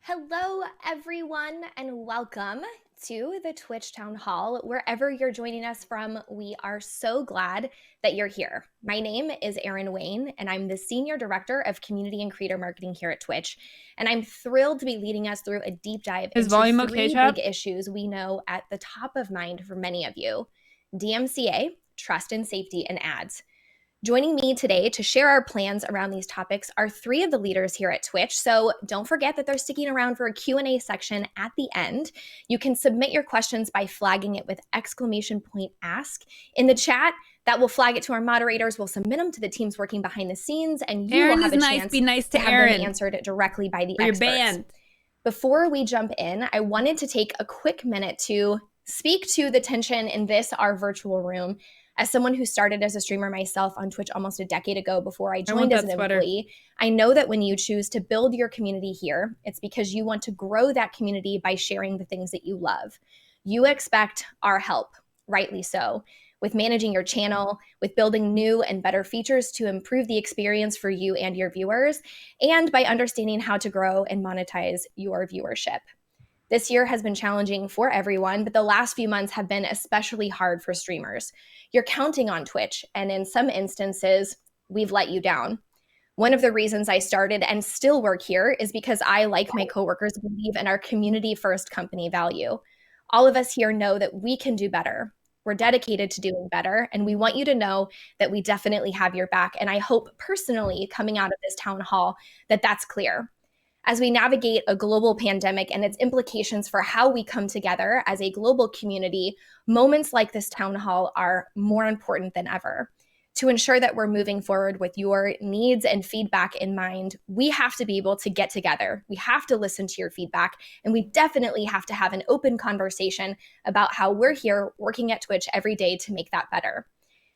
Hello, everyone, and welcome to the Twitch Town Hall. Wherever you're joining us from, we are so glad that you're here. My name is Erin Wayne, and I'm the Senior Director of Community and Creator Marketing here at Twitch. And I'm thrilled to be leading us through a deep dive Is into volume three okay, Chad? big issues we know at the top of mind for many of you: DMCA, trust and safety, and ads. Joining me today to share our plans around these topics are three of the leaders here at Twitch. So don't forget that they're sticking around for a Q&A section at the end. You can submit your questions by flagging it with !ask in the chat. That will flag it to our moderators. We'll submit them to the teams working behind the scenes, and you Aaron will have is a nice. chance Be nice to to have Aaron. them answered directly by the Or your experts. band. Before we jump in, I wanted to take a quick minute to speak to the tension in this, our virtual room. As someone who started as a streamer myself on Twitch almost a decade ago before I joined as an employee, I know that when you choose to build your community here, it's because you want to grow that community by sharing the things that you love. You expect our help, rightly so, with managing your channel, with building new and better features to improve the experience for you and your viewers, and by understanding how to grow and monetize your viewership. This year has been challenging for everyone, but the last few months have been especially hard for streamers. You're counting on Twitch, and in some instances, we've let you down. One of the reasons I started and still work here is because I, like my coworkers, believe in our community-first company value. All of us here know that we can do better. We're dedicated to doing better, and we want you to know that we definitely have your back. And I hope personally, coming out of this town hall, that that's clear. As we navigate a global pandemic and its implications for how we come together as a global community, moments like this town hall are more important than ever. To ensure that we're moving forward with your needs and feedback in mind, we have to be able to get together. We have to listen to your feedback, and we definitely have to have an open conversation about how we're here working at Twitch every day to make that better.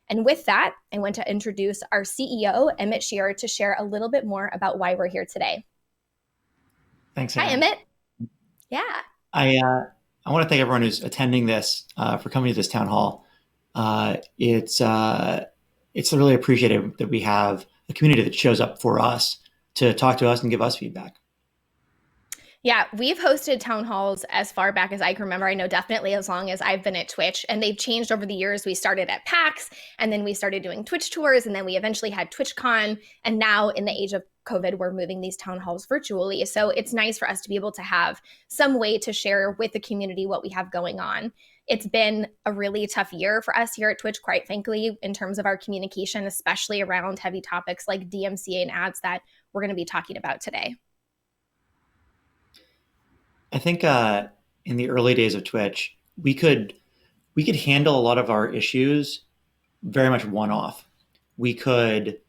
And with that, I want to introduce our CEO, Emmett Shearer, to share a little bit more about why we're here today. Thanks, Hi, Aaron. Emmett. Yeah. I want to thank everyone who's attending this for coming to this town hall. It's really appreciated that we have a community that shows up for us to talk to us and give us feedback. Yeah, we've hosted town halls as far back as I can remember. I know definitely as long as I've been at Twitch, and they've changed over the years. We started at PAX, and then we started doing Twitch tours, and then we eventually had TwitchCon, and now in the age of COVID, we're moving these town halls virtually. So it's nice for us to be able to have some way to share with the community what we have going on. It's been a really tough year for us here at Twitch, quite frankly, in terms of our communication, especially around heavy topics like DMCA and ads that we're going to be talking about today. I think in the early days of Twitch, we could handle a lot of our issues very much one-off. We could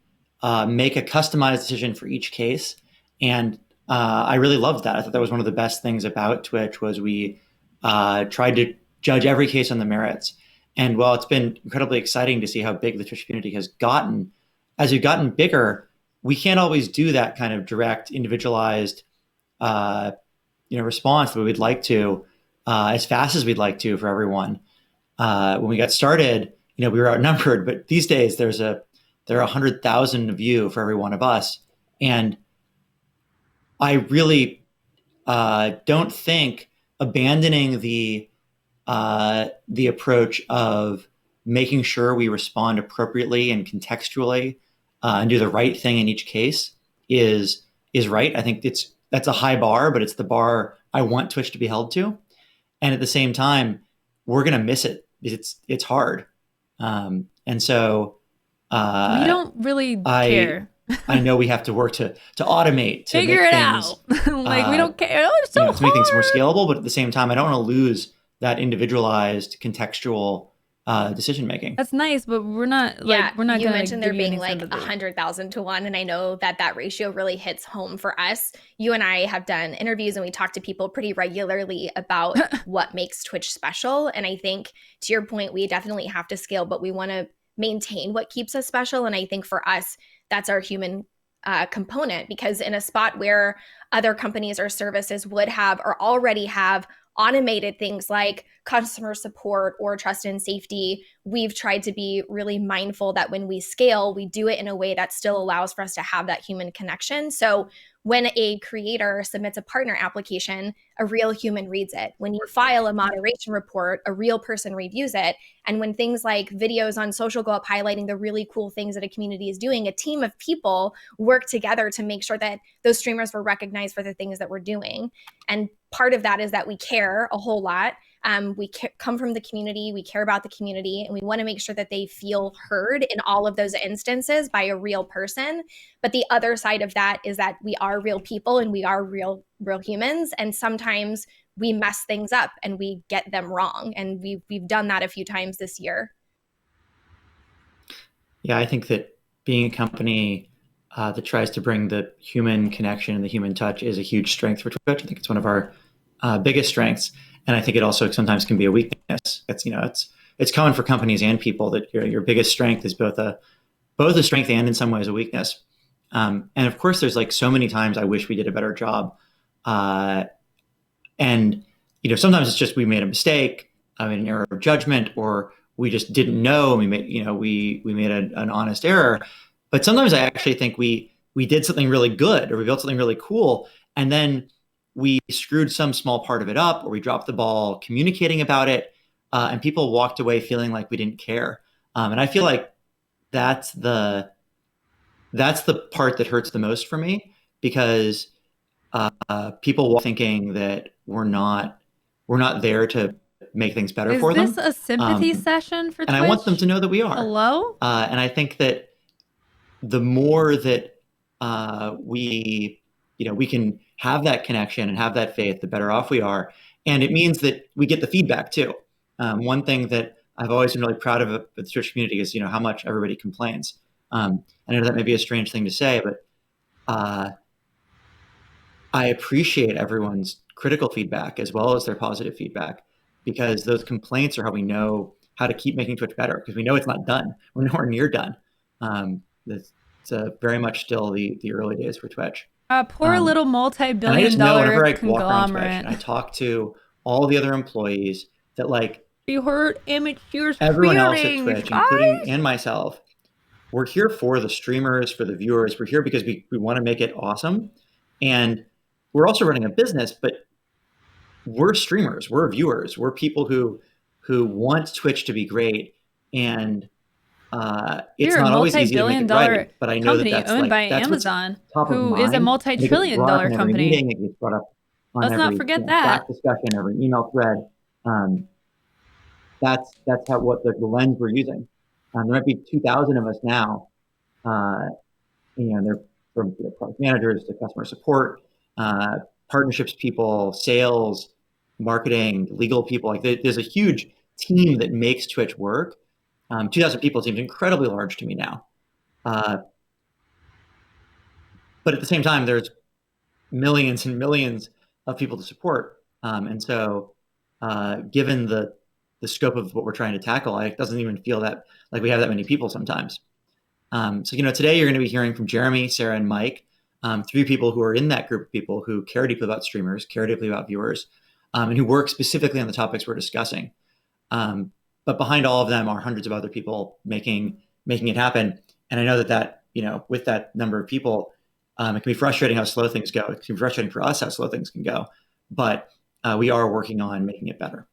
make a customized decision for each case, and I really loved that. I thought that was one of the best things about Twitch was we tried to judge every case on the merits. And while it's been incredibly exciting to see how big the Twitch community has gotten, as we've gotten bigger, we can't always do that kind of direct, individualized response that we'd like to as fast as we'd like to for everyone. When we got started, we were outnumbered, but these days there are 100,000 of you for every one of us. And I really don't think abandoning the approach of making sure we respond appropriately and contextually and do the right thing in each case is right. I think that's a high bar, but it's the bar I want Twitch to be held to. And at the same time, we're going to miss it because it's hard. And so we don't really care. I know we have to work to automate, to figure make it things, out. Like we don't care. Oh, it's so hard. To make things more scalable, but at the same time, I don't want to lose that individualized, contextual decision making. That's nice, but we're not we're not. You mentioned there being like sympathy. 100,000 to 1, and I know that ratio really hits home for us. You and I have done interviews, and we talk to people pretty regularly about what makes Twitch special. And I think to your point, we definitely have to scale, but we want to maintain what keeps us special. And I think for us, that's our human component, because in a spot where other companies or services would have or already have automated things like customer support or trust and safety, we've tried to be really mindful that when we scale, we do it in a way that still allows for us to have that human connection. So when a creator submits a partner application, a real human reads it. When you file a moderation report, a real person reviews it. And when things like videos on social go up highlighting the really cool things that a community is doing, a team of people work together to make sure that those streamers were recognized for the things that we're doing. And part of that is that we care a whole lot. We come from the community, we care about the community, and we want to make sure that they feel heard in all of those instances by a real person. But the other side of that is that we are real people and we are real humans. And sometimes we mess things up and we get them wrong. And we've done that a few times this year. Yeah, I think that being a company that tries to bring the human connection and the human touch is a huge strength for Twitch. I think it's one of our biggest strengths. And I think it also sometimes can be a weakness. It's common for companies and people that your biggest strength is both a strength and in some ways a weakness. And of course, there's like so many times I wish we did a better job. And sometimes it's just we made a mistake, made an error of judgment, or we just didn't know. We made we made an honest error. But sometimes I actually think we did something really good, or we built something really cool, and then we screwed some small part of it up, or we dropped the ball communicating about it, and people walked away feeling like we didn't care. And I feel like that's the part that hurts the most for me, because people thinking that we're not there to make things better for them. Is this a sympathy session for Twitch? And I want them to know that we are. Hello? And I think that the more that we can have that connection and have that faith, the better off we are. And it means that we get the feedback too. One thing that I've always been really proud of the Twitch community is, how much everybody complains. I know that may be a strange thing to say, but I appreciate everyone's critical feedback as well as their positive feedback, because those complaints are how we know how to keep making Twitch better, because we know it's not done. We're nowhere near done. It's very much still the early days for Twitch. Poor little multi-billion-dollar conglomerate. And I talk to all the other employees that you heard amateurs everyone else at Twitch, including and myself. We're here for the streamers, for the viewers. We're here because we want to make it awesome. And we're also running a business, but we're streamers, we're viewers, we're people who want Twitch to be great. And it's not always easy to make it right, but I know that's owned by Amazon, who is a multi-trillion-dollar company. It gets brought up on Let's not forget that discussion, every email thread. That's what the lens we're using. There might be 2,000 of us now. They're from product managers to customer support, partnerships people, sales, marketing, legal people. There's a huge team that makes Twitch work. 2,000 people seems incredibly large to me now. But at the same time, there's millions and millions of people to support. And so given the scope of what we're trying to tackle, it doesn't even feel that like we have that many people sometimes. So today you're going to be hearing from Jeremy, Sarah, and Mike, 3 people who are in that group of people who care deeply about streamers, care deeply about viewers, and who work specifically on the topics we're discussing. But behind all of them are hundreds of other people making it happen. And I know that with that number of people, it can be frustrating how slow things go. It can be frustrating for us how slow things can go. But we are working on making it better.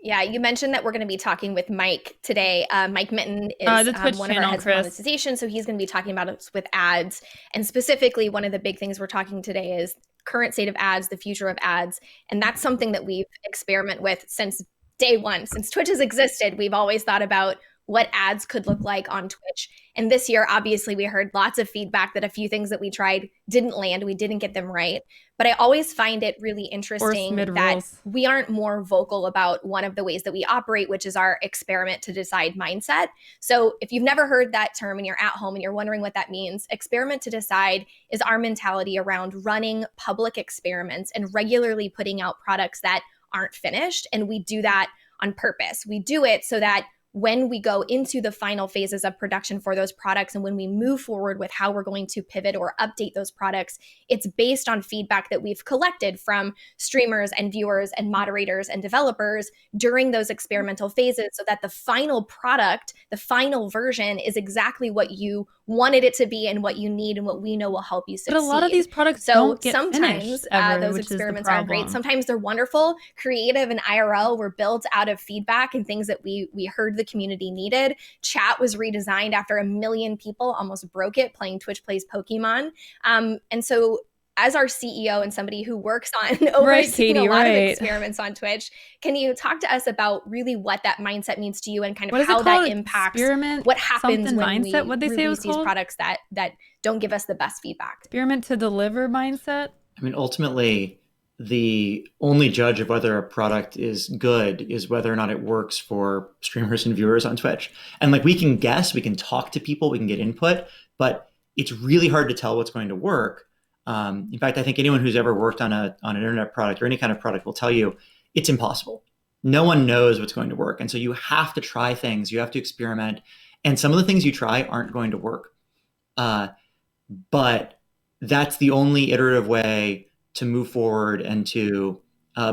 Yeah, you mentioned that we're going to be talking with Mike today. Mike Mitten is one of our heads of monetization, so he's going to be talking about us with ads. And specifically, one of the big things we're talking today is current state of ads, the future of ads. And that's something that we've experimented with since day one. Since Twitch has existed, we've always thought about what ads could look like on Twitch. And this year, obviously, we heard lots of feedback that a few things that we tried didn't land. We didn't get them right. But I always find it really interesting that we aren't more vocal about one of the ways that we operate, which is our experiment to decide mindset. So if you've never heard that term and you're at home and you're wondering what that means, experiment to decide is our mentality around running public experiments and regularly putting out products that aren't finished. And we do that on purpose. We do it so that when we go into the final phases of production for those products and when we move forward with how we're going to pivot or update those products, it's based on feedback that we've collected from streamers and viewers and moderators and developers during those experimental phases so that the final product, the final version is exactly what you wanted it to be and what you need and what we know will help you succeed. But a lot of these products don't get sometimes ever, those experiments are great. Sometimes they're wonderful, creative, and IRL were built out of feedback and things that we heard the community needed. Chat was redesigned after 1 million people almost broke it playing Twitch Plays Pokemon. And so as our CEO and somebody who works on overseeing a lot of experiments on Twitch, can you talk to us about really what that mindset means to you and kind of how that impacts what happens when we release these products that don't give us the best feedback? Experiment to deliver mindset? I mean, ultimately, the only judge of whether a product is good is whether or not it works for streamers and viewers on Twitch. And like, we can guess, we can talk to people, we can get input, but it's really hard to tell what's going to work. In fact, I think anyone who's ever worked on an internet product or any kind of product will tell you it's impossible. No one knows what's going to work. And so you have to try things, you have to experiment. And some of the things you try aren't going to work. But that's the only iterative way to move forward and to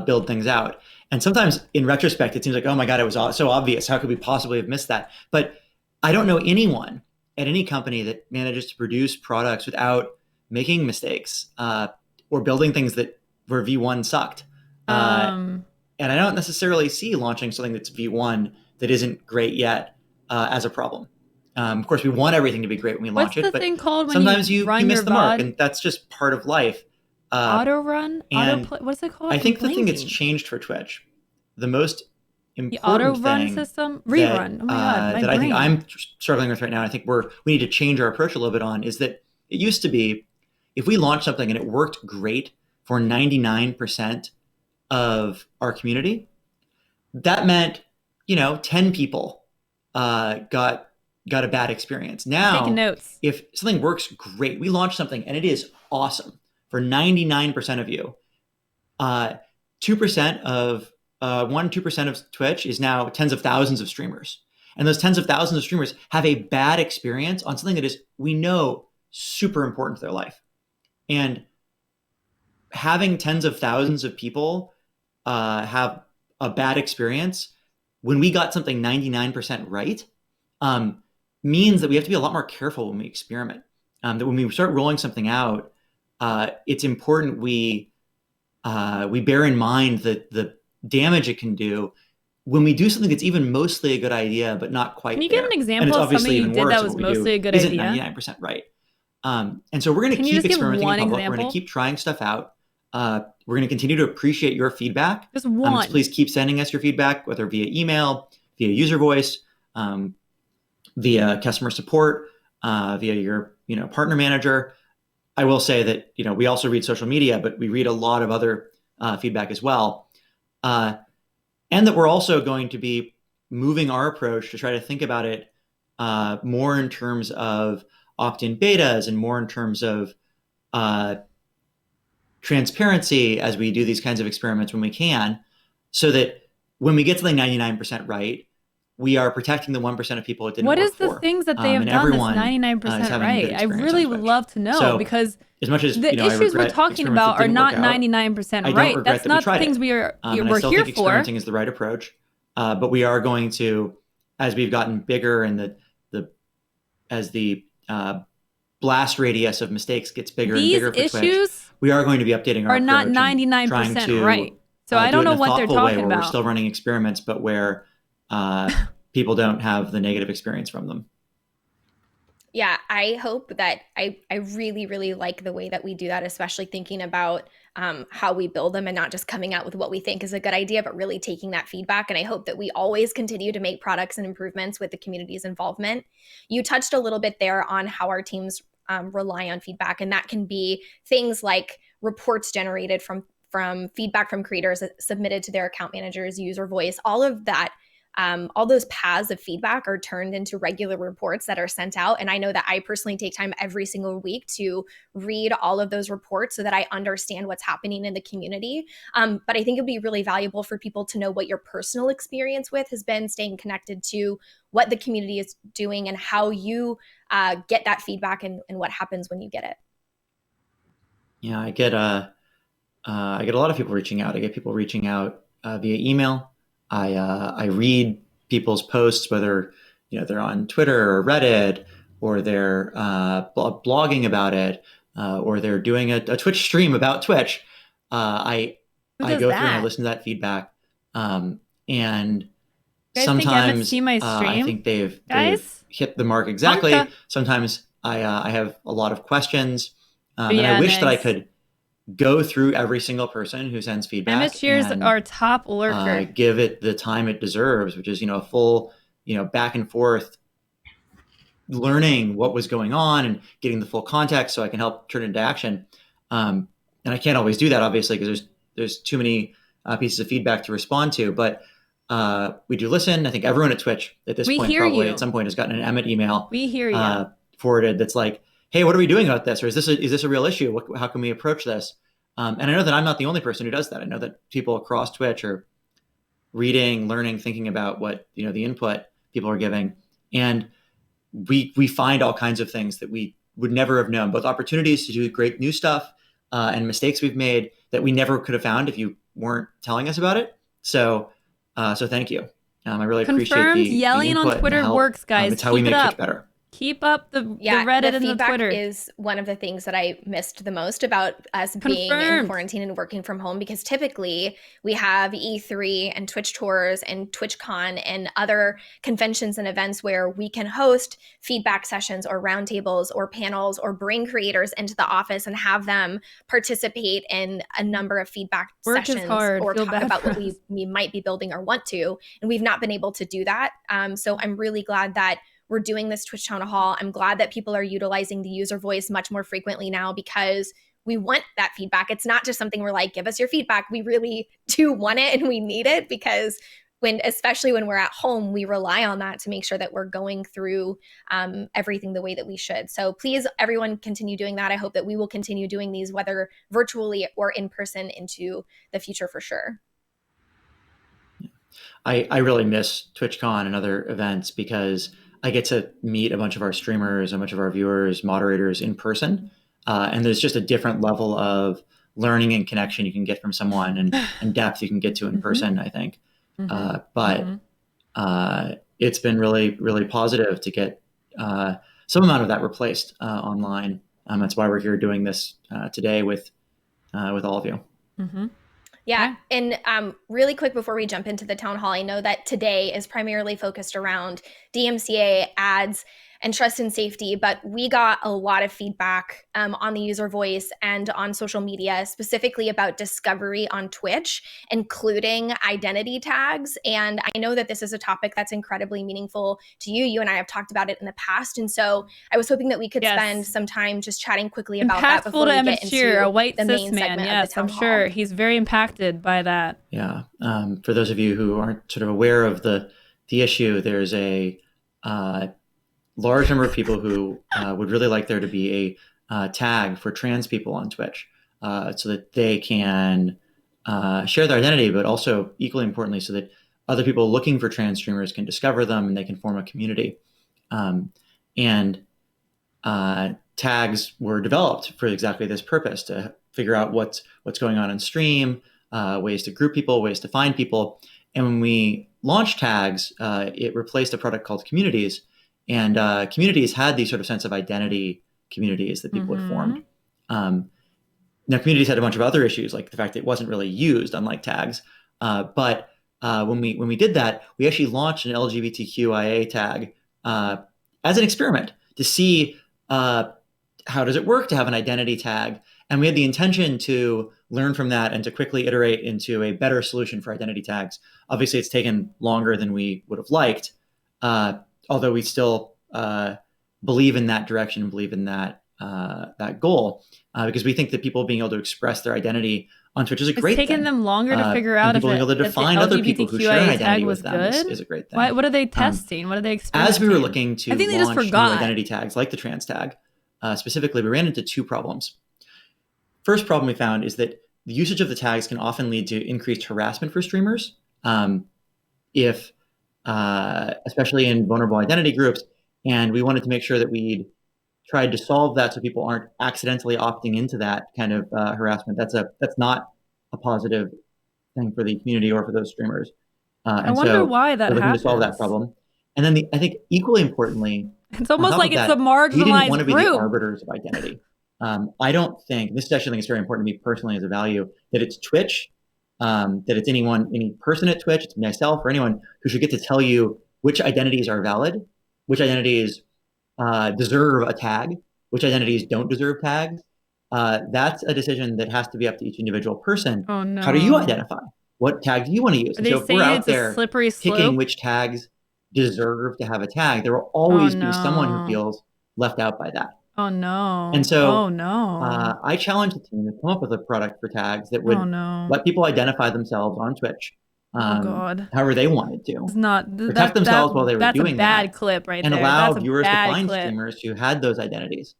build things out. And sometimes in retrospect, it seems like, oh my God, it was so obvious. How could we possibly have missed that? But I don't know anyone at any company that manages to produce products without making mistakes or building things that where V1 sucked. And I don't necessarily see launching something that's V1 that isn't great yet as a problem. Of course, we want everything to be great when we launch it, but sometimes you miss the mark, and that's just part of life. Auto run? What's it called? I think the thing that's changed for Twitch, the most important auto run thing system? Rerun. Oh my God, that I think I'm struggling with right now, and I think we need to change our approach a little bit on, is that it used to be, if we launched something and it worked great for 99% of our community, that meant, 10 people got a bad experience. Now, taking notes. If something works great, we launch something and it is awesome for 99% of you, 2% of 2% of Twitch is now tens of thousands of streamers. And those tens of thousands of streamers have a bad experience on something that is, we know, super important to their life. And having tens of thousands of people have a bad experience when we got something 99% right means that we have to be a lot more careful when we experiment. That when we start rolling something out, it's important we bear in mind the damage it can do when we do something that's even mostly a good idea, but not quite. Can you give an example of something you did that was mostly a good idea? Isn't 99% right. And so we're going to keep experimenting in public. We're going to keep trying stuff out. We're going to continue to appreciate your feedback. Just one. So please keep sending us your feedback, whether via email, via user voice, via customer support, via your partner manager. I will say that we also read social media, but we read a lot of other feedback as well, and that we're also going to be moving our approach to try to think about it more in terms of opt-in betas and more in terms of transparency as we do these kinds of experiments when we can, so that when we get something 99% right, we are protecting the 1% of people it didn't work for. What is the things that they have done that's 99% right? I really would love to know, because as much as the issues we're talking about are not 99% right. That's not the things we're here for. Think experimenting is the right approach, but we are going to, as we've gotten bigger and as the blast radius of mistakes gets bigger and bigger for Twitch, we are going to be updating our approach. Are not 99% right. So I don't know what they're talking about. We're still running experiments, but where people don't have the negative experience from them. Yeah, I hope that I really, really like the way that we do that, especially thinking about how we build them and not just coming out with what we think is a good idea, but really taking that feedback. And I hope that we always continue to make products and improvements with the community's involvement. You touched a little bit there on how our teams rely on feedback, and that can be things like reports generated from feedback from creators submitted to their account managers, user voice, all of that. All those paths of feedback are turned into regular reports that are sent out. And I know that I personally take time every single week to read all of those reports so that I understand what's happening in the community. But I think it'd be really valuable for people to know what your personal experience with has been, staying connected to what the community is doing and how you get that feedback and what happens when you get it. Yeah, I get a lot of people reaching out. I get people reaching out via email. I read people's posts, whether they're on Twitter or Reddit or they're blogging about it, or they're doing a Twitch stream about Twitch, I go through and I listen to that feedback. And sometimes I think they've hit the mark exactly. Sometimes I have a lot of questions, and I wish that I could go through every single person who sends feedback. Cheers our top lurker. Give it the time it deserves, which is, a full, back and forth learning what was going on and getting the full context so I can help turn it into action. And I can't always do that, obviously, because there's too many pieces of feedback to respond to. But we do listen. I think everyone at Twitch at this point probably at some point has gotten an Emmett email forwarded that's like, hey, what are we doing about this? Or is this a real issue? How can we approach this? And I know that I'm not the only person who does that. I know that people across Twitch are reading, learning, thinking about what, the input people are giving. And we find all kinds of things that we would never have known, both opportunities to do great new stuff and mistakes we've made that we never could have found if you weren't telling us about it. So thank you. I really appreciate the yelling on Twitter works, guys. It's how we make Twitch better. Keep up the Reddit and the Twitter. Is one of the things that I missed the most about us being in quarantine and working from home, because typically we have E3 and Twitch tours and TwitchCon and other conventions and events where we can host feedback sessions or roundtables or panels or bring creators into the office and have them participate in a number of feedback sessions or talk about what we might be building or want to. And we've not been able to do that. So I'm really glad that we're doing this Twitch Town Hall. I'm glad that people are utilizing the user voice much more frequently now, because we want that feedback. It's not just something we're like, give us your feedback. We really do want it and we need it, because especially when we're at home, we rely on that to make sure that we're going through everything the way that we should. So please, everyone, continue doing that. I hope that we will continue doing these, whether virtually or in person, into the future for sure. I really miss TwitchCon and other events because I get to meet a bunch of our streamers, a bunch of our viewers, moderators in person. And there's just a different level of learning and connection you can get from someone and depth you can get to in person, I think. But it's been really, really positive to get some amount of that replaced online. That's why we're here doing this today with all of you. Yeah. And really quick before we jump into the town hall, I know that today is primarily focused around DMCA, ads, and trust and safety, but we got a lot of feedback on the user voice and on social media, specifically about discovery on Twitch, including identity tags. And I know that this is a topic that's incredibly meaningful to you. You and I have talked about it in the past. And so I was hoping that we could spend some time just chatting quickly about that before we get into a white the main cis segment man. of the town hall. Sure he's very impacted by that. Yeah. For those of you who aren't sort of aware of the issue, there's a large number of people who would really like there to be a tag for trans people on Twitch so that they can share their identity, but also equally importantly, so that other people looking for trans streamers can discover them and they can form a community. And tags were developed for exactly this purpose, to figure out what's going on stream, ways to group people, ways to find people. And when we launched tags, it replaced a product called communities. And communities had these sort of sense of identity communities that people had formed. Now, communities had a bunch of other issues, like the fact that it wasn't really used, unlike tags. But when we did that, we actually launched an LGBTQIA tag as an experiment to see how does it work to have an identity tag. And we had the intention to learn from that and to quickly iterate into a better solution for identity tags. Obviously, it's taken longer than we would have liked. Although we still believe in that direction and believe in that goal, because we think that people being able to express their identity on Twitch is a great thing. It's taken them longer to figure out if being able to define other people who share an identity with them is a great thing. What are they testing? What are they experimenting? As we were looking to launch new identity tags like the trans tag, specifically, we ran into two problems. First problem we found is that the usage of the tags can often lead to increased harassment for streamers. If especially in vulnerable identity groups. And we wanted to make sure that we'd tried to solve that so people aren't accidentally opting into that kind of harassment. That's not a positive thing for the community or for those streamers. I wonder why that happens. To solve that problem. And then I think equally importantly, It's almost like it's a marginalized group. We didn't want to be the arbiters of identity. I don't think, this is actually, I think it's very important to me personally as a value, that it's Twitch, that it's any person at Twitch, it's myself or anyone who should get to tell you which identities are valid, which identities deserve a tag, which identities don't deserve tags. That's a decision that has to be up to each individual person. Oh, no. How do you identify? What tag do you want to use? Are they saying we're out there picking which tags deserve to have a tag, there will always be someone who feels left out by that. Oh no. And so I challenge the team to come up with a product for tags that would let people identify themselves on Twitch. However they wanted to. It's not protect themselves while they were doing that. That's a bad clip right and there. Allow viewers to find streamers who had those identities.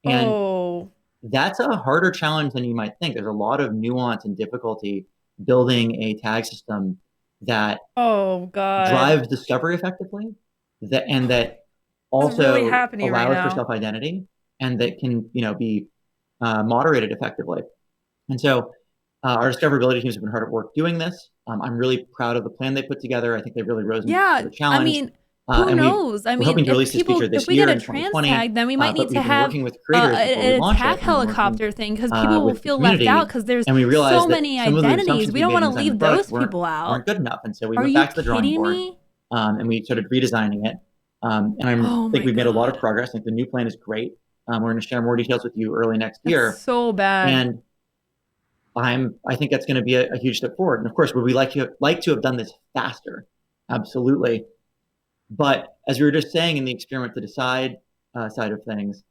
And that's a harder challenge than you might think. There's a lot of nuance and difficulty building a tag system that drives discovery effectively, that also really allows for self-identity, and that can be moderated effectively. And so our discoverability teams have been hard at work doing this. I'm really proud of the plan they put together. I think they really rose to the challenge. I mean, who knows? We're hoping to release this feature this year in 2020. Tag, then we might need to have a tag helicopter thing, because people will feel left out because there's so many identities. We don't want to leave those people out. Weren't good enough, and so we went back to the drawing board, and we started redesigning it. And I think we've made a lot of progress. I think the new plan is great. We're going to share more details with you early next year. That's so bad. And I think that's going to be a huge step forward. And of course, would we like to have done this faster? Absolutely. But as we were just saying in the experiment to decide side of things,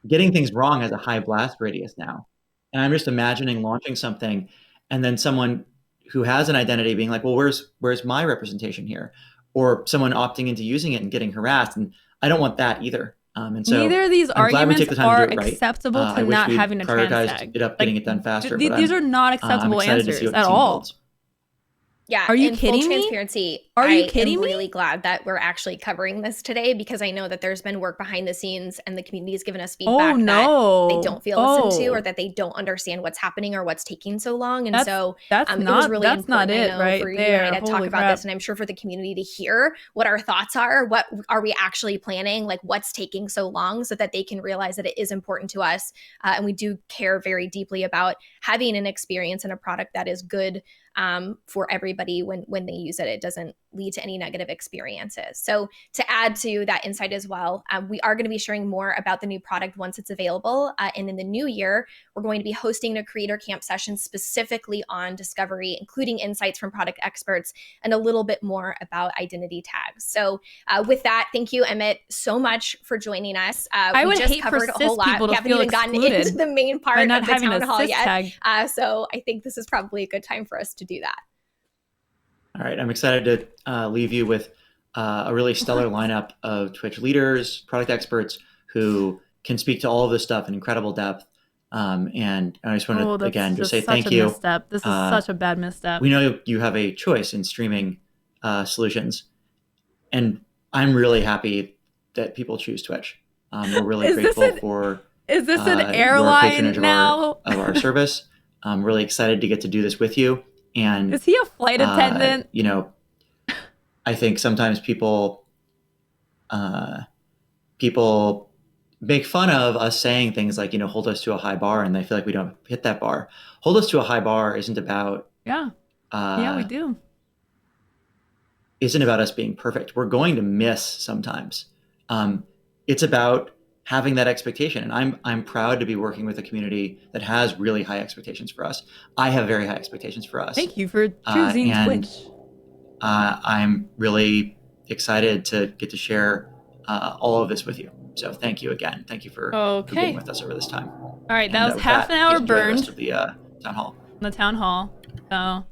getting things wrong has a high blast radius now. And I'm just imagining launching something and then someone who has an identity being like, well, where's my representation here? Or someone opting into using it and getting harassed. And I don't want that either. And so neither of these arguments are acceptable to not having a trans tag. Getting it done faster. These are not acceptable answers at all. Yeah. Are you kidding full me? Transparency, I'm really glad that we're actually covering this today, because I know that there's been work behind the scenes and the community has given us feedback that they don't feel listened to, or that they don't understand what's happening or what's taking so long. And it was really important for you and I to talk about this, and I'm sure for the community to hear what our thoughts are, what are we actually planning, like what's taking so long, so that they can realize that it is important to us. And we do care very deeply about having an experience and a product that is good for everybody when they use it. It doesn't lead to any negative experiences. So to add to that insight as well, we are going to be sharing more about the new product once it's available. And in the new year, we're going to be hosting a creator camp session specifically on discovery, including insights from product experts and a little bit more about identity tags. So with that, thank you, Emmett, so much for joining us. I would hate for cis people to we haven't feel even gotten into the main part of the town hall yet. So I think this is probably a good time for us to do that. All right, I'm excited to leave you with a really stellar lineup of Twitch leaders, product experts who can speak to all of this stuff in incredible depth. And I just want to, again, just say thank you. Misstep. This is such a bad misstep. We know you have a choice in streaming solutions. And I'm really happy that people choose Twitch. We're really grateful for Is this an airline now? of our service. I'm really excited to get to do this with you. And is he a flight attendant? I think sometimes people make fun of us saying things like, hold us to a high bar, and they feel like we don't hit that bar. Hold us to a high bar isn't about we do. Isn't about us being perfect. We're going to miss sometimes. It's about having that expectation. And I'm proud to be working with a community that has really high expectations for us. I have very high expectations for us. Thank you for choosing Twitch. I'm really excited to get to share all of this with you. So thank you again. Thank you for being with us over this time. All right, that was half an hour burned. The rest of the town hall. The town hall. So.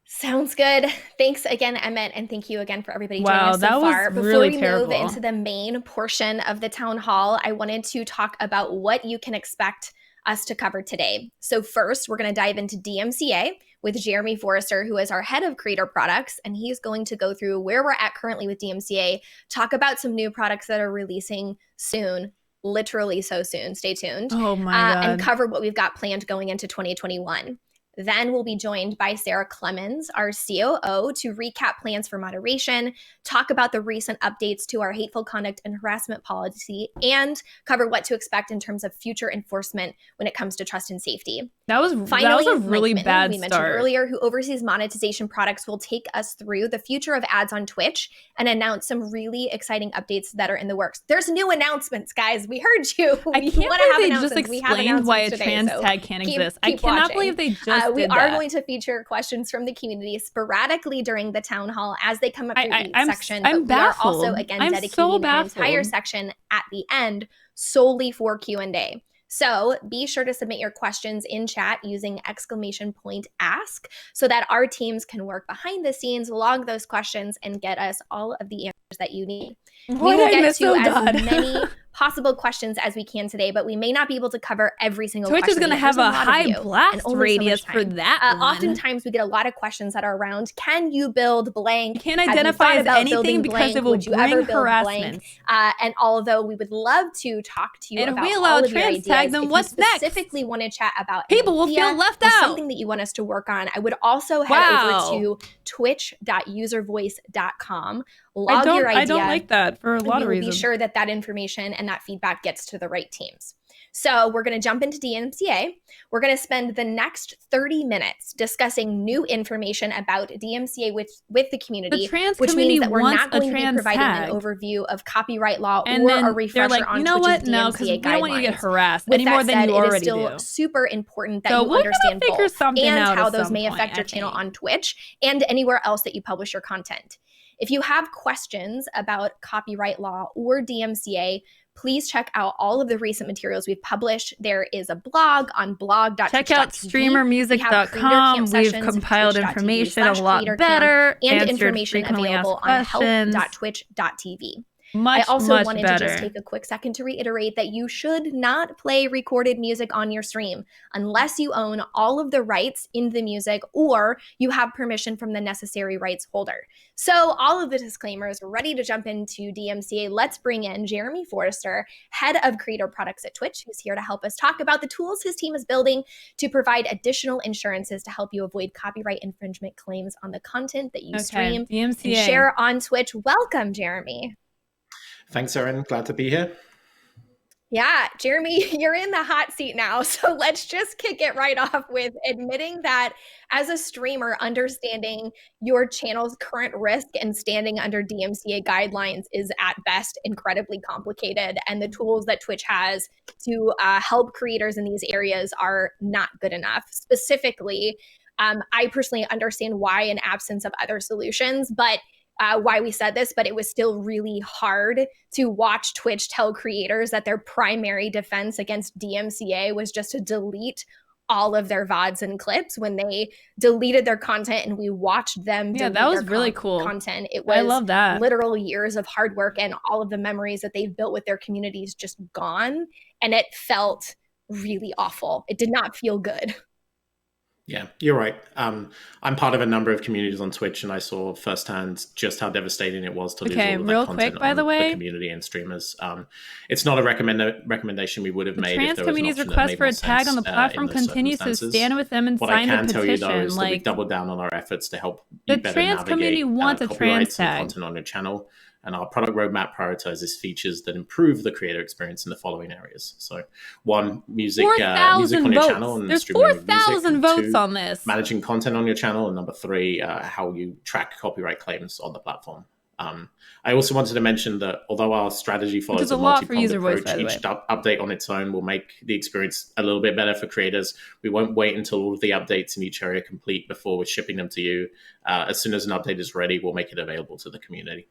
Sounds good. Thanks again, Emmett, and thank you again for everybody joining us so far. Before we move into the main portion of the town hall, I wanted to talk about what you can expect us to cover today. So first, we're going to dive into DMCA with Jeremy Forrester, who is our head of creator products, and he's going to go through where we're at currently with DMCA, talk about some new products that are releasing soon, literally so soon. Stay tuned. Oh my God. And cover what we've got planned going into 2021. Then we'll be joined by Sarah Clemens, our COO, to recap plans for moderation, talk about the recent updates to our hateful conduct and harassment policy, and cover what to expect in terms of future enforcement when it comes to trust and safety. Finally, that was a really bad we start. mentioned earlier, who oversees monetization products, will take us through the future of ads on Twitch and announce some really exciting updates that are in the works. There's new announcements, guys. We heard you. I can't believe they just explained why a trans tag can't exist. I cannot believe they just did we are going to feature questions from the community sporadically during the town hall as they come up through each section. I'm baffled. We are also, again, dedicating an entire section at the end solely for Q&A. So be sure to submit your questions in chat using !ask so that our teams can work behind the scenes, log those questions, and get us all of the answers that you need. We will get to as many possible questions as we can today, but we may not be able to cover every single Twitch question. Twitch is going to have a high blast radius for that one. Oftentimes we get a lot of questions that are around, can you build blank? Can't identify as anything because it will bring harassment. And although we would love to talk to you and about if we allow all of trans your ideas, tag them, what's next? Specifically want to chat about people will feel left out. Something that you want us to work on, I would also head over to twitch.uservoice.com. Log your idea. I don't like that for a lot of reasons. Be sure that that information and that feedback gets to the right teams. So we're going to jump into DMCA. We're going to spend the next 30 minutes discussing new information about DMCA with the community, which means that we're not going to be providing an overview of copyright law or a refresher on Twitch's DMCA guidelines. We don't want you to get harassed any more than you already do. It is still super important that you understand both and how those may affect your channel on Twitch and anywhere else that you publish your content. If you have questions about copyright law or DMCA, please check out all of the recent materials we've published. There is a blog on blog.twitch.tv. Check out streamermusic.com. We've compiled information a lot better and information available on help.twitch.tv. I also wanted to just take a quick second to reiterate that you should not play recorded music on your stream unless you own all of the rights in the music or you have permission from the necessary rights holder. So all of the disclaimers, we're ready to jump into DMCA. Let's bring in Jeremy Forrester, head of creator products at Twitch, who's here to help us talk about the tools his team is building to provide additional insurances to help you avoid copyright infringement claims on the content that you stream and share on Twitch. Welcome, Jeremy. Thanks, Erin. Glad to be here. Yeah, Jeremy, you're in the hot seat now. So let's just kick it right off with admitting that as a streamer, understanding your channel's current risk and standing under DMCA guidelines is at best incredibly complicated. And the tools that Twitch has to help creators in these areas are not good enough. Specifically, I personally understand why in absence of other solutions, but why we said this, but it was still really hard to watch Twitch tell creators that their primary defense against DMCA was just to delete all of their VODs and clips when they deleted their content and we watched them delete that was really cool content. It was I love that. Literal years of hard work and all of the memories that they've built with their communities just gone. And it felt really awful. It did not feel good. Yeah, you're right. I'm part of a number of communities on Twitch, and I saw firsthand just how devastating it was to lose all of that content on the community and streamers. It's not a recommendation we would have made. Trans community's request for a tag on the platform continues to stand with them and sign the petition. What I can tell you, though, is that we've doubled down on our efforts to help you better navigate the trans community wants a trans tag content on your channel. And our product roadmap prioritizes features that improve the creator experience in the following areas. So, one, music on your channel. And there's 4,000 votes on this. Managing content on your channel. And number three, how you track copyright claims on the platform. I also wanted to mention that although our strategy follows a multi-pronged approach, each update on its own will make the experience a little bit better for creators. We won't wait until all of the updates in each area are complete before we're shipping them to you. As soon as an update is ready, we'll make it available to the community.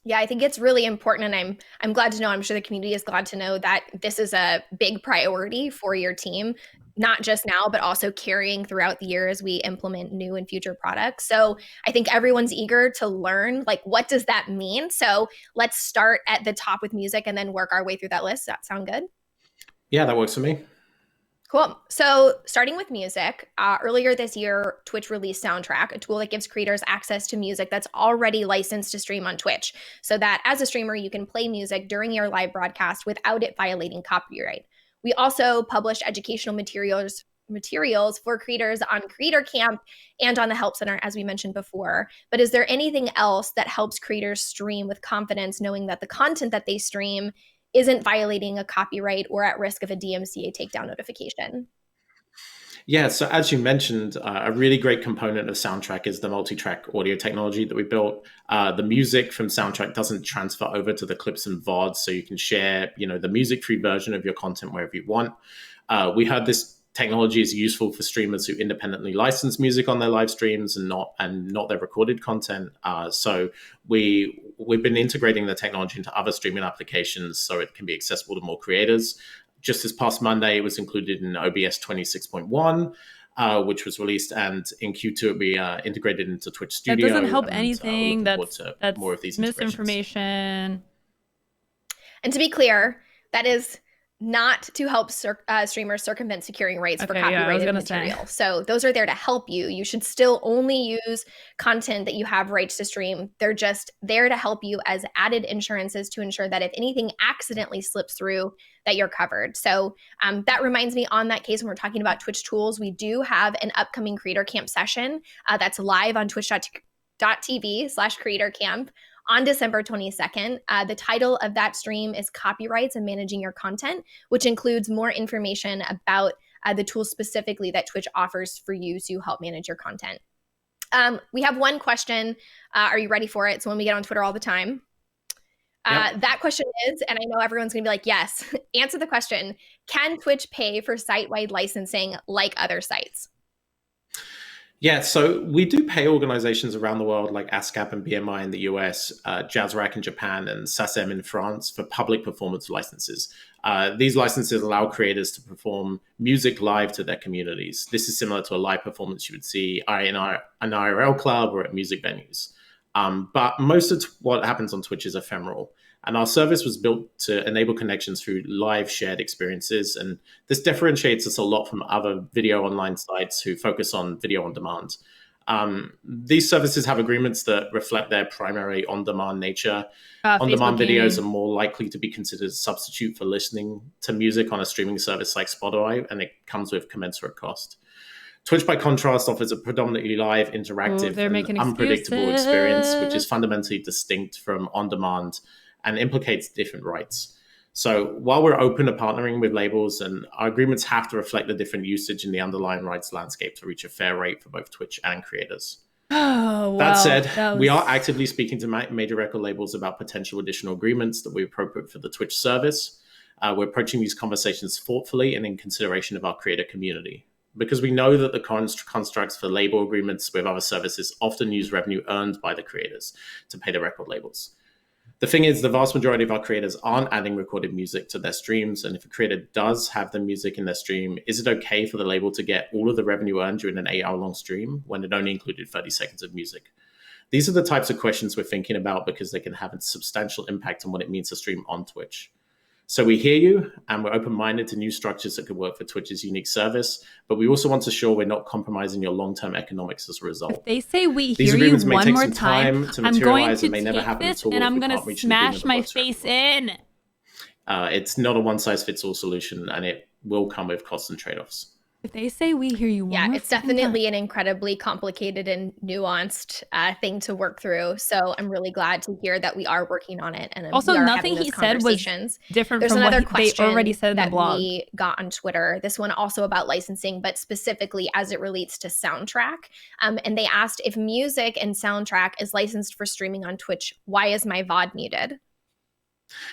Yeah, I think it's really important, and I'm glad to know, I'm sure the community is glad to know that this is a big priority for your team, not just now, but also carrying throughout the year as we implement new and future products. So I think everyone's eager to learn, like, what does that mean? So let's start at the top with music and then work our way through that list. Does that sound good? Yeah, that works for me. Cool. So starting with music, earlier this year, Twitch released Soundtrack, a tool that gives creators access to music that's already licensed to stream on Twitch, so that as a streamer, you can play music during your live broadcast without it violating copyright. We also published educational materials materials for creators on Creator Camp and on the Help Center, as we mentioned before. But is there anything else that helps creators stream with confidence, knowing that the content that they stream isn't violating a copyright or at risk of a DMCA takedown notification? Yeah, so as you mentioned, a really great component of Soundtrack is the multi-track audio technology that we built. The music from Soundtrack doesn't transfer over to the clips and VODs, so you can share, the music-free version of your content wherever you want. We heard this technology is useful for streamers who independently license music on their live streams and not their recorded content. So we've been integrating the technology into other streaming applications so it can be accessible to more creators. Just this past Monday, it was included in OBS 26.1, which was released, and in Q2 it'll be integrated into Twitch Studio. That doesn't help anything. That's more of these misinformation. And to be clear, that is not to help streamers circumvent securing rights for copyrighted material. So those are there to help you. You should still only use content that you have rights to stream. They're just there to help you as added insurances to ensure that if anything accidentally slips through, that you're covered. So that reminds me, on that case, when we're talking about Twitch tools, we do have an upcoming Creator Camp session that's live on twitch.tv/Creator Camp on December 22nd. The title of that stream is Copyrights and Managing Your Content, which includes more information about the tools specifically that Twitch offers for you to help manage your content. We have one question. Are you ready for it? So when we get on Twitter all the time. Yep. That question is, and I know everyone's going to be like, yes, answer the question. Can Twitch pay for site-wide licensing like other sites? Yeah, so we do pay organizations around the world like ASCAP and BMI in the US, JazzRack in Japan, and SACEM in France for public performance licenses. These licenses allow creators to perform music live to their communities. This is similar to a live performance you would see in an IRL club or at music venues. But most of what happens on Twitch is ephemeral. And our service was built to enable connections through live shared experiences. And this differentiates us a lot from other video online sites who focus on video on demand. These services have agreements that reflect their primary on-demand nature. On-demand videos are more likely to be considered a substitute for listening to music on a streaming service like Spotify, and it comes with commensurate cost. Twitch, by contrast, offers a predominantly live, interactive, and unpredictable experience, which is fundamentally distinct from on-demand and implicates different rights. So while we're open to partnering with labels, and our agreements have to reflect the different usage in the underlying rights landscape to reach a fair rate for both Twitch and creators. Oh, wow. That said, we are actively speaking to major record labels about potential additional agreements that will be appropriate for the Twitch service. We're approaching these conversations thoughtfully and in consideration of our creator community, because we know that the constructs for label agreements with other services often use revenue earned by the creators to pay the record labels. The thing is, the vast majority of our creators aren't adding recorded music to their streams. And if a creator does have the music in their stream, is it okay for the label to get all of the revenue earned during an 8-hour-long stream when it only included 30 seconds of music? These are the types of questions we're thinking about because they can have a substantial impact on what it means to stream on Twitch. So we hear you, and we're open-minded to new structures that could work for Twitch's unique service, but we also want to ensure we're not compromising your long-term economics as a result. If they say we hear you one more time, I'm going to take this and I'm going to smash my face in. It's not a one-size-fits-all solution, and it will come with costs and trade-offs. If they say we hear you one more it's definitely an incredibly complicated and nuanced thing to work through. So I'm really glad to hear that we are working on it. And also, nothing he said was different from what they already said in the blog. We got on Twitter. This one also about licensing, but specifically as it relates to Soundtrack. And they asked, if music and Soundtrack is licensed for streaming on Twitch, why is my VOD muted?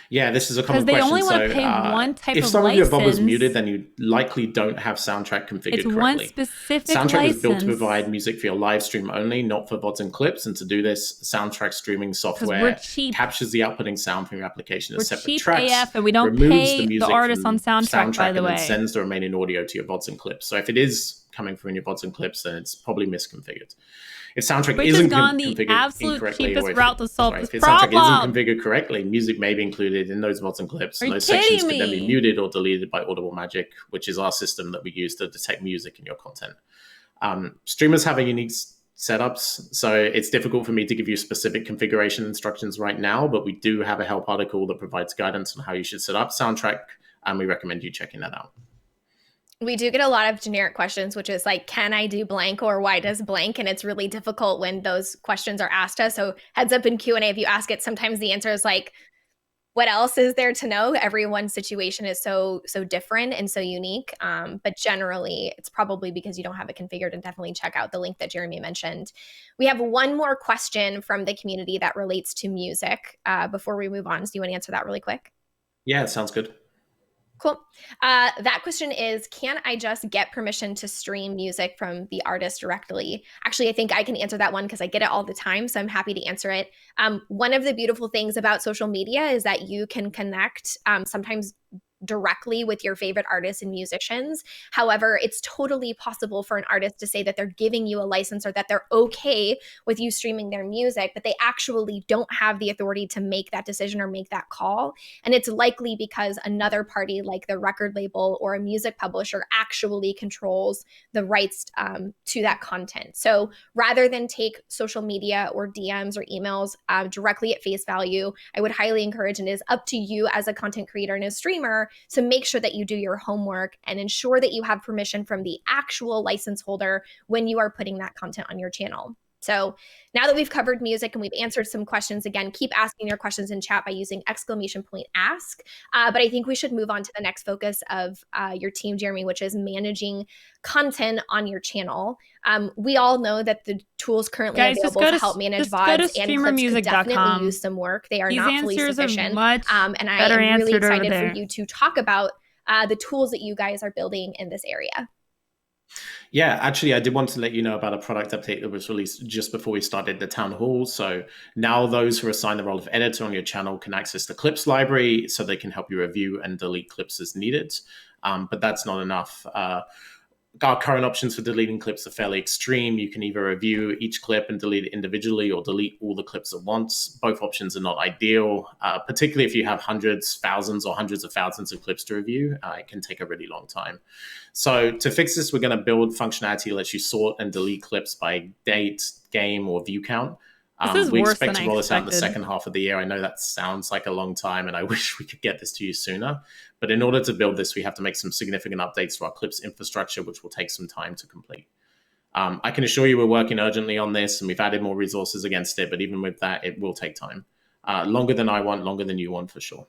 Yeah, this is a common question. Because they only want to pay one type of license. If some of your VOD was muted, then you likely don't have Soundtrack configured correctly. It's one specific Soundtrack license. was built to provide music for your live stream only, not for VODs and clips. And to do this, Soundtrack streaming software captures the outputting sound from your application as separate tracks. We're cheap AF, and we don't pay the artists on Soundtrack, by the way. And then sends the remaining audio to your VODs and clips. So if it is coming from your VODs and clips, then it's probably misconfigured. If Soundtrack isn't configured incorrectly, cheapest route to solve this if problem. Soundtrack isn't configured correctly, music may be included in those VODs and clips. And those sections could then be muted or deleted by Audible Magic, which is our system that we use to detect music in your content. Streamers have a unique setups, so it's difficult for me to give you specific configuration instructions right now, but we do have a help article that provides guidance on how you should set up Soundtrack, and we recommend you checking that out. We do get a lot of generic questions, which is like, can I do blank or why does blank? And it's really difficult when those questions are asked us. So heads up in Q&A, if you ask it, sometimes the answer is like, what else is there to know? Everyone's situation is so different and so unique. But generally, it's probably because you don't have it configured, and definitely check out the link that Jeremy mentioned. We have one more question from the community that relates to music before we move on. So do you want to answer that really quick? Yeah, it sounds good. Cool. That question is, can I just get permission to stream music from the artist directly? Actually, I think I can answer that one because I get it all the time, so I'm happy to answer it. One of the beautiful things about social media is that you can connect sometimes directly with your favorite artists and musicians. However, it's totally possible for an artist to say that they're giving you a license or that they're okay with you streaming their music, but they actually don't have the authority to make that decision or make that call. And it's likely because another party like the record label or a music publisher actually controls the rights to that content. So rather than take social media or DMs or emails directly at face value, I would highly encourage, and it is up to you as a content creator and a streamer, so make sure that you do your homework and ensure that you have permission from the actual license holder when you are putting that content on your channel. So now that we've covered music and we've answered some questions, again, keep asking your questions in chat by using !ask. But I think we should move on to the next focus of your team, Jeremy, which is managing content on your channel. We all know that the tools currently available to help manage VODs and clips could definitely use some work. They are not fully sufficient. And I am really excited for you to talk about the tools that you guys are building in this area. Yeah, actually, I did want to let you know about a product update that was released just before we started the town hall. So now those who are assigned the role of editor on your channel can access the clips library so they can help you review and delete clips as needed. But that's not enough. Our current options for deleting clips are fairly extreme. You can either review each clip and delete it individually or delete all the clips at once. Both options are not ideal, particularly if you have hundreds, thousands, or hundreds of thousands of clips to review. It can take a really long time. So to fix this, we're going to build functionality that lets you sort and delete clips by date, game, or view count. We expect to roll this out in the second half of the year. I know that sounds like a long time, and I wish we could get this to you sooner. But in order to build this, we have to make some significant updates to our clips infrastructure, which will take some time to complete. I can assure you we're working urgently on this, and we've added more resources against it. But even with that, it will take time. Longer than I want, longer than you want, for sure.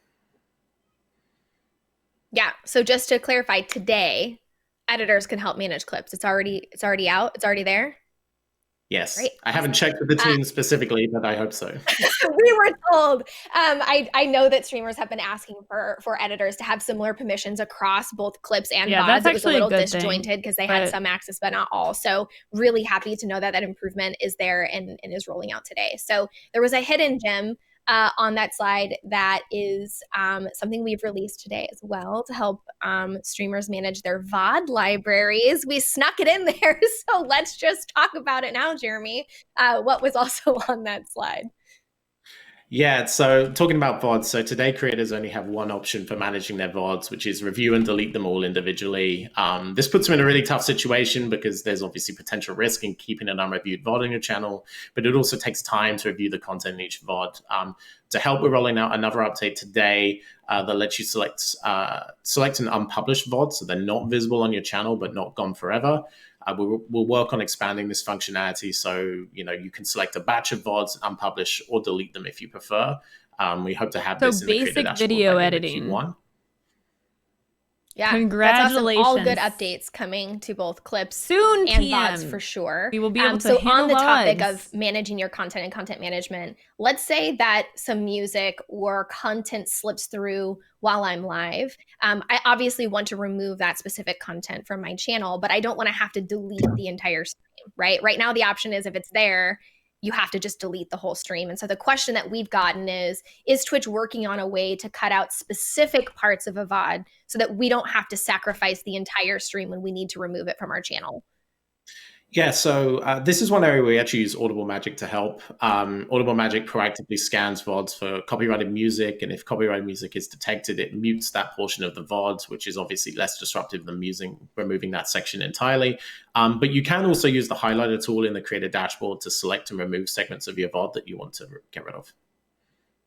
Yeah. So just to clarify, today, editors can help manage clips. It's already out. It's already there. Yes. Great. I haven't checked with the team specifically, but I hope so. We were told. I know that streamers have been asking for editors to have similar permissions across both clips and VODs. That's it was a little disjointed because they had some access, but not all. So really happy to know that improvement is there and is rolling out today. So there was a hidden gem on that slide that is something we've released today as well to help streamers manage their VOD libraries. We snuck it in there, so let's just talk about it now, Jeremy. What was also on that slide? Yeah, so talking about VODs, so today creators only have one option for managing their VODs, which is review and delete them all individually. This puts them in a really tough situation because there's obviously potential risk in keeping an unreviewed VOD on your channel, but it also takes time to review the content in each VOD. To help, we're rolling out another update today that lets you select an unpublished VOD, so they're not visible on your channel but not gone forever. We'll work on expanding this functionality so you can select a batch of VODs, unpublish, or delete them if you prefer. We hope to have this in the creator dashboard video editing. Q1. Yeah, congratulations! Awesome. All good updates coming to both clips soon and VODs for sure. We will be able to so on the topic VODs. of managing your content and content management, let's say that some music or content slips through while I'm live. I obviously want to remove that specific content from my channel, but I don't want to have to delete the entire stream, right? Right now, the option is if it's there, you have to just delete the whole stream. And so the question that we've gotten is Twitch working on a way to cut out specific parts of a VOD so that we don't have to sacrifice the entire stream when we need to remove it from our channel? Yeah, so this is one area where we actually use Audible Magic to help. Audible Magic proactively scans VODs for copyrighted music, and if copyrighted music is detected, it mutes that portion of the VOD, which is obviously less disruptive than removing that section entirely. But you can also use the highlighter tool in the creator dashboard to select and remove segments of your VOD that you want to get rid of.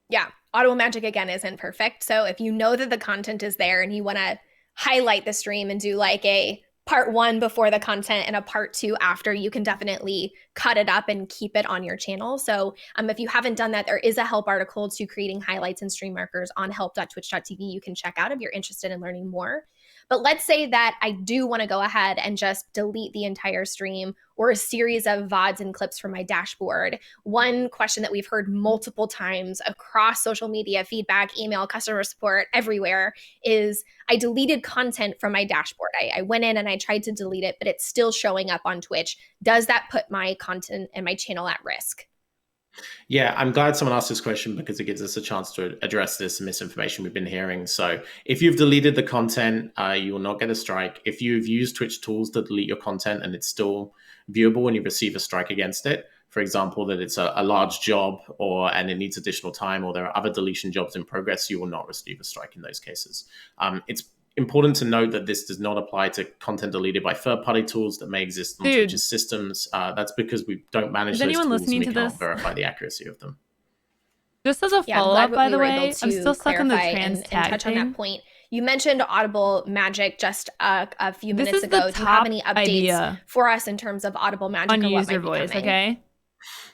Yeah, Audible Magic, again, isn't perfect. So if you know that the content is there and you want to highlight the stream and do like a part 1 before the content and a part 2 after, you can definitely cut it up and keep it on your channel. So if you haven't done that, there is a help article to creating highlights and stream markers on help.twitch.tv you can check out if you're interested in learning more. But let's say that I do want to go ahead and just delete the entire stream or a series of VODs and clips from my dashboard. One question that we've heard multiple times across social media, feedback, email, customer support, everywhere is I deleted content from my dashboard. I went in and I tried to delete it, but it's still showing up on Twitch. Does that put my content and my channel at risk? Yeah, I'm glad someone asked this question because it gives us a chance to address this misinformation we've been hearing. So if you've deleted the content, you will not get a strike. If you've used Twitch tools to delete your content and it's still viewable and you receive a strike against it, for example, that it's a large job and it needs additional time, or there are other deletion jobs in progress, you will not receive a strike in those cases. It's important to note that this does not apply to content deleted by third-party tools that may exist on Twitch's systems. That's because we don't manage those tools and we can't verify the accuracy of them. Just as a follow-up, by the way, I'm still stuck on the trans tag and touch on that point. You mentioned Audible Magic just a few minutes ago. Do you have any updates for us in terms of Audible Magic on user voice? Okay.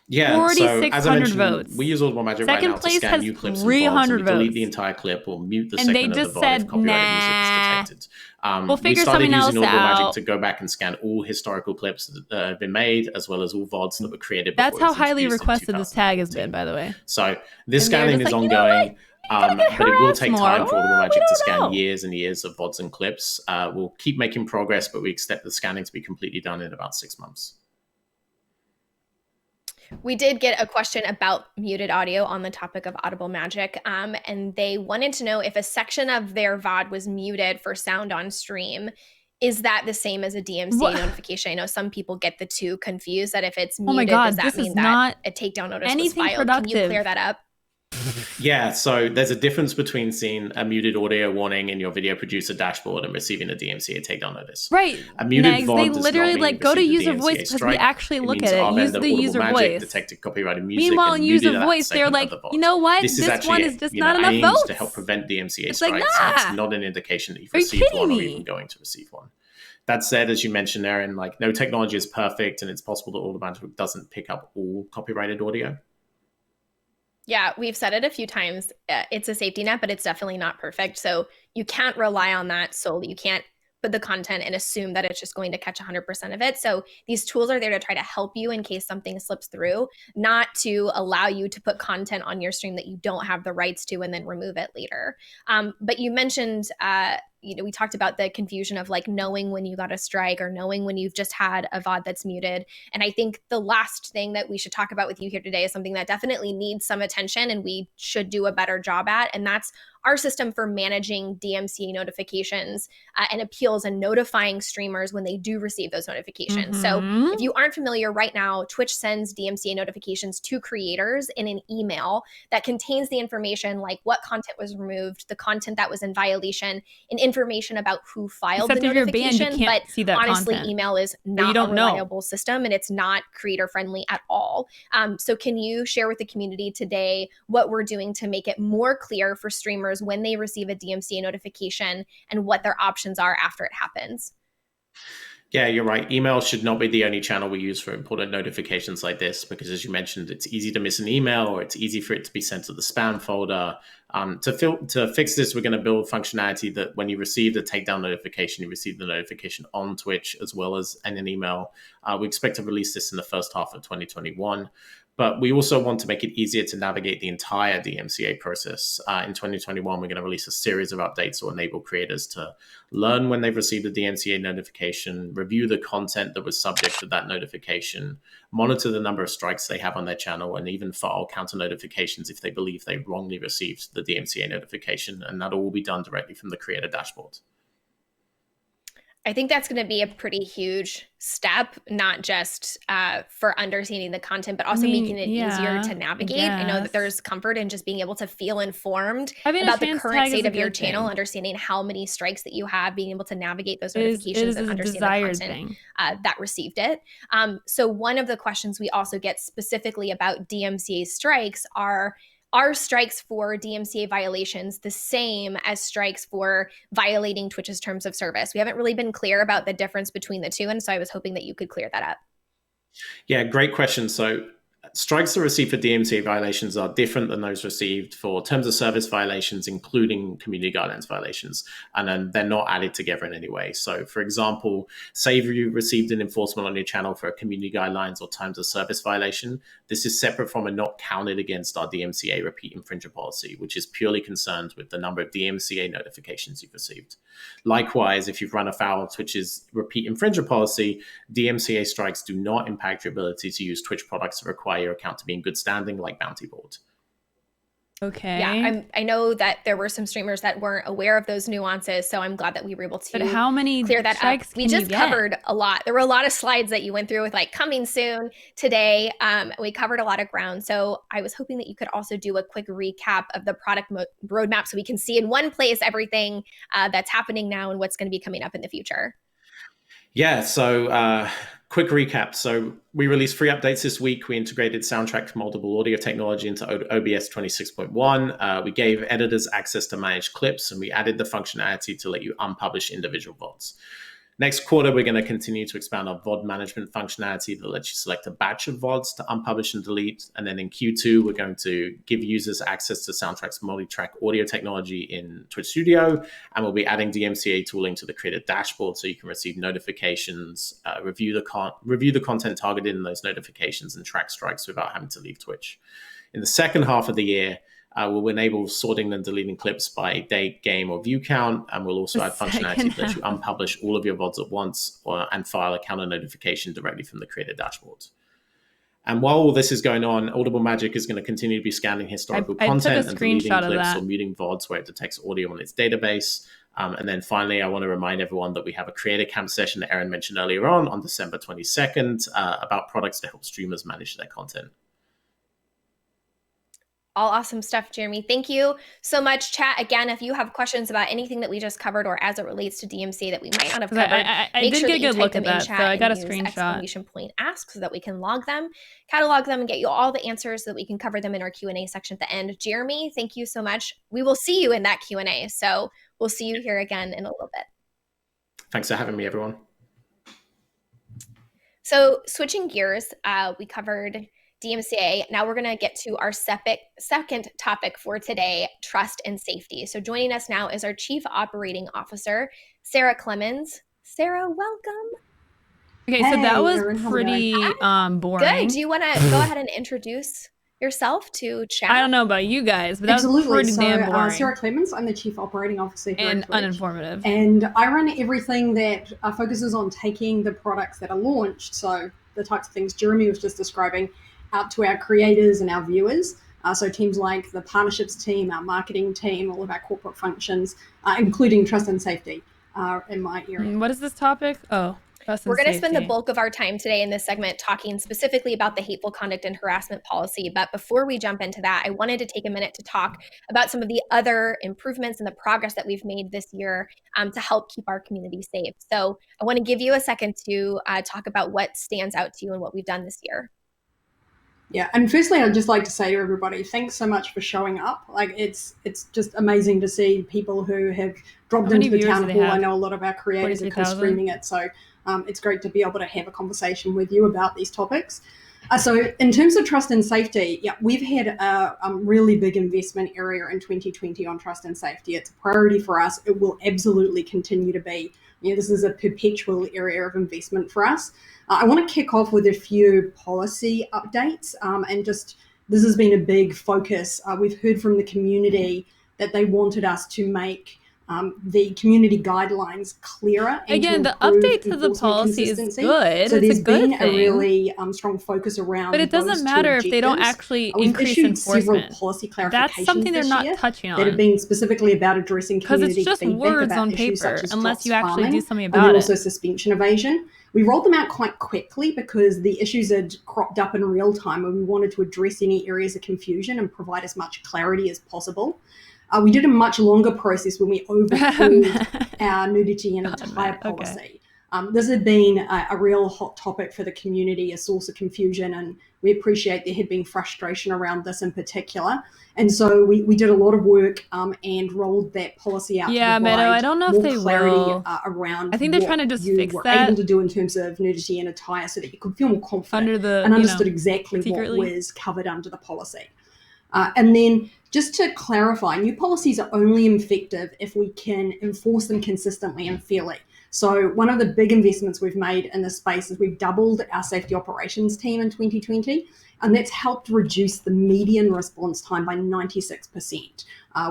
Yeah, 4,600 votes. We use Audible Magic right now to scan new clips and VODs, and we delete the entire clip or mute the second of the VOD if copyrighted music is detected. We'll figure something else out. We started using Audible Magic to go back and scan all historical clips that have been made, as well as all VODs that were created. That's how highly requested this tag has been, by the way. So this scanning is ongoing. But it will take time for Audible Magic to scan years and years of VODs and clips. We'll keep making progress, but we expect the scanning to be completely done in about 6 months. We did get a question about muted audio on the topic of Audible Magic, and they wanted to know if a section of their VOD was muted for sound on stream. Is that the same as a DMCA notification? I know some people get the two confused, that if it's muted, does that mean that a takedown notice was filed? Can you clear that up? Yeah, so there's a difference between seeing a muted audio warning in your video producer dashboard and receiving a DMCA takedown notice. Right. A muted VOD they literally like go to user voice because we actually look at it. Use the user voice. Detected copyrighted music. Meanwhile, in user voice, they're like, you know what? This one is just not enough votes to help prevent DMCA strikes. It's not an indication that you've received one or even going to receive one. That said, as you mentioned, Erin, like no technology is perfect, and it's possible that Audible Magic doesn't pick up all copyrighted audio. Yeah, we've said it a few times. It's a safety net, but it's definitely not perfect. So you can't rely on that solely. You can't put the content and assume that it's just going to catch 100% of it. So these tools are there to try to help you in case something slips through, not to allow you to put content on your stream that you don't have the rights to and then remove it later. But you mentioned we talked about the confusion of like knowing when you got a strike or knowing when you've just had a VOD that's muted. And I think the last thing that we should talk about with you here today is something that definitely needs some attention and we should do a better job at. And that's our system for managing DMCA notifications and appeals and notifying streamers when they do receive those notifications. So if you aren't familiar right now, Twitch sends DMCA notifications to creators in an email that contains the information like what content was removed, the content that was in violation, and information about who filed the notification. But honestly, content. Email is not a reliable system and it's not creator friendly at all. So can you share with the community today what we're doing to make it more clear for streamers when they receive a DMCA notification and what their options are after it happens? Yeah, you're right. Email should not be the only channel we use for important notifications like this, because as you mentioned, it's easy to miss an email or it's easy for it to be sent to the spam folder. To fix this, we're going to build functionality that when you receive the takedown notification, you receive the notification on Twitch as well as in an email. We expect to release this in the first half of 2021. But we also want to make it easier to navigate the entire DMCA process. In 2021, we're going to release a series of updates to enable creators to learn when they've received a DMCA notification, review the content that was subject to that notification, monitor the number of strikes they have on their channel, and even file counter notifications if they believe they wrongly received the DMCA notification. And that all will be done directly from the creator dashboard. I think that's going to be a pretty huge step, not just for understanding the content, but also making it easier to navigate. I know that there's comfort in just being able to feel informed about the current state of your channel, understanding how many strikes that you have, being able to navigate those notifications and understand the content that received it. So one of the questions we also get specifically about DMCA strikes are are strikes for DMCA violations the same as strikes for violating Twitch's terms of service? We haven't really been clear about the difference between the two, and so I was hoping that you could clear that up. Yeah, great question. So strikes that are received for DMCA violations are different than those received for terms of service violations, including community guidelines violations, and then they're not added together in any way. So, for example, say if you received an enforcement on your channel for a community guidelines or terms of service violation, this is separate from and not counted against our DMCA repeat infringer policy, which is purely concerned with the number of DMCA notifications you've received. Likewise, if you've run afoul of Twitch's repeat infringer policy, DMCA strikes do not impact your ability to use Twitch products that require your account to be in good standing, like Bounty Board. Okay. Yeah, I know that there were some streamers that weren't aware of those nuances, so I'm glad that we were able to But how many clear that up. We just get? covered a lot. There were a lot of slides that you went through with like coming soon today. We covered a lot of ground. So I was hoping that you could also do a quick recap of the product roadmap so we can see in one place everything that's happening now and what's going to be coming up in the future. Yeah, so quick recap. So we released 3 updates this week. We integrated soundtrack moldable audio technology into OBS 26.1. We gave editors access to manage clips, and we added the functionality to let you unpublish individual VODs. Next quarter, we're going to continue to expand our VOD management functionality that lets you select a batch of VODs to unpublish and delete. And then in Q2, we're going to give users access to Soundtrack's multi-track audio technology in Twitch Studio. And we'll be adding DMCA tooling to the creator dashboard so you can receive notifications, review the content targeted in those notifications, and track strikes without having to leave Twitch. In the second half of the year, we'll enable sorting and deleting clips by date, game, or view count, and we'll also add functionality that lets you unpublish all of your VODs at once and file a counter notification directly from the creator dashboard. And while all this is going on, Audible Magic is going to continue to be scanning historical content and deleting clips or muting VODs where it detects audio on its database. And then finally, I want to remind everyone that we have a creator camp session that Erin mentioned earlier on December 22nd about products to help streamers manage their content. All awesome stuff, Jeremy. Thank you so much, chat. Again, if you have questions about anything that we just covered or as it relates to DMCA that we might not have covered, I did get a good look at that, so I got a screenshot. !ask so that we can log them, catalog them, and get you all the answers so that we can cover them in our Q&A section at the end. Jeremy, thank you so much. We will see you in that Q&A, so we'll see you here again in a little bit. Thanks for having me, everyone. So switching gears, we covered DMCA. Now we're going to get to our second topic for today, trust and safety. So joining us now is our Chief Operating Officer, Sarah Clemens. Sarah, welcome. Okay, so that was pretty boring. Good. Do you want to go ahead and introduce yourself to chat? I don't know about you guys, but that was pretty damn boring. Sarah Clemens, I'm the Chief Operating Officer here and uninformative. And I run everything that focuses on taking the products that are launched, so the types of things Jeremy was just describing, out to our creators and our viewers. So teams like the partnerships team, our marketing team, all of our corporate functions, including trust and safety in my area. What is this topic? Oh, trust and We're going to safety. spend the bulk of our time today in this segment talking specifically about the hateful conduct and harassment policy. But before we jump into that, I wanted to take a minute to talk about some of the other improvements and the progress that we've made this year to help keep our community safe. So I want to give you a second to talk about what stands out to you and what we've done this year. Yeah, and firstly, I'd just like to say to everybody, thanks so much for showing up. Like, it's just amazing to see people who have dropped into the town hall. I know a lot of our creators are co-streaming it, so it's great to be able to have a conversation with you about these topics. So in terms of trust and safety, yeah, we've had a really big investment area in 2020 on trust and safety. It's a priority for us. It will absolutely continue to be. This is a perpetual area of investment for us. I want to kick off with a few policy updates, and just this has been a big focus. We've heard from the community that they wanted us to make the community guidelines clearer. Again, the update to the policy is good. So there's been a really strong focus around. But it doesn't matter if they don't actually increase enforcement. Several policy clarifications. That's something they're not touching on. That have been specifically about addressing community feedback. Because it's just words on paper, unless you actually do something about it. And then also suspension evasion. We rolled them out quite quickly because the issues had cropped up in real time, and we wanted to address any areas of confusion and provide as much clarity as possible. We did a much longer process when we overhauled our nudity and attire policy. This had been a real hot topic for the community, a source of confusion, and we appreciate there had been frustration around this in particular. And so we did a lot of work and rolled that policy out. Yeah, to Meadow, I don't know if they will. Around I think they're trying to just fix that. Able to do in terms of nudity and attire, so that you could feel more confident and understood exactly secretly what was covered under the policy. And then just to clarify, new policies are only effective if we can enforce them consistently and fairly. So one of the big investments we've made in this space is we've doubled our safety operations team in 2020, and that's helped reduce the median response time by 96%,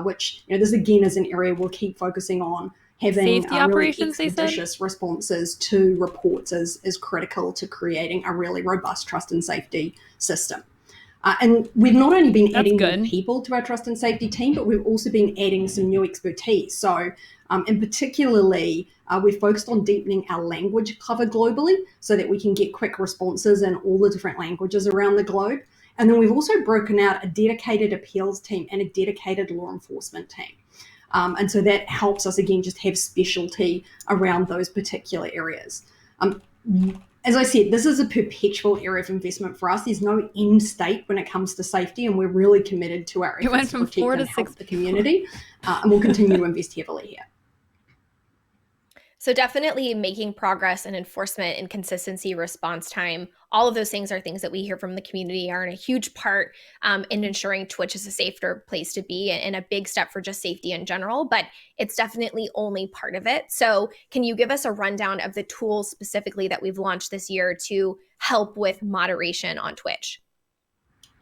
which, this again is an area we'll keep focusing on. Having safety operations, really expeditious responses to reports is critical to creating a really robust trust and safety system. And we've not only been adding more people to our trust and safety team, but we've also been adding some new expertise. So in particularly, we've focused on deepening our language cover globally so that we can get quick responses in all the different languages around the globe. And then we've also broken out a dedicated appeals team and a dedicated law enforcement team. And so that helps us, again, just have specialty around those particular areas. As I said, this is a perpetual area of investment for us. There's no end state when it comes to safety, and we're really committed to our efforts to protect and help the community, and we'll continue to invest heavily here. So definitely making progress in enforcement and consistency, response time, all of those things are things that we hear from the community are in a huge part in ensuring Twitch is a safer place to be and a big step for just safety in general, but it's definitely only part of it. So can you give us a rundown of the tools specifically that we've launched this year to help with moderation on Twitch?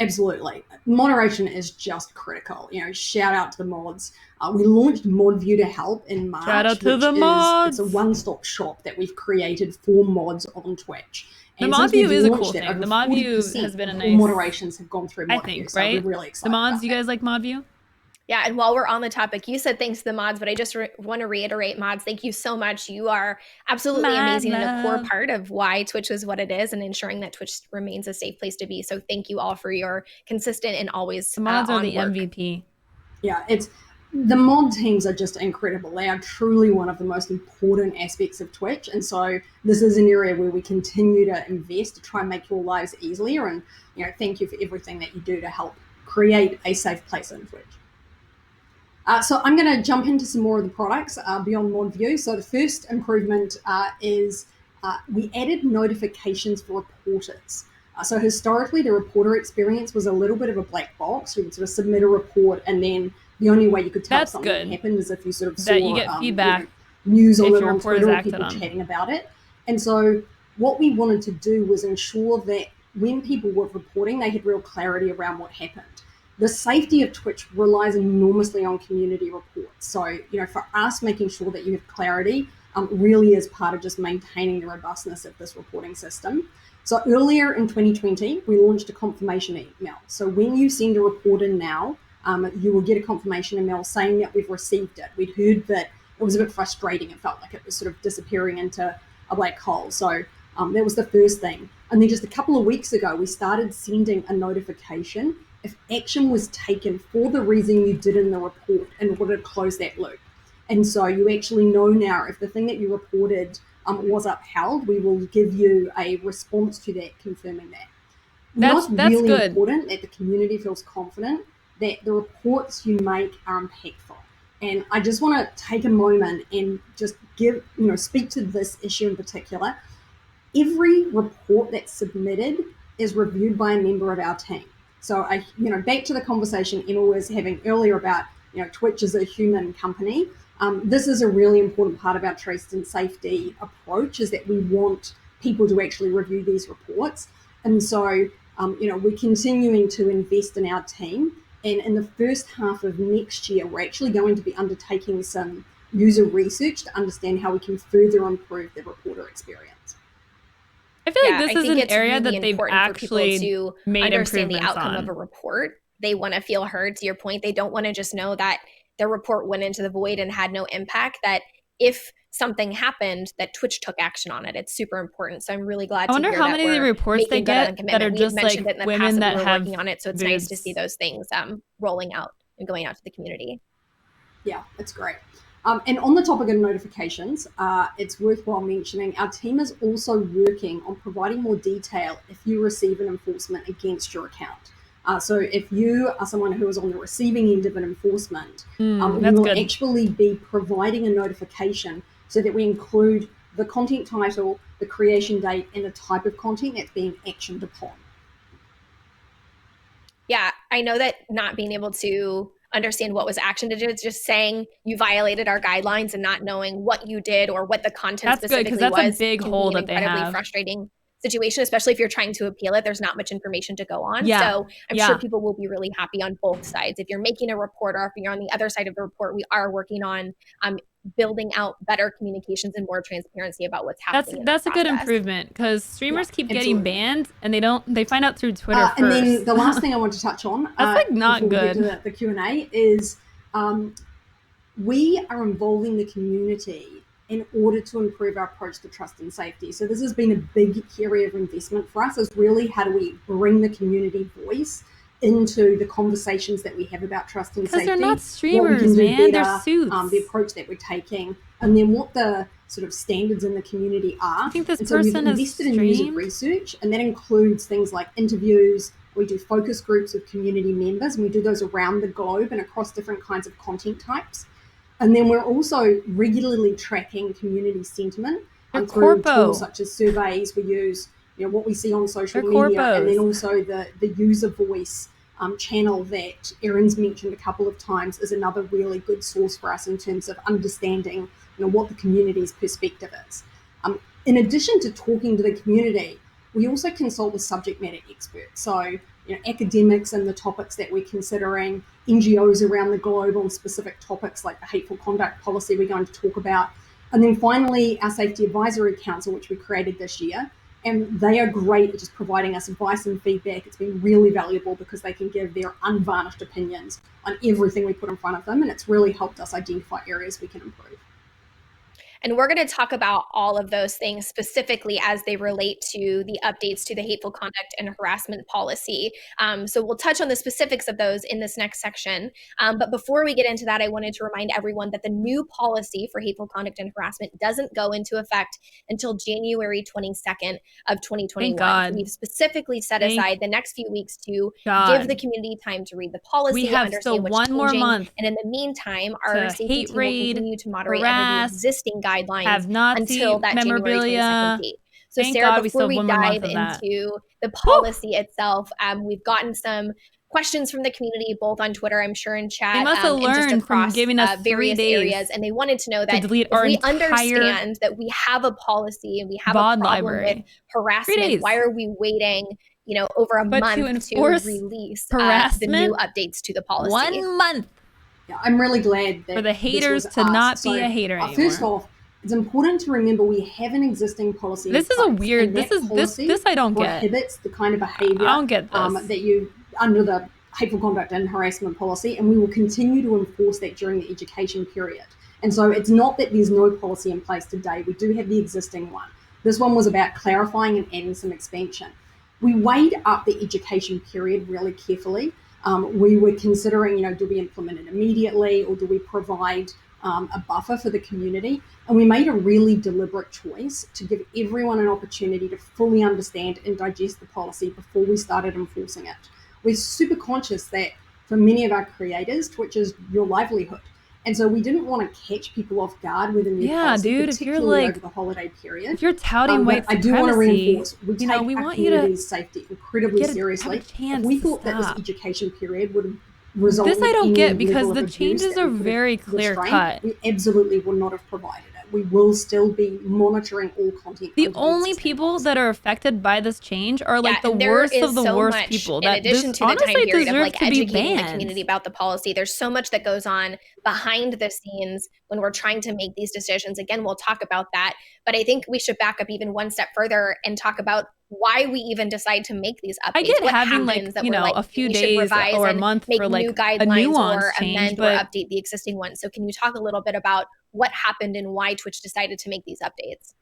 Absolutely. Moderation is just critical. Shout out to the mods. We launched ModView to help in March. Shout out to the mods. It's a one-stop shop that we've created for mods on Twitch. The ModView is a cool thing. The ModView has been a nice... moderations have gone through ModView, I think, right? So we're really excited. The mods, do you guys like ModView? Yeah, and while we're on the topic, you said thanks to the mods, but I just want to reiterate, mods, thank you so much. You are absolutely amazing and a core part of why Twitch is what it is and ensuring that Twitch remains a safe place to be. So thank you all for your consistent and always the mods are the work. MVP. Yeah, the mod teams are just incredible. They are truly one of the most important aspects of Twitch. And so this is an area where we continue to invest to try and make your lives easier. And, thank you for everything that you do to help create a safe place on Twitch. So I'm going to jump into some more of the products beyond ModView. So the first improvement is we added notifications for reporters. So historically, the reporter experience was a little bit of a black box. You would sort of submit a report, and then the only way you could tell something happened is if you sort of saw you get feedback, news on it on Twitter or people chatting about it. And so what we wanted to do was ensure that when people were reporting, they had real clarity around what happened. The safety of Twitch relies enormously on community reports. So, for us, making sure that you have clarity really is part of just maintaining the robustness of this reporting system. So earlier in 2020, we launched a confirmation email. So when you send a report in now, you will get a confirmation email saying that we've received it. We'd heard that it was a bit frustrating. It felt like it was sort of disappearing into a black hole. So that was the first thing. And then just a couple of weeks ago, we started sending a notification if action was taken for the reason you did in the report in order to close that loop. And so you actually know now if the thing that you reported was upheld, we will give you a response to that confirming that. That's really good. Important that the community feels confident that the reports you make are impactful. And I just want to take a moment and just speak to this issue in particular. Every report that's submitted is reviewed by a member of our team. So back to the conversation Emma was having earlier about, Twitch is a human company. This is a really important part of our trust and safety approach, is that we want people to actually review these reports. And so, we're continuing to invest in our team. And in the first half of next year, we're actually going to be undertaking some user research to understand how we can further improve the reporter experience. I feel like this is an area that they've actually to made understand the improvements outcome on. Of a report. They want to feel heard. To your point, they don't want to just know that their report went into the void and had no impact. That if something happened, that Twitch took action on it. It's super important. So I'm really glad. I wonder how many of the reports they get that are just like women that have working on it. So it's nice to see those things rolling out and going out to the community. Yeah, it's great. And on the topic of notifications, it's worthwhile mentioning our team is also working on providing more detail if you receive an enforcement against your account. So if you are someone who is on the receiving end of an enforcement, we will actually be providing a notification so that we include the content title, the creation date, and the type of content that's being actioned upon. Yeah, I know that not being able to understand what was actioned, it's just saying you violated our guidelines and not knowing what you did or what the content specifically was. That's a big hole that they have. Incredibly frustrating situation, especially if you're trying to appeal it. There's not much information to go on. So I'm sure people will be really happy on both sides. If you're making a report or if you're on the other side of the report, we are working on building out better communications and more transparency about what's happening. That's a good improvement, because streamers keep getting banned and they find out through Twitter first. And then the last thing I want to touch on that's not good. We get to the Q&A is we are involving the community in order to improve our approach to trust and safety. So this has been a big area of investment for us, is really how do we bring the community voice into the conversations that we have about trust and safety. Because they're not streamers, man. They're suits. The approach that we're taking, and then what the sort of standards in the community are. I think this person has invested in user research, and that includes things like interviews. We do focus groups with community members, and we do those around the globe and across different kinds of content types. And then we're also regularly tracking community sentiment through tools such as surveys. We use what we see on social media, and then also the user voice channel that Erin's mentioned a couple of times is another really good source for us in terms of understanding what the community's perspective is. In addition to talking to the community, we also consult with subject matter experts. So academics and the topics that we're considering, NGOs around the globe on specific topics like the hateful conduct policy we're going to talk about. And then finally, our Safety Advisory Council, which we created this year. And they are great at just providing us advice and feedback. It's been really valuable because they can give their unvarnished opinions on everything we put in front of them. And it's really helped us identify areas we can improve. And we're going to talk about all of those things specifically as they relate to the updates to the hateful conduct and harassment policy. So we'll touch on the specifics of those in this next section. But before we get into that, I wanted to remind everyone that the new policy for hateful conduct and harassment doesn't go into effect until January 22nd of 2021. We've specifically set aside the next few weeks to give the community time to read the policy, we have understand still what's one changing. more month. And in the meantime, our safety team will continue to moderate under the existing guidelines have until that memorabilia. January 22nd date. So Thank Sarah, God before we dive into the policy itself, we've gotten some questions from the community, both on Twitter, I'm sure, in chat, they must have learned and just across from giving us various areas. And they wanted to know that if we understand that we have a policy and we have a problem with harassment, why are we waiting over a month to release the new updates to the policy? 1 month. Yeah, I'm really glad that for the haters to not be a hater anymore. First off, it's important to remember we have an existing policy. This is a weird. This I don't get. Prohibits the kind of behavior I don't get this. That you under the hateful conduct and harassment policy, and we will continue to enforce that during the education period. And so it's not that there's no policy in place today. We do have the existing one. This one was about clarifying and adding some expansion. We weighed up the education period really carefully. We were considering, do we implement it immediately or do we provide a buffer for the community? And we made a really deliberate choice to give everyone an opportunity to fully understand and digest the policy before we started enforcing it. We're super conscious that for many of our creators, Twitch is your livelihood. And so we didn't want to catch people off guard with a new policy, particularly over the holiday period. If you're touting white supremacy, I do want to reinforce, we take our community's safety incredibly seriously. If we thought that this education period would result in I don't get, because the changes are very clear cut. We absolutely would not have provided it. We will still be monitoring all content. The only people that are affected by this change are like the worst of the worst people. In addition to the time period of educating the community about the policy, there's so much that goes on behind the scenes when we're trying to make these decisions. Again, we'll talk about that, but I think we should back up even one step further and talk about why we even decide to make these updates. I get having a few days or a month for like new guidelines, a nuance or change, amend but or update the existing ones. So can you talk a little bit about what happened and why Twitch decided to make these updates?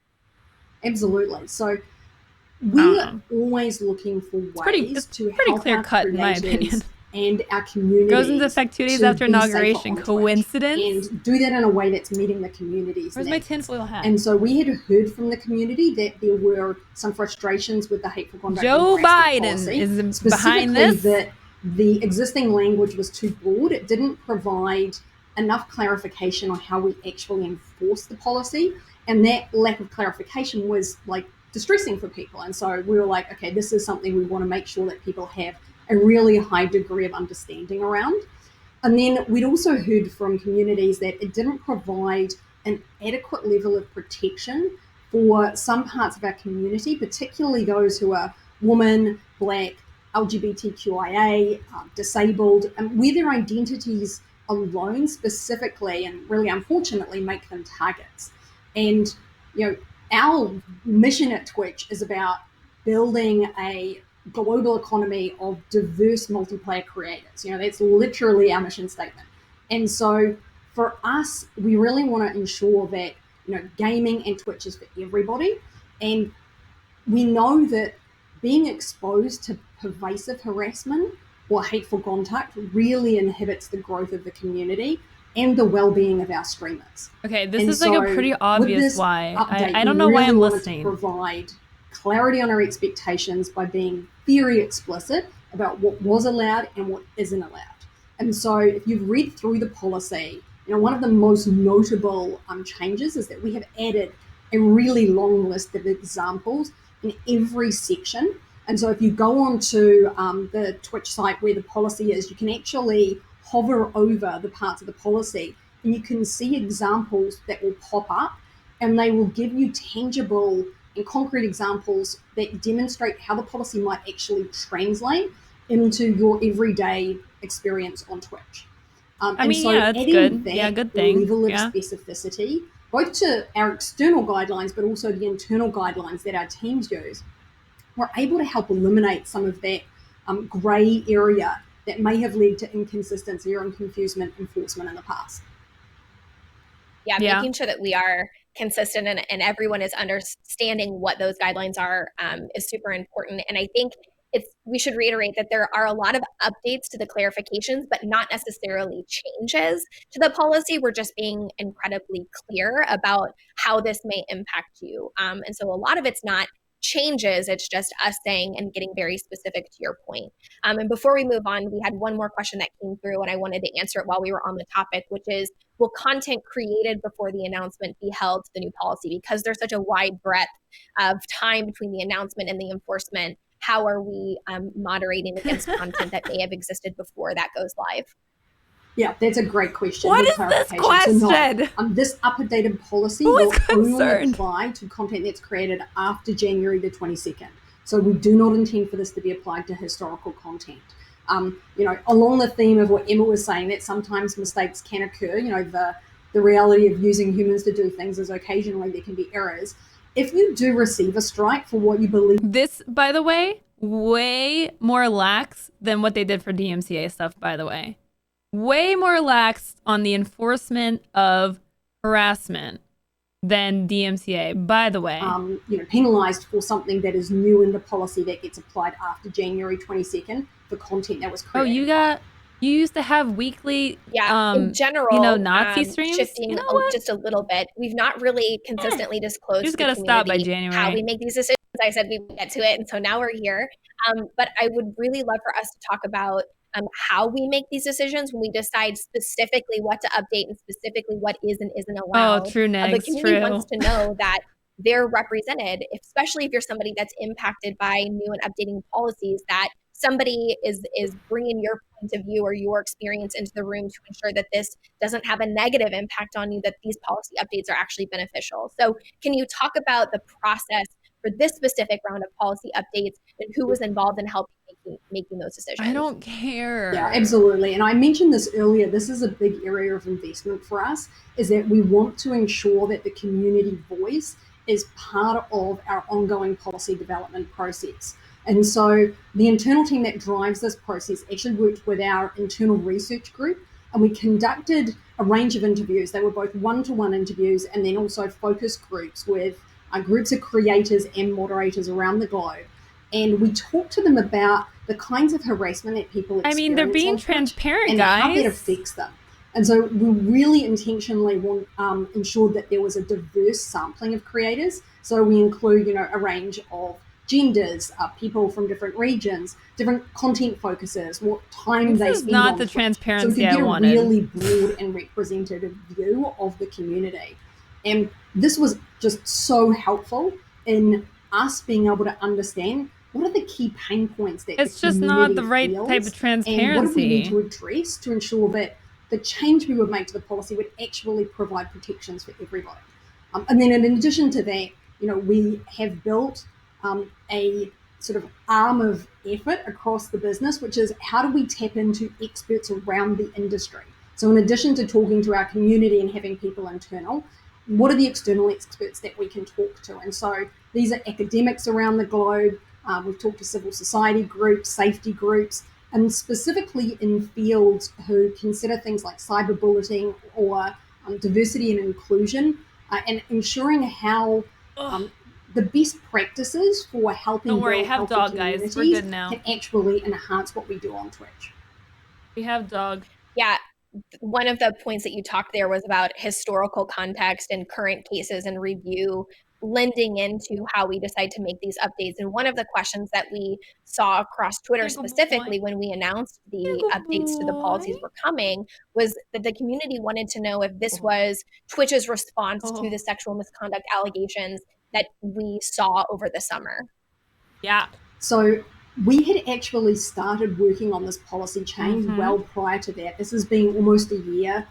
Absolutely. So we are always looking for ways to help clear our cut, in my creators opinion. and our community goes into effect 2 days after inauguration. Coincidence? And do that in a way that's meeting the community's Where's needs. my tinfoil hat? And so we had heard from the community that there were some frustrations with the hateful conduct. Joe Biden is behind this. That the existing language was too broad. It didn't provide enough clarification on how we actually enforce the policy, and that lack of clarification was like distressing for people. And so we were like, okay, this is something we want to make sure that people have a really high degree of understanding around. And then we'd also heard from communities that it didn't provide an adequate level of protection for some parts of our community, particularly those who are women, Black, LGBTQIA, disabled, and where their identities alone specifically and really unfortunately make them targets. And, our mission at Twitch is about building a global economy of diverse multiplayer creators. That's literally our mission statement. And so for us, we really want to ensure that, gaming and Twitch is for everybody. And we know that being exposed to pervasive harassment or hateful conduct really inhibits the growth of the community and the well-being of our streamers. Okay, this is like a pretty obvious why. I don't know why I'm listening. To provide clarity on our expectations by being very explicit about what was allowed and what isn't allowed. And so if you've read through the policy, one of the most notable changes is that we have added a really long list of examples in every section. And so if you go onto the Twitch site where the policy is, you can actually hover over the parts of the policy and you can see examples that will pop up, and they will give you tangible and concrete examples that demonstrate how the policy might actually translate into your everyday experience on Twitch. It's good. Good thing. Level of specificity, both to our external guidelines, but also the internal guidelines that our teams use, we're able to help eliminate some of that grey area that may have led to inconsistency or confusement enforcement in the past. Making sure that we are consistent and everyone is understanding what those guidelines are is super important. And I think we should reiterate that there are a lot of updates to the clarifications, but not necessarily changes to the policy. We're just being incredibly clear about how this may impact you. And so a lot of it's not changes, it's just us saying and getting very specific to your point. And before we move on, we had one more question that came through and I wanted to answer it while we were on the topic, which is, will content created before the announcement be held to the new policy? Because there's such a wide breadth of time between the announcement and the enforcement, how are we moderating against content that may have existed before that goes live? Yeah, that's a great question. What is this question? So this updated policy will only apply to content that's created after January the 22nd. So we do not intend for this to be applied to historical content. Along the theme of what Emma was saying, that sometimes mistakes can occur. The reality of using humans to do things is occasionally there can be errors. If you do receive a strike for what you believe... This, by the way, way more lax than what they did for DMCA stuff, by the way. Way more lax on the enforcement of harassment than DMCA, by the way. Penalized for something that is new in the policy that gets applied after January 22nd for content that was created. Oh, you used to have weekly, in general, Nazi streams? Shifting just a little bit. We've not really consistently disclosed just gotta stop by January. How we make these decisions. I said we would get to it, and so now we're here. But I would really love for us to talk about how we make these decisions when we decide specifically what to update and specifically what is and isn't allowed. Oh, true, Negs, the community wants to know that they're represented, especially if you're somebody that's impacted by new and updating policies, that somebody is bringing your point of view or your experience into the room to ensure that this doesn't have a negative impact on you, that these policy updates are actually beneficial. So can you talk about the process for this specific round of policy updates and who was involved in helping making those decisions? I don't care. Yeah, absolutely. And I mentioned this earlier, this is a big area of investment for us, is that we want to ensure that the community voice is part of our ongoing policy development process. And so the internal team that drives this process actually worked with our internal research group, and we conducted a range of interviews. They were both one-to-one interviews and then also focus groups with groups of creators and moderators around the globe. And we talked to them about the kinds of harassment that people experience. I mean, they're being transparent, and guys. how that affects them. And so we really intentionally ensured that there was a diverse sampling of creators. So we include, a range of genders, people from different regions, different content focuses, what time they spend on This is not the transparency I wanted. So we could get a really broad and representative view of the community. And this was just so helpful in us being able to understand what are the key pain points that it's just not the right type of transparency. And what do we need to address to ensure that the change we would make to the policy would actually provide protections for everybody. And then in addition to that, we have built a sort of arm of effort across the business, which is how do we tap into experts around the industry? So in addition to talking to our community and having people internal, what are the external experts that we can talk to? And so these are academics around the globe. We've talked to civil society groups, safety groups, and specifically in fields who consider things like cyberbullying or diversity and inclusion, and ensuring how the best practices for helping build healthy communities We're good now. can actually enhance what we do on Twitch. We have dog. Yeah. One of the points that you talked there was about historical context and current cases and review lending into how we decide to make these updates. And one of the questions that we saw across Twitter specifically when we announced the updates to the policies were coming was that the community wanted to know if this was Twitch's response to the sexual misconduct allegations that we saw over the summer. Yeah. So we had actually started working on this policy change well prior to that. This has been almost a year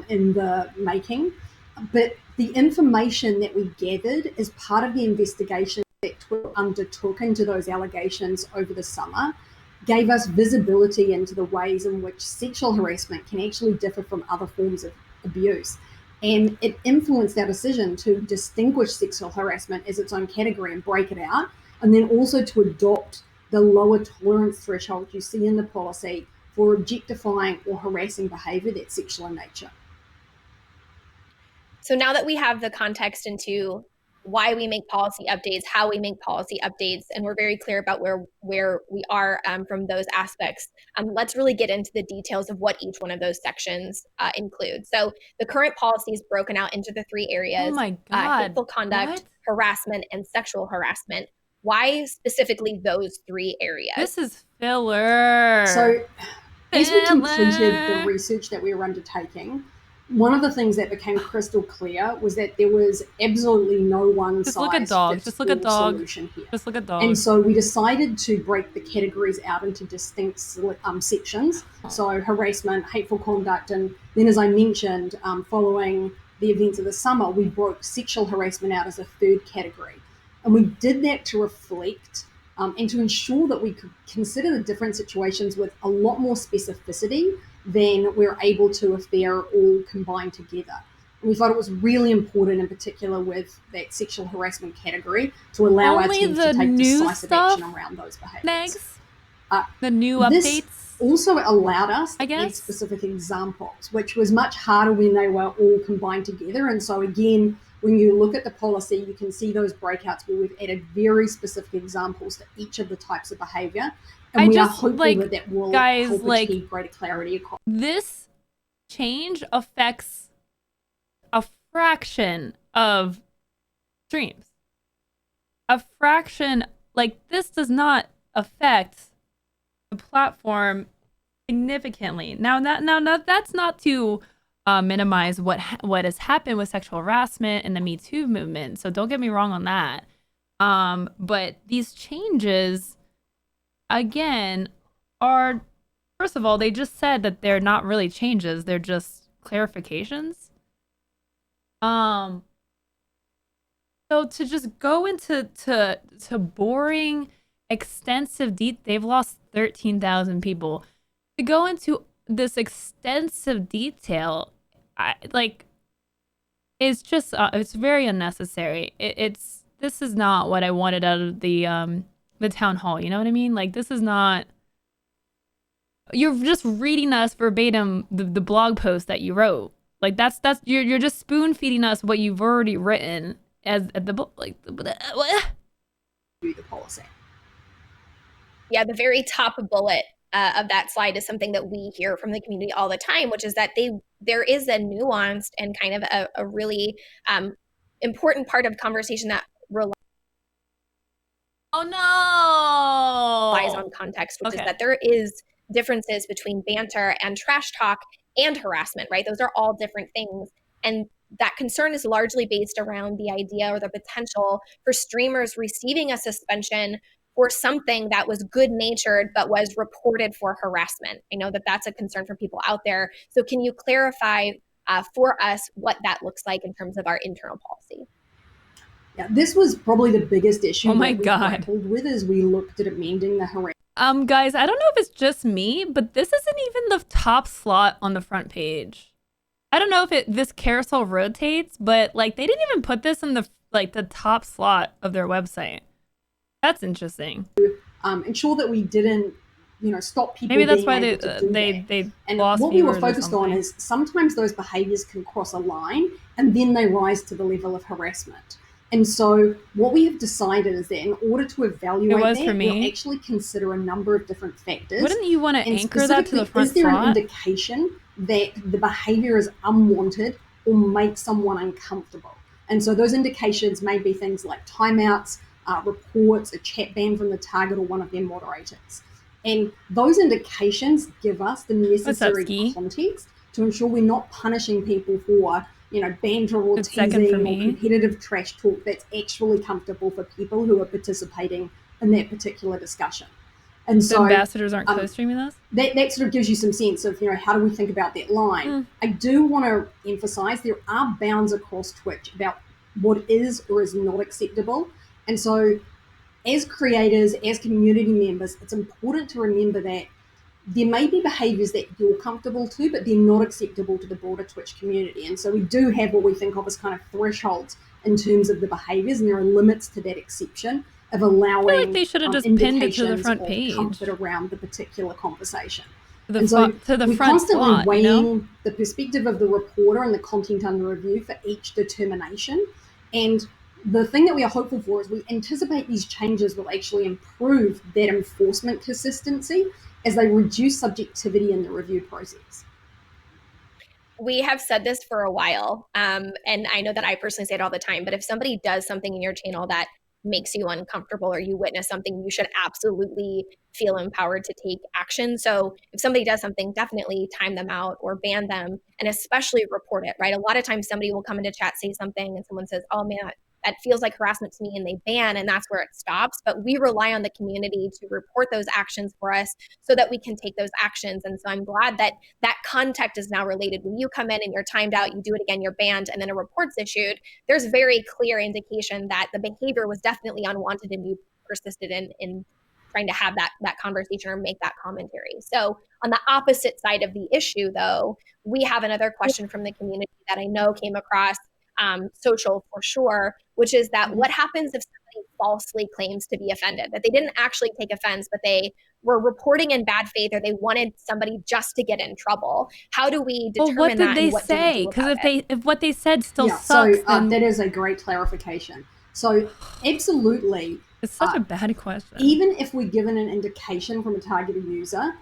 in the making. But the information that we gathered as part of the investigation that Twitter undertook into those allegations over the summer gave us visibility into the ways in which sexual harassment can actually differ from other forms of abuse. And it influenced our decision to distinguish sexual harassment as its own category and break it out, and then also to adopt the lower tolerance threshold you see in the policy for objectifying or harassing behavior that's sexual in nature. So now that we have the context into why we make policy updates, how we make policy updates, and we're very clear about where we are from those aspects, let's really get into the details of what each one of those sections includes. So the current policy is broken out into the three areas: oh my God. Hateful conduct, harassment, and sexual harassment. Why specifically those three areas? This is filler. So as we completed the research that we were undertaking, one of the things that became crystal clear was that there was absolutely no one size fits all solution here. Just look at dog. And so we decided to break the categories out into distinct sections. So harassment, hateful conduct, and then, as I mentioned, following the events of the summer, we broke sexual harassment out as a third category. And we did that to reflect and to ensure that we could consider the different situations with a lot more specificity than we're able to if they're all combined together. And we thought it was really important, in particular with that sexual harassment category, to allow our teams to take decisive action around those behaviors. The new updates? This also allowed us to add specific examples, which was much harder when they were all combined together. And so again, when you look at the policy, you can see those breakouts where we've added very specific examples to each of the types of behavior. And we are hopeful that will help achieve greater clarity across. This change affects a fraction of streams. A fraction, this does not affect the platform significantly. Now that's not to minimize what has happened with sexual harassment and the Me Too movement. So don't get me wrong on that. But these changes, again, are, first of all, they just said that they're not really changes. They're just clarifications. So to just go into boring, extensive they've lost 13,000 people. To go into this extensive detail, it's just it's very unnecessary. This is not what I wanted out of the town hall. You know what I mean? This is not. You're just reading us verbatim the blog post that you wrote. That's you're just spoon feeding us what you've already written as at the book. What? The policy. Yeah, the very top bullet of that slide is something that we hear from the community all the time, which is that there is a nuanced and kind of a really important part of conversation that relies on context, which is that there is differences between banter and trash talk and harassment, right? Those are all different things. And that concern is largely based around the idea or the potential for streamers receiving a suspension for something that was good-natured but was reported for harassment. I know that that's a concern for people out there. So can you clarify for us what that looks like in terms of our internal policy? Yeah, this was probably the biggest issue that we grappled with as we looked at amending the harassment. Guys, I don't know if it's just me, but this isn't even the top slot on the front page. I don't know if this carousel rotates, but like they didn't even put this in the top slot of their website. That's interesting. Ensure that we didn't, stop people. Maybe that's why they and lost what we were focused on is sometimes those behaviors can cross a line and then they rise to the level of harassment. And so what we have decided is that in order to evaluate that, we'll actually consider a number of different factors. Wouldn't you want to anchor that to the front slot? Is there an indication that the behavior is unwanted or makes someone uncomfortable? And so those indications may be things like timeouts, reports, a chat ban from the target or one of their moderators. And those indications give us the necessary context to ensure we're not punishing people for banter or teasing or competitive trash talk that's actually comfortable for people who are participating in that particular discussion. And so ambassadors aren't co-streaming this? That sort of gives you some sense of, how do we think about that line? I do want to emphasize there are bounds across Twitch about what is or is not acceptable. And so as creators, as community members, it's important to remember that there may be behaviors that you're comfortable to, but they're not acceptable to the broader Twitch community. And so we do have what we think of as kind of thresholds in terms of the behaviors, and there are limits to that exception of allowing I feel like they should have just pinned it to the front page. Comfort around the particular conversation. To the we're front constantly slot, weighing the perspective of the reporter and the content under review for each determination. And the thing that we are hopeful for is we anticipate these changes will actually improve that enforcement consistency as they reduce subjectivity in the review process. We have said this for a while, and I know that I personally say it all the time, but if somebody does something in your channel that makes you uncomfortable or you witness something, you should absolutely feel empowered to take action. So if somebody does something, definitely time them out or ban them, and especially report it, right? A lot of times somebody will come into chat, say something, and someone says, oh man, that feels like harassment to me, and they ban, and that's where it stops. But we rely on the community to report those actions for us so that we can take those actions. And so I'm glad that that context is now related. When you come in and you're timed out, you do it again, you're banned, and then a report's issued, there's very clear indication that the behavior was definitely unwanted and you persisted in trying to have that conversation or make that commentary. So on the opposite side of the issue, though, we have another question from the community that I know came across social for sure, which is that what happens if somebody falsely claims to be offended, that they didn't actually take offense, but they were reporting in bad faith or they wanted somebody just to get in trouble? How do we determine that? What did they say? Because if what they said still sucks, then that is a great clarification. So absolutely. It's such a bad question. Even if we're given an indication from a targeted user,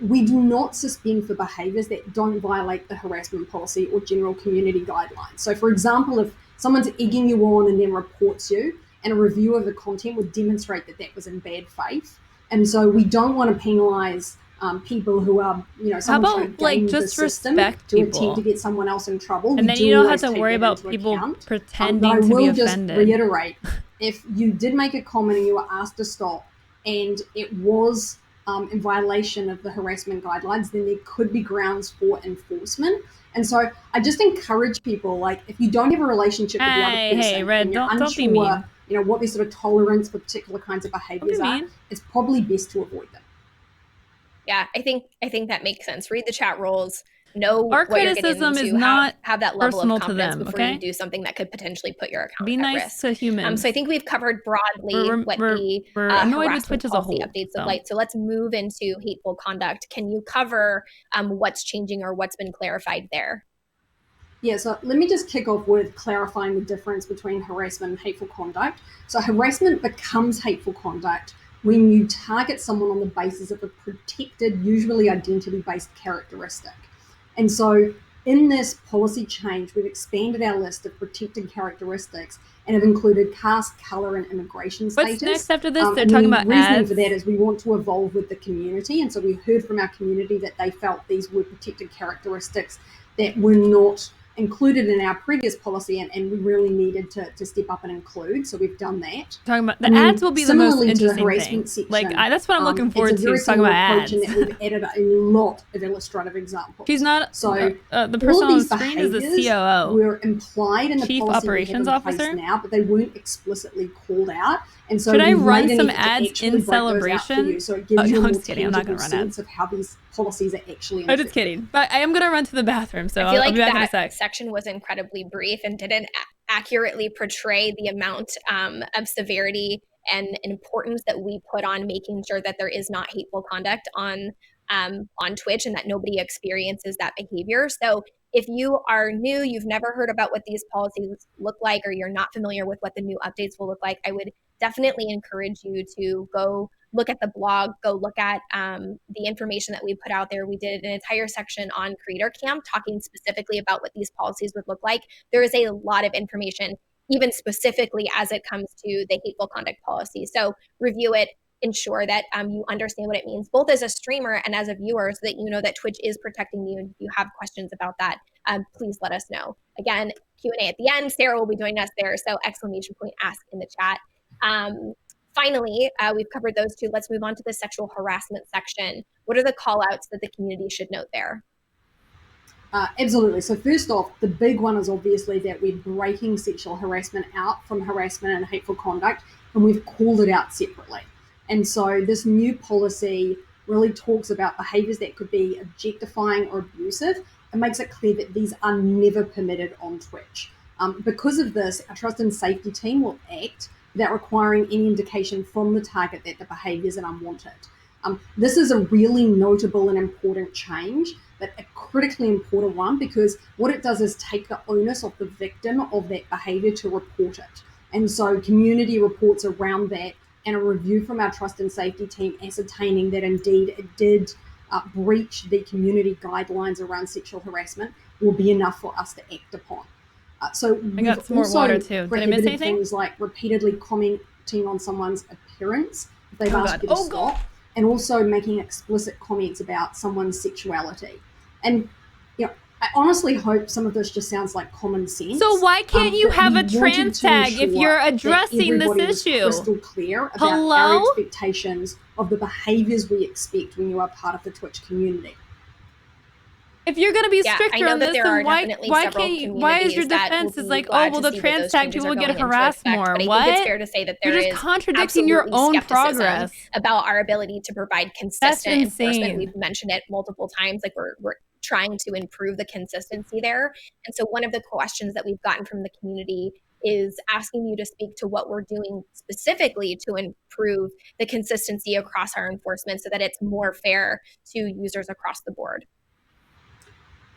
we do not suspend for behaviors that don't violate the harassment policy or general community guidelines. So for example, if someone's egging you on and then reports you, and a review of the content would demonstrate that that was in bad faith. And so we don't want to penalize people who are, someone trying to game the system to attempt to get someone else in trouble. And then you don't have to worry about people pretending to be offended. I will just reiterate, if you did make a comment and you were asked to stop and it was in violation of the harassment guidelines, then there could be grounds for enforcement. And so I just encourage people, like, if you don't have a relationship with the other person and you're unsure, what their sort of tolerance for particular kinds of behaviors are, it's probably best to avoid them. Yeah, I think that makes sense. Read the chat rules. Know our what criticism you're is not have that level of confidence them, before you do something that could potentially put your account Be at nice risk. to humans. So I think we've covered broadly what the harassment policy updates look like. So let's move into hateful conduct. Can you cover what's changing or what's been clarified there? Yeah, so let me just kick off with clarifying the difference between harassment and hateful conduct. So harassment becomes hateful conduct when you target someone on the basis of a protected, usually identity-based characteristic. And so in this policy change, we've expanded our list of protected characteristics and have included caste, color, and immigration status. What's next after this? They're talking about ads. The reasoning for that is we want to evolve with the community. And so we heard from our community that they felt these were protected characteristics that were not included in our previous policy, and we really needed to step up and include. So we've done that. Talking about the ads will be the most interesting thing. Section, that's what I'm looking forward to. Talking about ads. And that we've added a lot of illustrative examples. She's not. So the person on the screen is the COO. Were implied in the Chief policy Operations Officer now, but they weren't explicitly called out. And so should I run some ads in celebration? So it gives you no, a I'm just kidding. I'm not going to run ads. Of how these policies are actually. I'm just kidding. But I am going to run to the bathroom, so I feel I'll be back in a that sec. section was incredibly brief and didn't accurately portray the amount of severity and importance that we put on making sure that there is not hateful conduct on Twitch and that nobody experiences that behavior. So if you are new, you've never heard about what these policies look like, or you're not familiar with what the new updates will look like, I would definitely encourage you to go look at the blog, go look at the information that we put out there. We did an entire section on Creator Camp talking specifically about what these policies would look like. There is a lot of information, even specifically as it comes to the hateful conduct policy. So review it, ensure that you understand what it means, both as a streamer and as a viewer, so that you know that Twitch is protecting you. And if you have questions about that, please let us know. Again, Q&A at the end. Sarah will be joining us there. So ! Ask in the chat. Finally, we've covered those two. Let's move on to the sexual harassment section. What are the call outs that the community should note there? Absolutely. So first off, the big one is obviously that we're breaking sexual harassment out from harassment and hateful conduct, and we've called it out separately. And so this new policy really talks about behaviors that could be objectifying or abusive and makes it clear that these are never permitted on Twitch. Because of this, our trust and safety team will act without requiring any indication from the target that the behaviors are unwanted. This is a really notable and important change, but a critically important one, because what it does is take the onus off the victim of that behavior to report it. And so community reports around that and a review from our trust and safety team ascertaining that indeed it did breach the community guidelines around sexual harassment will be enough for us to act upon. So I got some more water too. Did I miss anything? Things like repeatedly commenting on someone's appearance if they've asked you to stop, and also making explicit comments about someone's sexuality. And you know, I honestly hope some of this just sounds like common sense. So why can't you have a trans tag if you're addressing this issue? Crystal clear about our expectations of the behaviors we expect when you are part of the Twitch community. If you're going to be stricter on this, then why can't you? Why is your defense is like, oh, well, the trans tag people will get harassed more? But what? I think it's fair to say that there you're just contradicting your own progress about our ability to provide consistent enforcement. We've mentioned it multiple times. Like we're trying to improve the consistency there. And so one of the questions that we've gotten from the community is asking you to speak to what we're doing specifically to improve the consistency across our enforcement so that it's more fair to users across the board.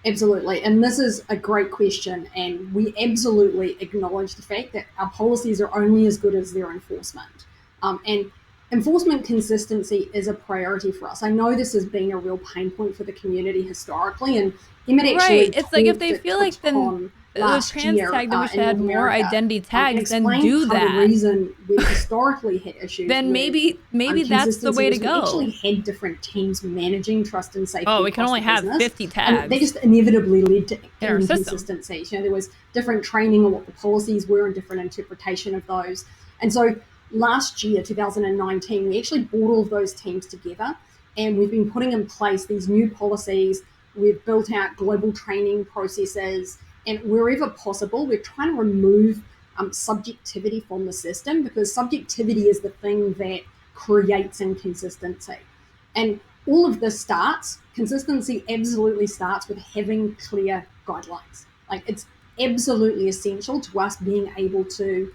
Absolutely. And this is a great question. And we absolutely acknowledge the fact that our policies are only as good as their enforcement. And enforcement consistency is a priority for us. I know this has been a real pain point for the community historically. And Emmett actually it's like if they feel like then the trans tag that we should add more identity tags, then do that. The reason we historically had issues. Then maybe that's the way to go. We actually had different teams managing trust and safety. Oh, we can only have 50 tags. And they just inevitably led to inconsistencies. You know, there was different training on what the policies were and different interpretation of those. And so last year, 2019, we actually brought all of those teams together, and we've been putting in place these new policies. We've built out global training processes. And wherever possible, we're trying to remove subjectivity from the system, because subjectivity is the thing that creates inconsistency. And all of this consistency absolutely starts with having clear guidelines. Like, it's absolutely essential to us being able to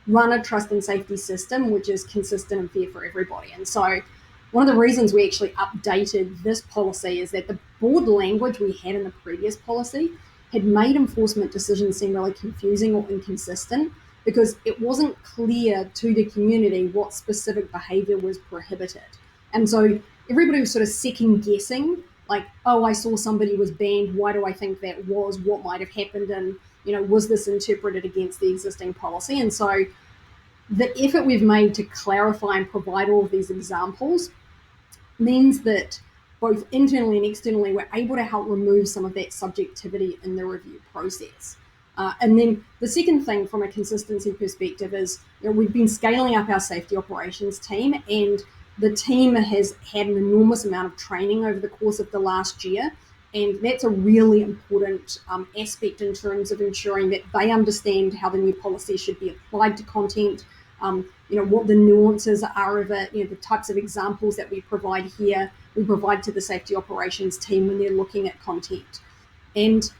run a trust and safety system which is consistent and fair for everybody. And so one of the reasons we actually updated this policy is that the broad language we had in the previous policy had made enforcement decisions seem really confusing or inconsistent. because it wasn't clear to the community what specific behavior was prohibited. And so everybody was sort of second guessing, like, oh, I saw somebody was banned. Why do I think that was? What might have happened? And, was this interpreted against the existing policy? And so the effort we've made to clarify and provide all of these examples means that both internally and externally, we're able to help remove some of that subjectivity in the review process. And then the second thing from a consistency perspective is we've been scaling up our safety operations team, and the team has had an enormous amount of training over the course of the last year. And that's a really important aspect in terms of ensuring that they understand how the new policy should be applied to content, what the nuances are of it, the types of examples that we provide here, we provide to the safety operations team when they're looking at content. And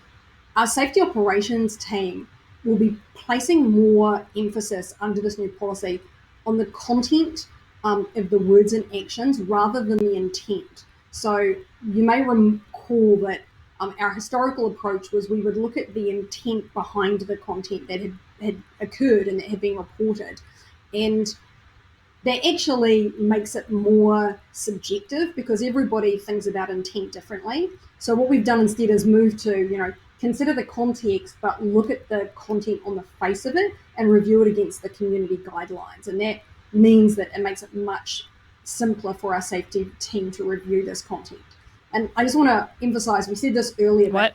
our safety operations team will be placing more emphasis under this new policy on the content of the words and actions rather than the intent. So you may recall that our historical approach was we would look at the intent behind the content that had occurred and that had been reported. And that actually makes it more subjective because everybody thinks about intent differently. So what we've done instead is move to, consider the context, but look at the content on the face of it and review it against the community guidelines. And that means that it makes it much simpler for our safety team to review this content. And I just want to emphasize, we said this earlier, but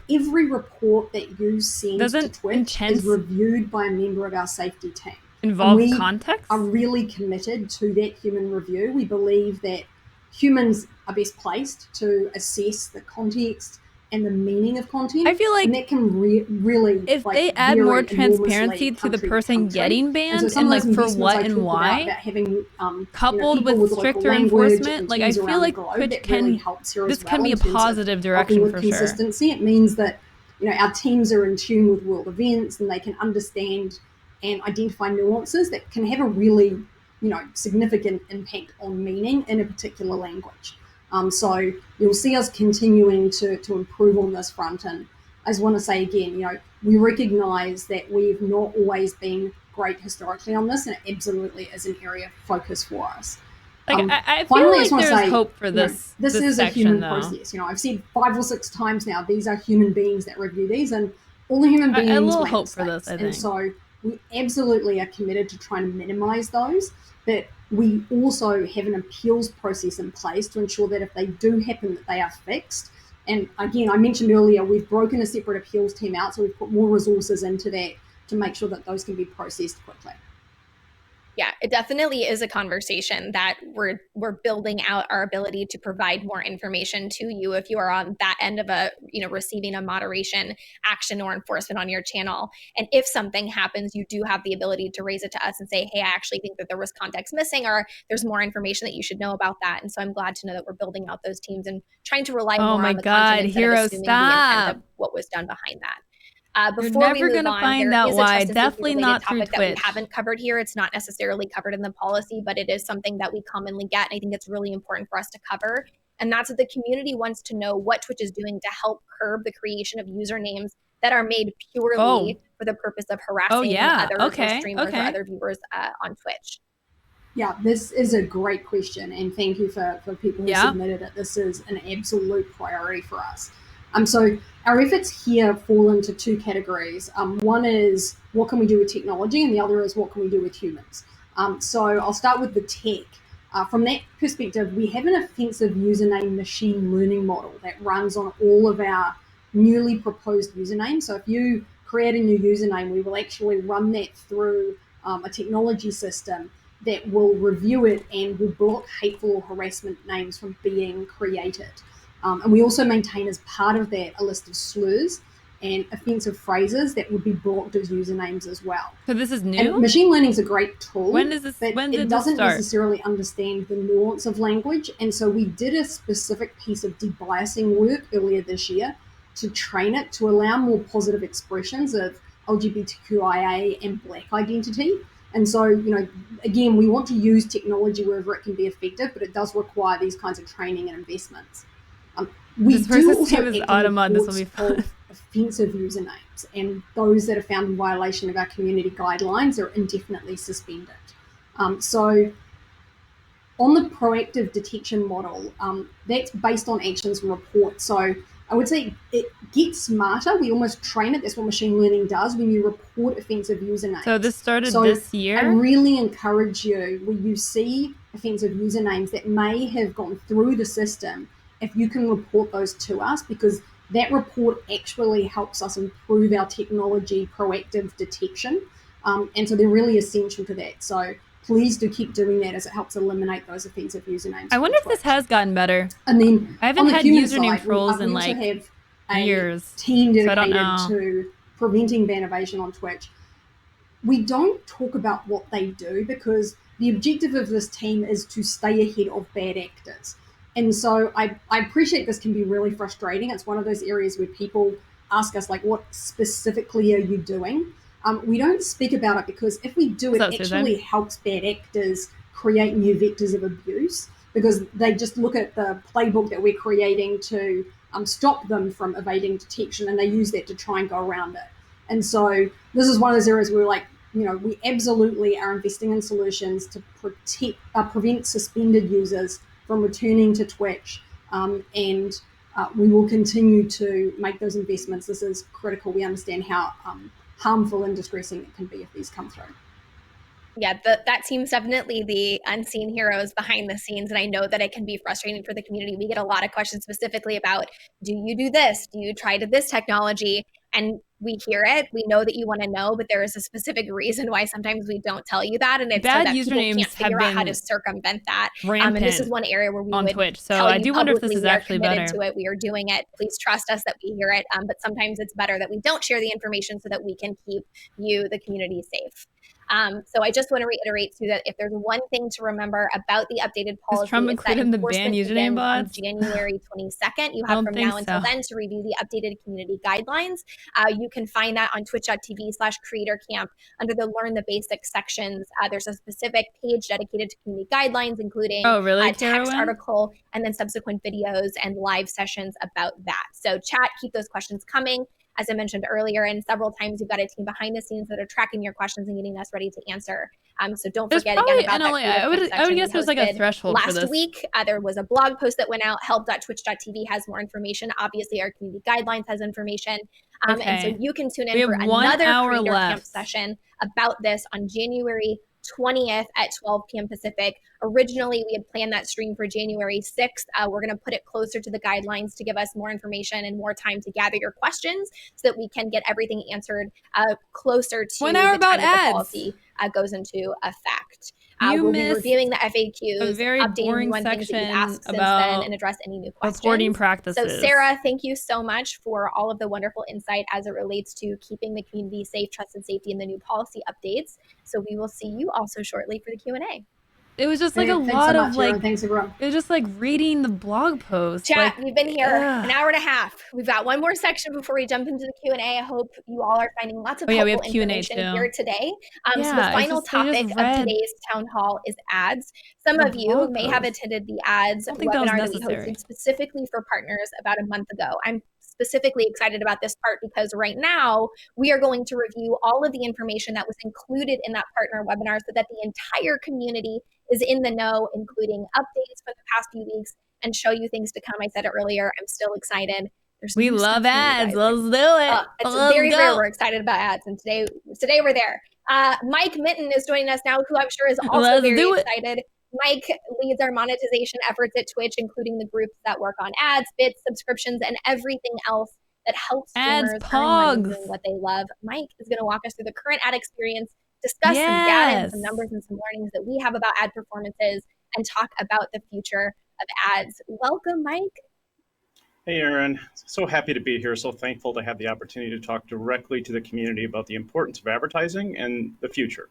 every report that you send to Twitch is reviewed by a member of our safety team. Involve context? We are really committed to that human review. We believe that humans are best placed to assess the context and the meaning of content. I feel like and that can really if they add more transparency to the person getting banned and like for what and why, having, coupled with stricter enforcement, like I feel like Twitch this can be a positive direction for consistency. It means that our teams are in tune with world events and they can understand and identify nuances that can have a really significant impact on meaning in a particular language. So you'll see us continuing to improve on this front. And I just want to say again, we recognize that we've not always been great historically on this, and it absolutely is an area of focus for us. Like I feel like there's hope for this. This is a human process. I've said 5 or 6 times now, these are human beings that review these, and all the human beings a little make hope mistakes. For this, I think. And so we absolutely are committed to trying to minimize those, but we also have an appeals process in place to ensure that if they do happen, that they are fixed. And again, I mentioned earlier, we've broken a separate appeals team out, so we've put more resources into that to make sure that those can be processed quickly. Yeah, it definitely is a conversation that we're building out our ability to provide more information to you if you are on that end of receiving a moderation action or enforcement on your channel. And if something happens, you do have the ability to raise it to us and say, hey, I actually think that there was context missing, or there's more information that you should know about that. And so I'm glad to know that we're building out those teams and trying to rely more on the content instead of assuming the intent of what was done behind that. Before You're never going to find out why. Definitely not through Twitch. That we haven't covered here. It's not necessarily covered in the policy, but it is something that we commonly get. And I think it's really important for us to cover. And that's that the community wants to know what Twitch is doing to help curb the creation of usernames that are made purely for the purpose of harassing other streamers or other viewers on Twitch. Yeah, this is a great question. And thank you for people who submitted it. This is an absolute priority for us. So our efforts here fall into 2 categories. One is what can we do with technology, and the other is what can we do with humans. So I'll start with the tech. From that perspective, we have an offensive username machine learning model that runs on all of our newly proposed usernames. So if you create a new username, we will actually run that through a technology system that will review it and will block hateful or harassment names from being created. And we also maintain as part of that a list of slurs and offensive phrases that would be blocked as usernames as well. So this is new? And machine learning is a great tool. When does this? But when did it doesn't this start? necessarily understand the nuance of language. And so we did a specific piece of debiasing work earlier this year to train it to allow more positive expressions of LGBTQIA and Black identity. And so, again, we want to use technology wherever it can be effective, but it does require these kinds of training and investments. We this do person's also name is Automod. This will be fun. offensive usernames, and those that are found in violation of our community guidelines are indefinitely suspended. So on the proactive detection model, that's based on actions and reports. So I would say it gets smarter. We almost train it. That's what machine learning does when you report offensive usernames. So this started this year? I really encourage you, when you see offensive usernames that may have gone through the system, if you can report those to us, because that report actually helps us improve our technology proactive detection. And so they're really essential to that. So please do keep doing that, as it helps eliminate those offensive usernames. I wonder if this has gotten better. And then I haven't had username trolls in like years. Team dedicated to preventing ban evasion on Twitch. We don't talk about what they do, because the objective of this team is to stay ahead of bad actors. And so I appreciate this can be really frustrating. It's one of those areas where people ask us, like, what specifically are you doing? We don't speak about it, because if we do, it actually helps bad actors create new vectors of abuse, because they just look at the playbook that we're creating to stop them from evading detection, and they use that to try and go around it. And so this is one of those areas where, like, we absolutely are investing in solutions to prevent suspended users from returning to Twitch, and we will continue to make those investments. This is critical. We understand how harmful and distressing it can be if these come through. Yeah, that team's definitely the unseen heroes behind the scenes. And I know that it can be frustrating for the community. We get a lot of questions specifically about, do you do this? Do you try to this technology? And we hear it. We know that you want to know, but there is a specific reason why sometimes we don't tell you that. And it's bad so that usernames people can't figure out how to circumvent that. And this is one area where we on would Twitch. So tell I you do wonder if this publicly is we are actually committed better. to it. We are doing it. Please trust us that we hear it. But sometimes it's better that we don't share the information so that we can keep you, the community, safe. So I just want to reiterate too that if there's one thing to remember about the updated policy, Trump included in the ban username bots? On January 22nd. You have from now until then to review the updated community guidelines. You can find that on twitch.tv/creatorcamp under the Learn the Basics sections. There's a specific page dedicated to community guidelines, including a text article and then subsequent videos and live sessions about that. So chat, keep those questions coming. As I mentioned earlier, and several times, you've got a team behind the scenes that are tracking your questions and getting us ready to answer. So don't forget again about that. I would guess there's like a threshold for this. Last week, there was a blog post that went out. Help.twitch.tv has more information. Obviously, our community guidelines has information. And so you can tune in for another Creator Camp session about this on January 20th at 12 p.m. Pacific. Originally, we had planned that stream for January 6th. We're going to put it closer to the guidelines to give us more information and more time to gather your questions so that we can get everything answered closer to the time that the policy goes into effect. We'll be reviewing the FAQs, updating you on things that you've asked since then, and address any new questions. Reporting practices. So Sarah, thank you so much for all of the wonderful insight as it relates to keeping the community safe, trust, and safety in the new policy updates. So we will see you also shortly for the Q&A. It was just like a lot of like, it was just like reading the blog post. Chat, we've been here an hour and a half. We've got one more section before we jump into the Q&A. I hope you all are finding lots of helpful information here today. So the final topic of today's town hall is ads. Some of you may have attended the ads webinar that we hosted specifically for partners about a month ago. I'm specifically excited about this part because right now we are going to review all of the information that was included in that partner webinar so that the entire community is in the know, including updates for the past few weeks, and show you things to come. I said it earlier, I'm still excited. We love ads. Let's do it. It's very rare we're excited about ads, and today we're there. Mike Minton is joining us now, who I'm sure is also very excited. Mike leads our monetization efforts at Twitch, including the groups that work on ads, bits, subscriptions, and everything else that helps streamers earn money doing what they love. Mike is going to walk us through the current ad experience, discuss some data and some numbers and some learnings that we have about ad performances, and talk about the future of ads. Welcome, Mike. Hey, Erin. So happy to be here. So thankful to have the opportunity to talk directly to the community about the importance of advertising and the future.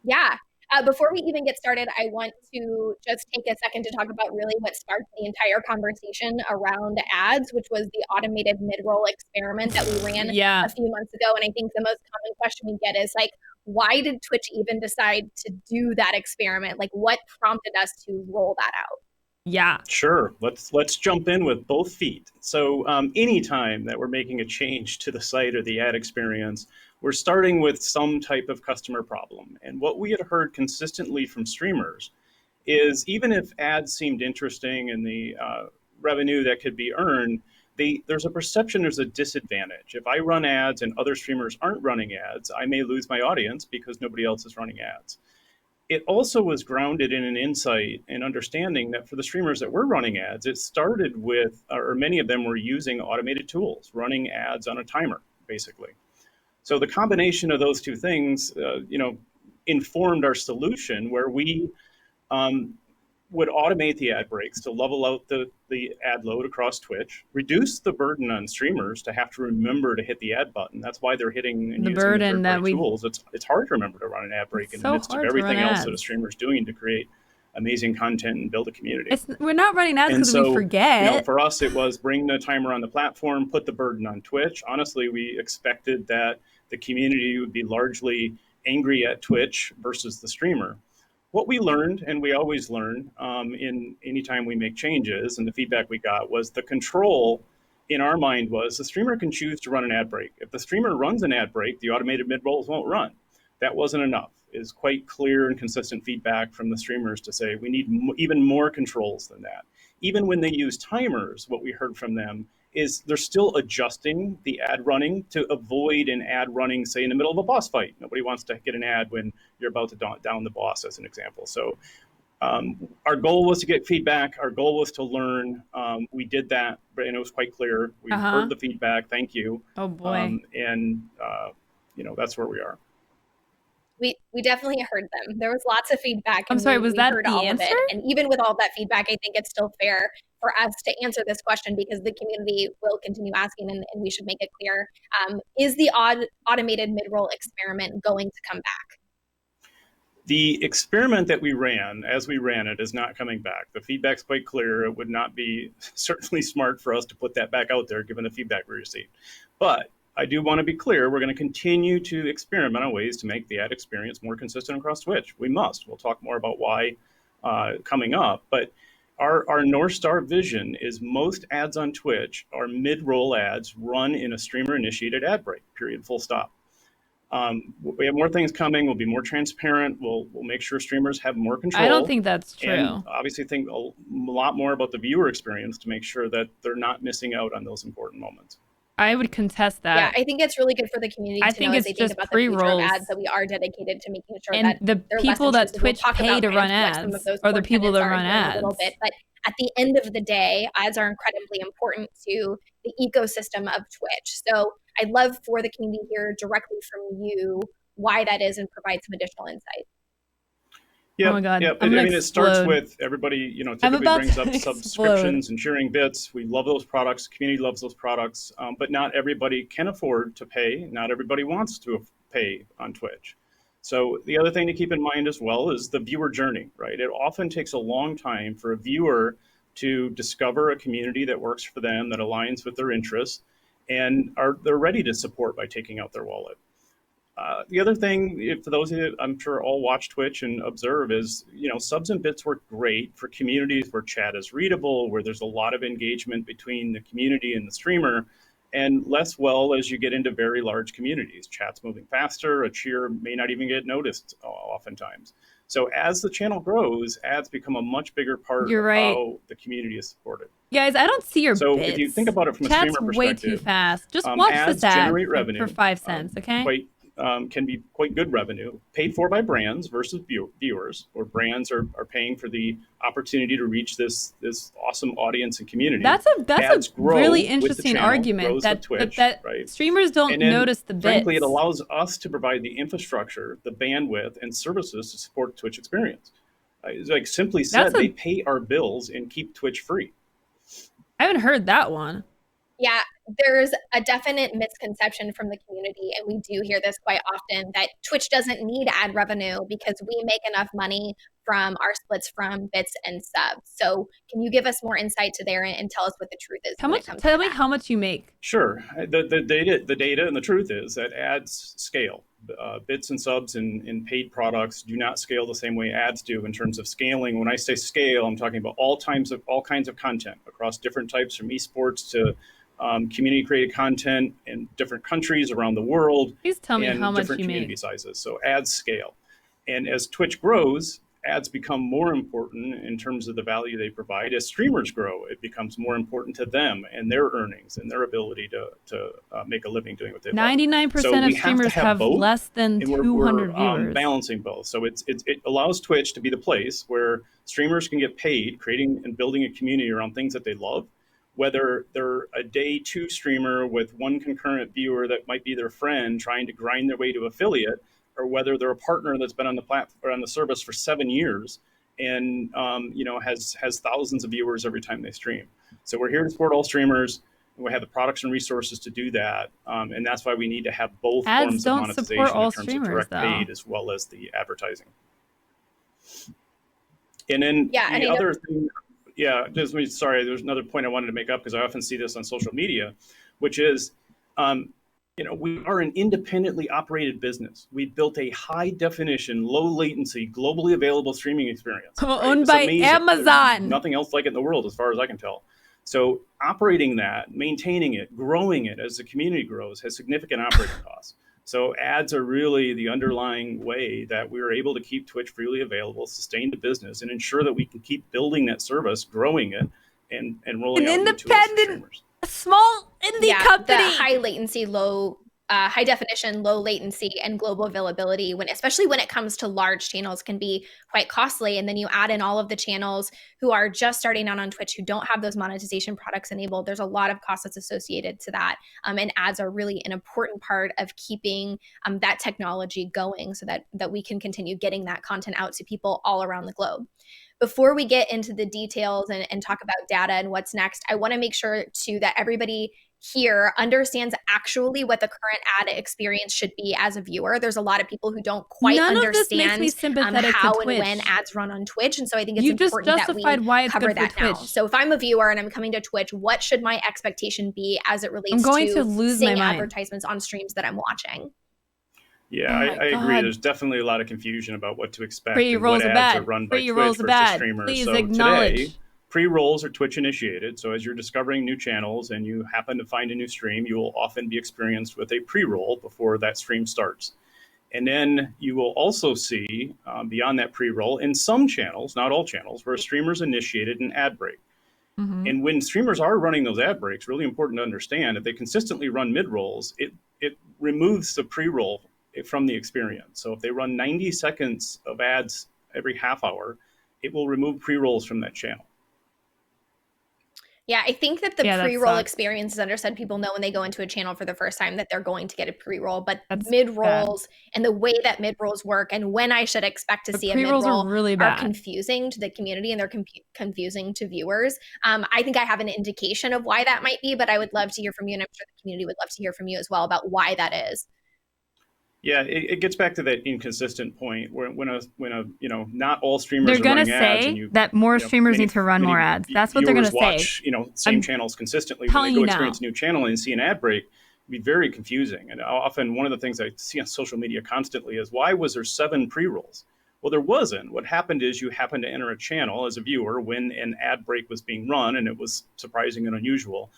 Yeah. Before we even get started, I want to just take a second to talk about really what sparked the entire conversation around ads, which was the automated mid-roll experiment that we ran a few months ago. And I think the most common question we get is like, why did Twitch even decide to do that experiment? Like, what prompted us to roll that out? Yeah. Sure. Let's jump in with both feet. So anytime that we're making a change to the site or the ad experience, we're starting with some type of customer problem. And what we had heard consistently from streamers is even if ads seemed interesting and the revenue that could be earned, there's a perception there's a disadvantage. If I run ads and other streamers aren't running ads, I may lose my audience because nobody else is running ads. It also was grounded in an insight and understanding that for the streamers that were running ads, it started with, or many of them were using automated tools, running ads on a timer, basically. So the combination of those two things, informed our solution where we would automate the ad breaks to level out the ad load across Twitch, reduce the burden on streamers to have to remember to hit the ad button. That's why they're hitting and the using burden the tools. It's hard to remember to run an ad break in the midst of everything else that a streamer's doing to create amazing content and build a community. We're not running ads because we forget. For us, it was bring the timer on the platform, put the burden on Twitch. Honestly, we expected that the community would be largely angry at Twitch versus the streamer. What we learned, and we always learn in anytime we make changes, and the feedback we got was the control in our mind was the streamer can choose to run an ad break. If the streamer runs an ad break, the automated mid-rolls won't run. That wasn't enough. It's quite clear and consistent feedback from the streamers to say we need even more controls than that. Even when they use timers, what we heard from them is they're still adjusting the ad running to avoid an ad running, say, in the middle of a boss fight. Nobody wants to get an ad when you're about to down the boss, as an example. So our goal was to get feedback. Our goal was to learn. We did that, and it was quite clear. We heard the feedback. Thank you. Oh, boy. That's where we are. We definitely heard them. There was lots of feedback. I'm sorry, was that the answer? And even with all that feedback, I think it's still fair for us to answer this question because the community will continue asking and we should make it clear. Is the automated mid-roll experiment going to come back? The experiment that we ran, as we ran it, is not coming back. The feedback's quite clear. It would not be certainly smart for us to put that back out there given the feedback we received. But I do want to be clear, we're going to continue to experiment on ways to make the ad experience more consistent across Twitch. We must. We'll talk more about why coming up. But our North Star vision is most ads on Twitch are mid-roll ads run in a streamer-initiated ad break, period, full stop. We have more things coming. We'll be more transparent. We'll make sure streamers have more control. I don't think that's true. And obviously think a lot more about the viewer experience to make sure that they're not missing out on those important moments. I would contest that. Yeah, I think it's really good for the community to know as they think about the future of ads that we are dedicated to making sure that the people that Twitch pay to run ads are the people that run ads. A little bit, but at the end of the day, ads are incredibly important to the ecosystem of Twitch. So I'd love for the community to hear directly from you why that is and provide some additional insight. Yeah, oh my God. It starts with everybody, typically brings up subscriptions and sharing bits. We love those products. The community loves those products, but not everybody can afford to pay. Not everybody wants to pay on Twitch. So the other thing to keep in mind as well is the viewer journey, right? It often takes a long time for a viewer to discover a community that works for them, that aligns with their interests, and they're ready to support by taking out their wallet. The other thing, for those of you, I'm sure all watch Twitch and observe, is subs and bits work great for communities where chat is readable, where there's a lot of engagement between the community and the streamer, and less well as you get into very large communities. Chat's moving faster, a cheer may not even get noticed oftentimes. So as the channel grows, ads become a much bigger part of how the community is supported. Guys, I don't see your bits. So if you think about it from a streamer perspective, way too fast. Just watch this ad generate revenue, for 5 cents, okay? Can be quite good revenue, paid for by brands versus viewers, or brands are paying for the opportunity to reach this awesome audience and community. That's a really interesting argument that Twitch, that right? Streamers don't notice the bits. Frankly, it allows us to provide the infrastructure, the bandwidth, and services to support Twitch experience. Like simply said, they pay our bills and keep Twitch free. I haven't heard that one. Yeah, there's a definite misconception from the community, and we do hear this quite often, that Twitch doesn't need ad revenue because we make enough money from our splits from bits and subs. So can you give us more insight to there and tell us what the truth is? Tell me how much you make. Sure. The data and the truth is that ads scale. Bits and subs in paid products do not scale the same way ads do in terms of scaling. When I say scale, I'm talking about all kinds of content across different types, from esports to community created content in different countries around the world. Please tell me how much different you community make. sizes. So ads scale. And as Twitch grows, ads become more important in terms of the value they provide. As streamers grow, it becomes more important to them and their earnings and their ability to make a living doing what they love. 99% of streamers have less than 200 viewers. Balancing both. So it allows Twitch to be the place where streamers can get paid creating and building a community around things that they love, whether they're a day 2 streamer with one concurrent viewer that might be their friend trying to grind their way to affiliate, or whether they're a partner that's been on the platform or on the service for 7 years and has thousands of viewers every time they stream. So we're here to support all streamers, and we have the products and resources to do that, and that's why we need to have both forms of monetization in terms of direct paid as well as the advertising. And then the other thing, there's another point I wanted to make up because I often see this on social media, which is, we are an independently operated business. We built a high definition, low latency, globally available streaming experience. Owned by Amazon. There's nothing else like it in the world, as far as I can tell. So operating that, maintaining it, growing it as the community grows has significant operating costs. So ads are really the underlying way that we are able to keep Twitch freely available, sustain the business, and ensure that we can keep building that service, growing it, and rolling out new tools for streamers. A small indie company. The high latency, high definition, low latency, and global availability, especially when it comes to large channels, can be quite costly. And then you add in all of the channels who are just starting out on Twitch, who don't have those monetization products enabled. There's a lot of costs that's associated to that. And ads are really an important part of keeping that technology going so that we can continue getting that content out to people all around the globe. Before we get into the details and talk about data and what's next, I want to make sure too that everybody here understands actually what the current ad experience should be as a viewer. There's a lot of people who don't quite understand how and when ads run on Twitch. And so I think it's important that we cover that now. So if I'm a viewer and I'm coming to Twitch, what should my expectation be as it relates to seeing advertisements on streams that I'm watching? Yeah, I agree. There's definitely a lot of confusion about what to expect. Pre-rolls and what ads are run by Twitch versus streamers. Please so acknowledge. Today, pre-rolls are Twitch initiated. So as you're discovering new channels and you happen to find a new stream, you will often be experienced with a pre-roll before that stream starts. And then you will also see beyond that pre-roll in some channels, not all channels, where streamers initiated an ad break. Mm-hmm. And when streamers are running those ad breaks, really important to understand, if they consistently run mid-rolls, it removes the pre-roll from the experience. So if they run 90 seconds of ads every half hour, it will remove pre-rolls from that channel. Yeah, I think that the pre-roll experience is understood. People know when they go into a channel for the first time that they're going to get a pre-roll, but mid-rolls and the way that mid-rolls work and when I should expect to see a mid-roll are confusing to the community, and they're confusing to viewers. I think I have an indication of why that might be, but I would love to hear from you, and I'm sure the community would love to hear from you as well about why that is. Yeah, it gets back to that inconsistent point where when not all streamers are running ads. They're going to say that more streamers need to run more ads. That's what they're going to say. Same channels consistently. When they go experience a new channel and see an ad break, it'd be very confusing. And often one of the things I see on social media constantly is, why was there 7 pre-rolls? Well, there wasn't. What happened is you happened to enter a channel as a viewer when an ad break was being run, and it was surprising and unusual.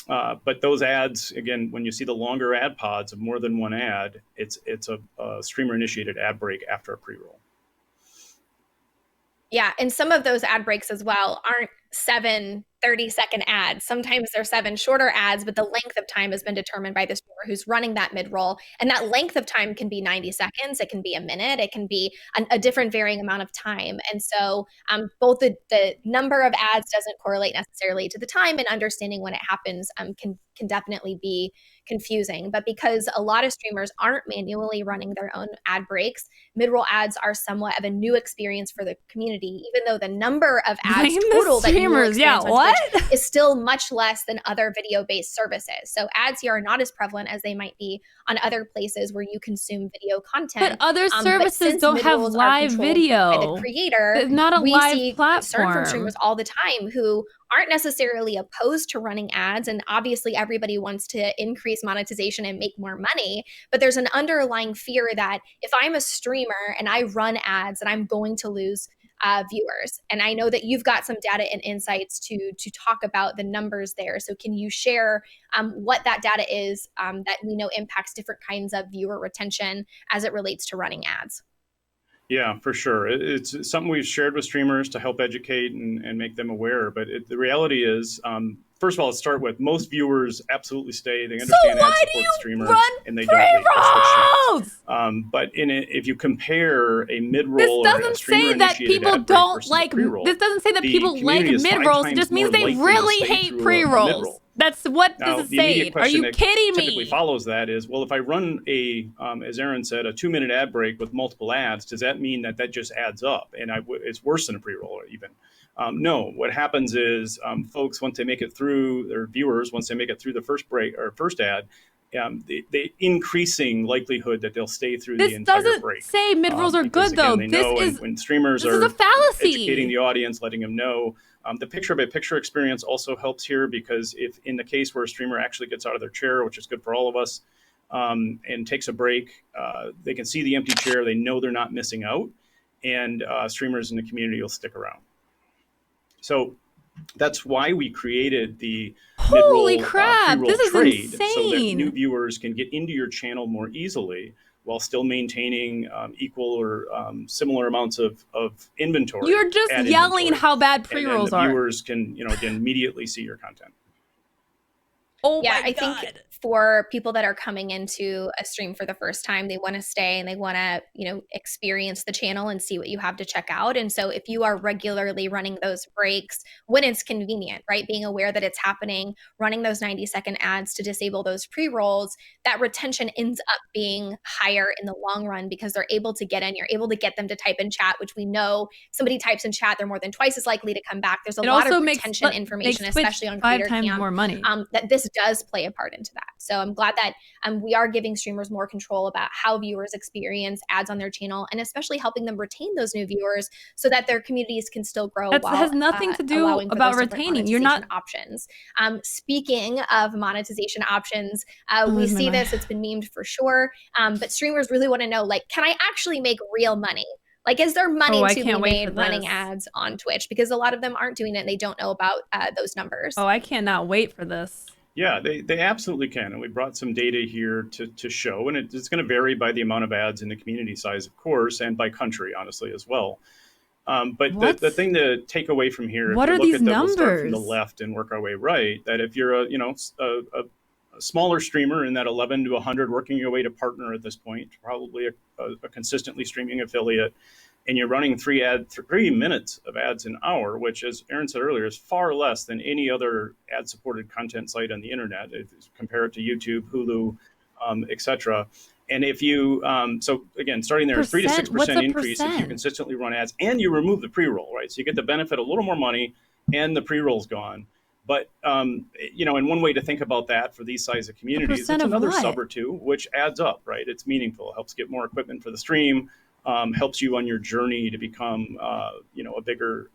But those ads, again, when you see the longer ad pods of more than one ad, it's a streamer-initiated ad break after a pre-roll. Yeah, and some of those ad breaks as well aren't 7 30-second ads. Sometimes they're 7 shorter ads, but the length of time has been determined by the streamer who's running that mid-roll. And that length of time can be 90 seconds. It can be a minute. It can be a different varying amount of time. And so both the number of ads doesn't correlate necessarily to the time, and understanding when it happens can definitely be confusing. But because a lot of streamers aren't manually running their own ad breaks, mid-roll ads are somewhat of a new experience for the community, even though the number of ads total that you will experience on Twitch is still much less than other video-based services. So ads here are not as prevalent as they might be on other places where you consume video content. But other services don't have live video. By the creator, it's not a live platform. Concern from streamers all the time who aren't necessarily opposed to running ads, and obviously everybody wants to increase monetization and make more money, but there's an underlying fear that if I'm a streamer and I run ads, that I'm going to lose viewers. And I know that you've got some data and insights to talk about the numbers there. So can you share what that data is that we know impacts different kinds of viewer retention as it relates to running ads? Yeah, for sure. It's something we've shared with streamers to help educate and make them aware. But the reality is, first of all, let's start with most viewers absolutely stay. They understand ad support the streamer, and they don't leave. But if you compare a mid-roll, this doesn't say that people don't like. This doesn't say that people like mid-rolls. It just means they really hate pre-rolls. That's what this is saying. Are you kidding me? Typically follows that is, well, if I run as Aaron said, a 2-minute ad break with multiple ads, does that mean that just adds up? And it's worse than a pre-roll even. No, what happens is folks, once they make it through, their viewers, once they make it through the first break or first ad, the increasing likelihood that they'll stay through the entire break. This doesn't say mid-rolls are good, though. When streamers are educating the audience, letting them know. The picture-by-picture experience also helps here, because if in the case where a streamer actually gets out of their chair, which is good for all of us, and takes a break, they can see the empty chair. They know they're not missing out, and streamers in the community will stick around. So that's why we created the holy crap! This is trade, insane. So that new viewers can get into your channel more easily, while still maintaining equal or similar amounts of inventory. You're just yelling how bad pre-rolls are. Viewers can, again, immediately see your content. Oh yeah, my God. I think for people that are coming into a stream for the first time, they want to stay and they want to, experience the channel and see what you have to check out. And so if you are regularly running those breaks when it's convenient, right, being aware that it's happening, running those 90-second ads to disable those pre-rolls, that retention ends up being higher in the long run because they're able to get in. You're able to get them to type in chat, which we know somebody types in chat, they're more than twice as likely to come back. There's a lot of retention information, especially on Creator Camp, more money. That this does play a part into that. So I'm glad that we are giving streamers more control about how viewers experience ads on their channel, and especially helping them retain those new viewers so that their communities can still grow. That has nothing to do about retaining. You're not options. Speaking of monetization options, we see this. It's been memed for sure. But streamers really want to know, can I actually make real money? Is there money to be made running ads on Twitch? Because a lot of them aren't doing it and they don't know about those numbers. Oh, I cannot wait for this. Yeah, they absolutely can. And we brought some data here to show, and it's going to vary by the amount of ads and the community size, of course, and by country, honestly, as well. But the thing to take away from here, what if are you look these at numbers? We'll start from the left and work our way right, that if you're a smaller streamer in that 11 to 100, working your way to partner at this point, probably a consistently streaming affiliate, and you're running 3 minutes of ads an hour, which, as Aaron said earlier, is far less than any other ad-supported content site on the internet. If you compare it to YouTube, Hulu, etc. And if you, so again, starting there, 3 to 6% increase if you consistently run ads and you remove the pre-roll, right? So you get the benefit, a little more money, and the pre-roll's gone. But, and one way to think about that for these size of communities, it's another sub or two, which adds up, right? It's meaningful, helps get more equipment for the stream, helps you on your journey to become, a bigger,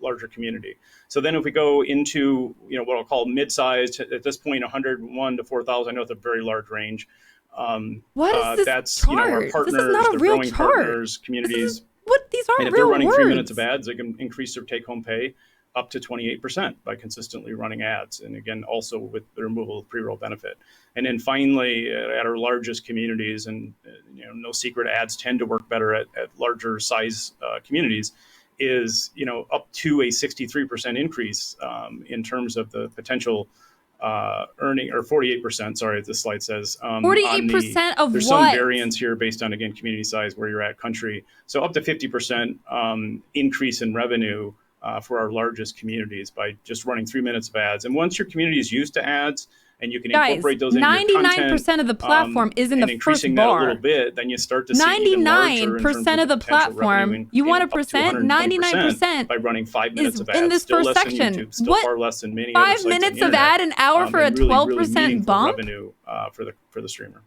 larger community. So then if we go into, what I'll call mid-sized, at this point, 101 to 4,000, I know it's a very large range. What is this that's, chart? Our partners, this is not a real growing chart. Partners, communities. These aren't real words. And if they're running 3 minutes of ads, they can increase their take-home pay up to 28% by consistently running ads. And again, also with the removal of pre-roll benefit. And then finally, at our largest communities, and no secret, ads tend to work better at larger size communities, is up to a 63% increase in terms of the potential earning, or 48%, sorry, this slide says. 48% of there's what? Some variance here based on, again, community size, where you're at, country. So up to 50% increase in revenue for our largest communities by just running 3 minutes of ads. And once your community is used to ads and you can incorporate those into your content. 99% of the platform is in the first increasing bar. that a little bit, then you start to see 99% of the platform. You want a percent? 99% by running 5 minutes of ads. In this still first less section. than YouTube, still far less than many 5 other sites minutes on of the internet, ad an hour for a 12% bump? revenue for the streamer.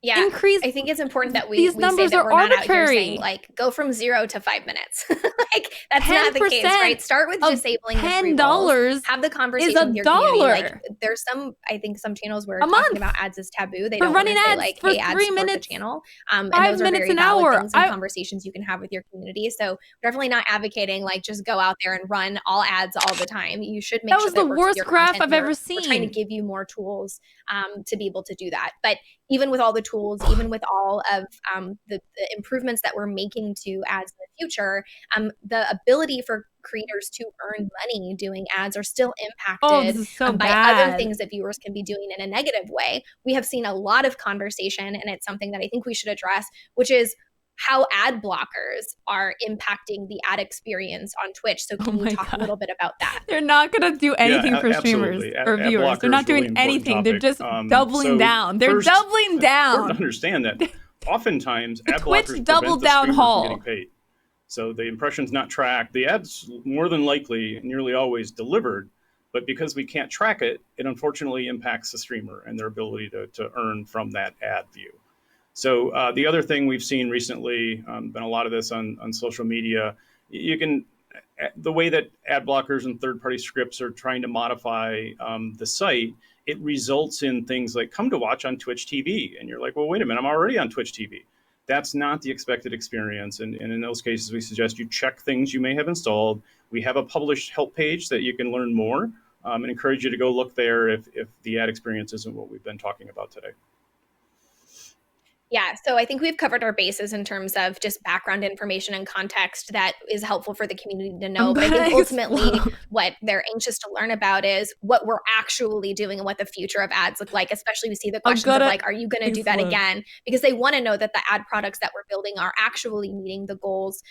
Yeah, increase. I think it's important that we these say numbers that are we're not out here arbitrary. saying like go from 0 to 5 minutes. Like that's not the case, right? Start with disabling the free rolls. Have the conversation with your community. Like there's some channels where talking about ads is taboo. They don't want to say like, hey, ads support the channel. And those are very valid things and conversations you can have with your community. So we're definitely not advocating like just go out there and run all ads all the time. You should make sure that the worst graph I've ever seen. We're trying to give you more tools to be able to do that. But even with all the tools, even with all of the improvements that we're making to ads in the future, the ability for creators to earn money doing ads are still impacted by other things that viewers can be doing in a negative way. We have seen a lot of conversation, and it's something that I think we should address, which is how ad blockers are impacting the ad experience on Twitch. So can you talk a little bit about that? They're not going to do anything for streamers or viewers. They're not doing anything. They're just doubling down. They're doubling down. Important to understand that oftentimes ad Twitch blockers double prevent down the streamers haul. from getting paid. So the impression's not tracked. The ad's more than likely, nearly always delivered, but because we can't track it, it unfortunately impacts the streamer and their ability to earn from that ad view. So the other thing we've seen recently, been a lot of this on social media, the way that ad blockers and third-party scripts are trying to modify the site, it results in things like come to watch on Twitch TV. And you're like, well, wait a minute, I'm already on Twitch TV. That's not the expected experience. And in those cases, we suggest you check things you may have installed. We have a published help page that you can learn more and encourage you to go look there if the ad experience isn't what we've been talking about today. Yeah, so I think we've covered our bases in terms of just background information and context that is helpful for the community to know. But I think ultimately what they're anxious to learn about is what we're actually doing and what the future of ads look like. Especially we see the questions of like, are you going to do that again? Because they want to know that the ad products that we're building are actually meeting the goals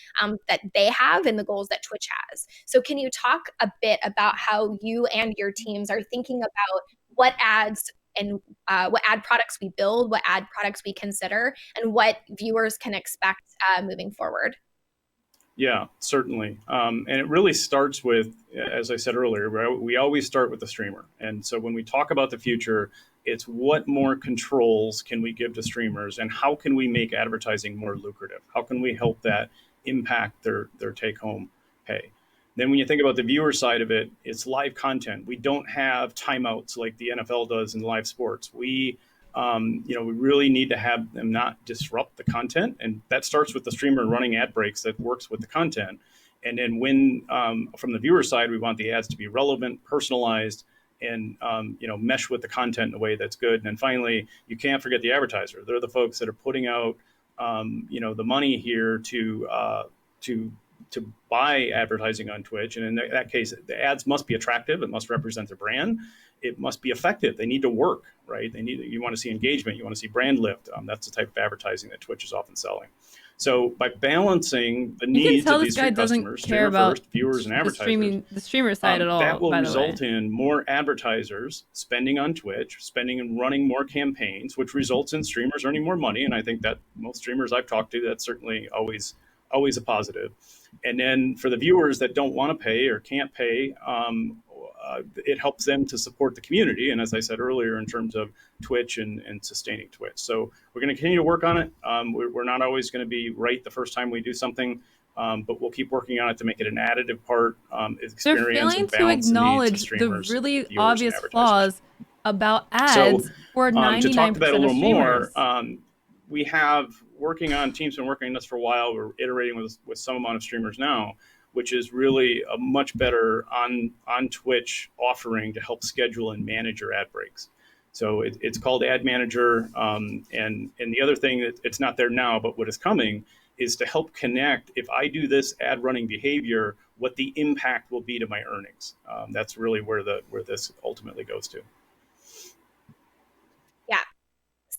that they have and the goals that Twitch has. So can you talk a bit about how you and your teams are thinking about what ads and what ad products we build, what ad products we consider, and what viewers can expect moving forward? Yeah, certainly. And it really starts with, as I said earlier, we always start with the streamer. And so when we talk about the future, it's what more controls can we give to streamers and how can we make advertising more lucrative? How can we help that impact their take-home pay? Then when you think about the viewer side of it, it's live content. We don't have timeouts like the NFL does in live sports. We really need to have them not disrupt the content. And that starts with the streamer running ad breaks that works with the content. And then when, from the viewer side, we want the ads to be relevant, personalized, and mesh with the content in a way that's good. And then finally, you can't forget the advertiser. They're the folks that are putting out, the money here to buy advertising on Twitch. And in that case, the ads must be attractive. It must represent their brand. It must be effective. They need to work, right? You want to see engagement. You want to see brand lift. That's the type of advertising that Twitch is often selling. So by balancing the needs of these three customers, streamer first, viewers, and advertisers, the streamer side at all, that will result in more advertisers spending on Twitch, spending and running more campaigns, which results in streamers earning more money. And I think that most streamers I've talked to, that's certainly always a positive. And then for the viewers that don't want to pay or can't pay, it helps them to support the community. And as I said earlier, in terms of Twitch and sustaining Twitch. So we're going to continue to work on it. We're not always going to be right the first time we do something, but we'll keep working on it to make it an additive part, experience and balance the needs of streamers, the really obvious flaws about ads for 99% to talk to that a little of streamers. more, we have teams been working on this for a while. We're iterating with some amount of streamers now, which is really a much better on Twitch offering to help schedule and manage your ad breaks. So it's called Ad Manager. And the other thing that it's not there now, but what is coming is to help connect, if I do this ad running behavior, what the impact will be to my earnings. That's really where this ultimately goes to. Yeah.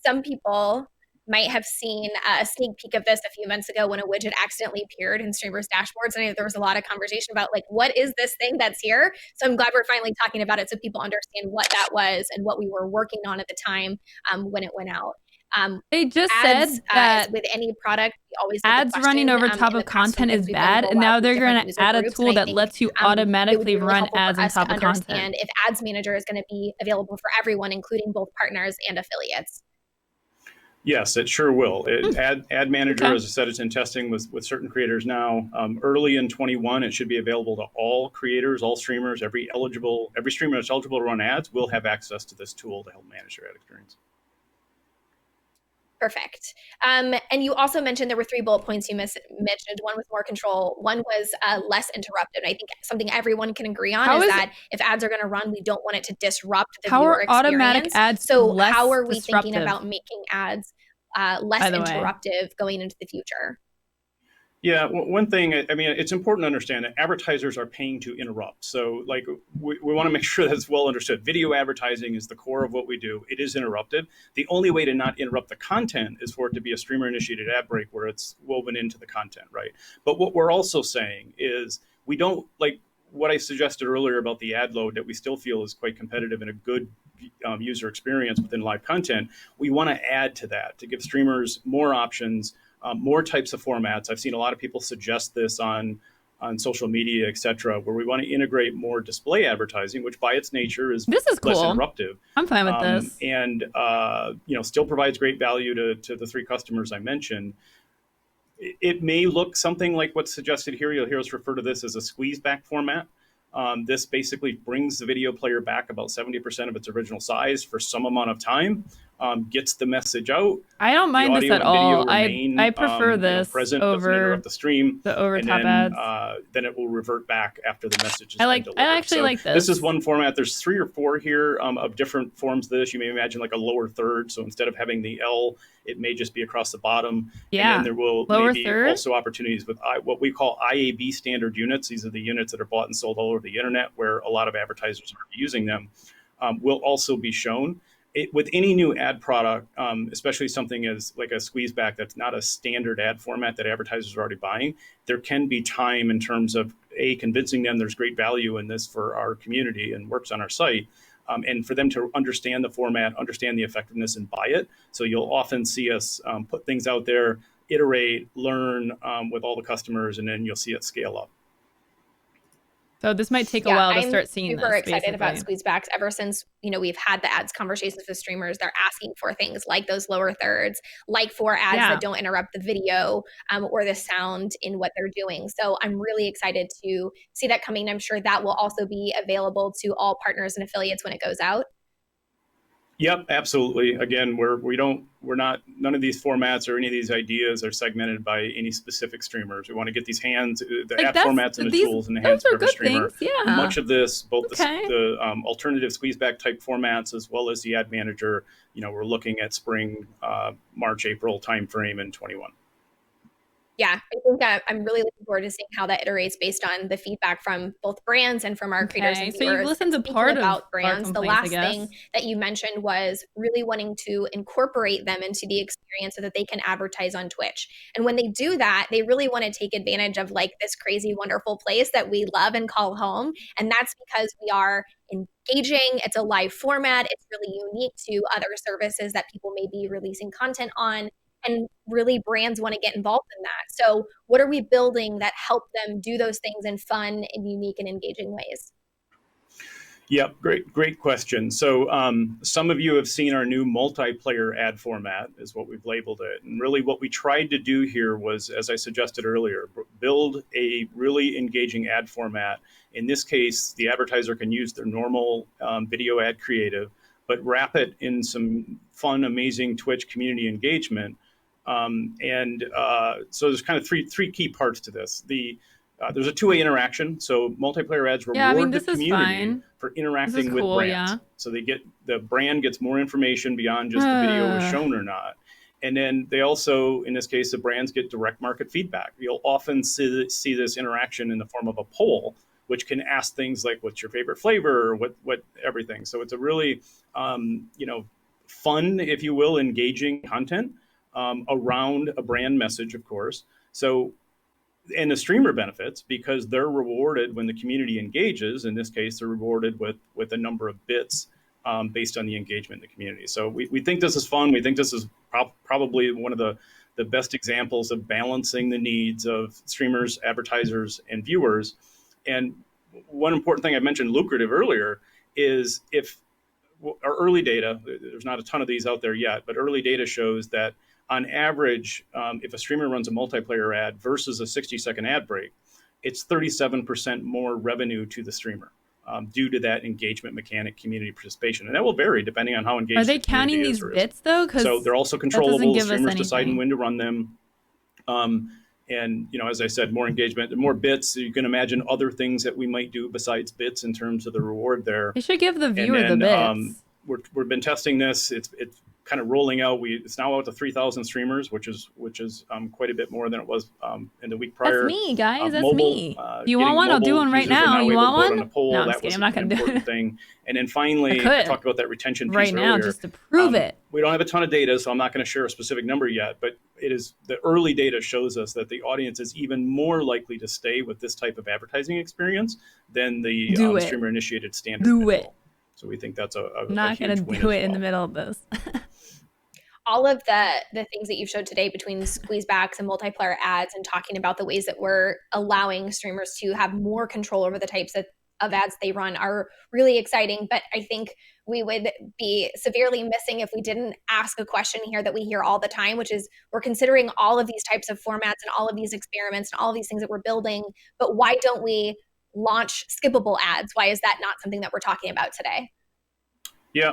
Some people might have seen a sneak peek of this a few months ago when a widget accidentally appeared in streamers' dashboards. And I know there was a lot of conversation about like, what is this thing that's here? So I'm glad we're finally talking about it so people understand what that was and what we were working on at the time when it went out. They just said that with any product, we always ads running over top of content is bad, and now they're going to add a tool that lets you automatically run ads on top of content. If Ads Manager is going to be available for everyone, including both partners and affiliates. Yes, it sure will. Ad Manager, as I said, it's in testing with certain creators now. Early in 21, it should be available to all creators, all streamers. Every streamer that's eligible to run ads will have access to this tool to help manage their ad experience. Perfect. And you also mentioned there were 3 bullet points you mentioned. One was more control. One was less interrupted. I think something everyone can agree on is that if ads are going to run, we don't want it to disrupt the viewer experience. How are automatic ads So less how are we disruptive? thinking about making ads less interruptive going into the future? Yeah, one thing, I mean, it's important to understand that advertisers are paying to interrupt. So like we want to make sure that's well understood. Video advertising is the core of what we do. It is interruptive. The only way to not interrupt the content is for it to be a streamer initiated ad break where it's woven into the content, right? But what we're also saying is we don't, like what I suggested earlier about the ad load that we still feel is quite competitive and a good user experience within live content. We want to add to that to give streamers more options, more types of formats. I've seen a lot of people suggest this on social media, et cetera, where we want to integrate more display advertising, which by its nature is less interruptive. I'm fine with this. And still provides great value to the 3 customers I mentioned. It may look something like what's suggested here. You'll hear us refer to this as a squeeze back format. This basically brings the video player back about 70% of its original size for some amount of time, gets the message out. I don't mind this at all. I prefer this present, over the stream, the over top ads. Then it will revert back after the message is I actually like this. This is one format. There's 3 or 4 here of different forms of this. You may imagine like a lower third. So instead of having the L, it may just be across the bottom. Yeah. And then there will maybe also opportunities with what we call IAB standard units. These are the units that are bought and sold all over the internet where a lot of advertisers are using them, will also be shown. With any new ad product, especially something as like a squeeze back that's not a standard ad format that advertisers are already buying, there can be time in terms of convincing them there's great value in this for our community and works on our site, and for them to understand the format, understand the effectiveness, and buy it. So you'll often see us put things out there, iterate, learn with all the customers, and then you'll see it scale up. So this might take a while to start seeing this. I'm super excited about squeeze backs. Ever since, we've had the ads conversations with streamers, they're asking for things like those lower thirds, like for ads that don't interrupt the video or the sound in what they're doing. So I'm really excited to see that coming. I'm sure that will also be available to all partners and affiliates when it goes out. Yep, absolutely. Again, none of these formats or any of these ideas are segmented by any specific streamers. We want to get the app formats and the tools in the hands of every streamer. Much of this, both the alternative squeezeback type formats as well as the ad manager, we're looking at spring, March, April timeframe in 21. Yeah, I think I'm really looking forward to seeing how that iterates based on the feedback from both brands and from our creators and viewers. So you listened to part about brands. The last thing that you mentioned was really wanting to incorporate them into the experience so that they can advertise on Twitch. And when they do that, they really want to take advantage of like this crazy, wonderful place that we love and call home. And that's because we are engaging. It's a live format. It's really unique to other services that people may be releasing content on. And really brands want to get involved in that. So what are we building that help them do those things in fun and unique and engaging ways? Yep, great question. So some of you have seen our new multiplayer ad format is what we've labeled it. And really what we tried to do here was, as I suggested earlier, build a really engaging ad format. In this case, the advertiser can use their normal video ad creative, but wrap it in some fun, amazing Twitch community engagement. So there's kind of three key parts to this. There's a 2-way interaction. So multiplayer ads reward the community for interacting with brands. So the brand gets more information beyond just the video was shown or not. And then they also, in this case, the brands get direct market feedback. You'll often see this interaction in the form of a poll, which can ask things like, what's your favorite flavor, or what everything. So it's a really, fun, if you will, engaging content. around a brand message, of course. So, and the streamer benefits because they're rewarded when the community engages. In this case, they're rewarded with a number of bits based on the engagement in the community. So we think this is fun. We think this is probably one of the best examples of balancing the needs of streamers, advertisers, and viewers. And one important thing I mentioned lucrative earlier is if our early data, there's not a ton of these out there yet, but early data shows that on average, if a streamer runs a multiplayer ad versus a 60-second ad break, it's 37% more revenue to the streamer due to that engagement mechanic, community participation. And that will vary depending on how engaged Are they counting these bits, though? So they're also controllable. The streamers deciding when to run them. And, as I said, more engagement, more bits. You can imagine other things that we might do besides bits in terms of the reward there. They should give the viewer the bits. We've been testing this. It's kind of rolling out. It's now out to 3,000 streamers, which is quite a bit more than it was in the week prior. That's me, guys. That's me. You want one? I'll do one right now. You want one? No, I'm just kidding. I'm not going to do it. Thing. And then finally, talked about that retention piece right now, earlier. just to prove it. We don't have a ton of data, so I'm not going to share a specific number yet. But it is the early data shows us that the audience is even more likely to stay with this type of advertising experience than the streamer-initiated standard. Do it. So we think that's I'm not going to do it in the middle of this. All of the things that you showed today between squeezebacks and multiplayer ads and talking about the ways that we're allowing streamers to have more control over the types of ads they run are really exciting. But I think we would be severely missing if we didn't ask a question here that we hear all the time, which is we're considering all of these types of formats and all of these experiments and all of these things that we're building, but why don't we launch skippable ads? Why is that not something that we're talking about today? Yeah,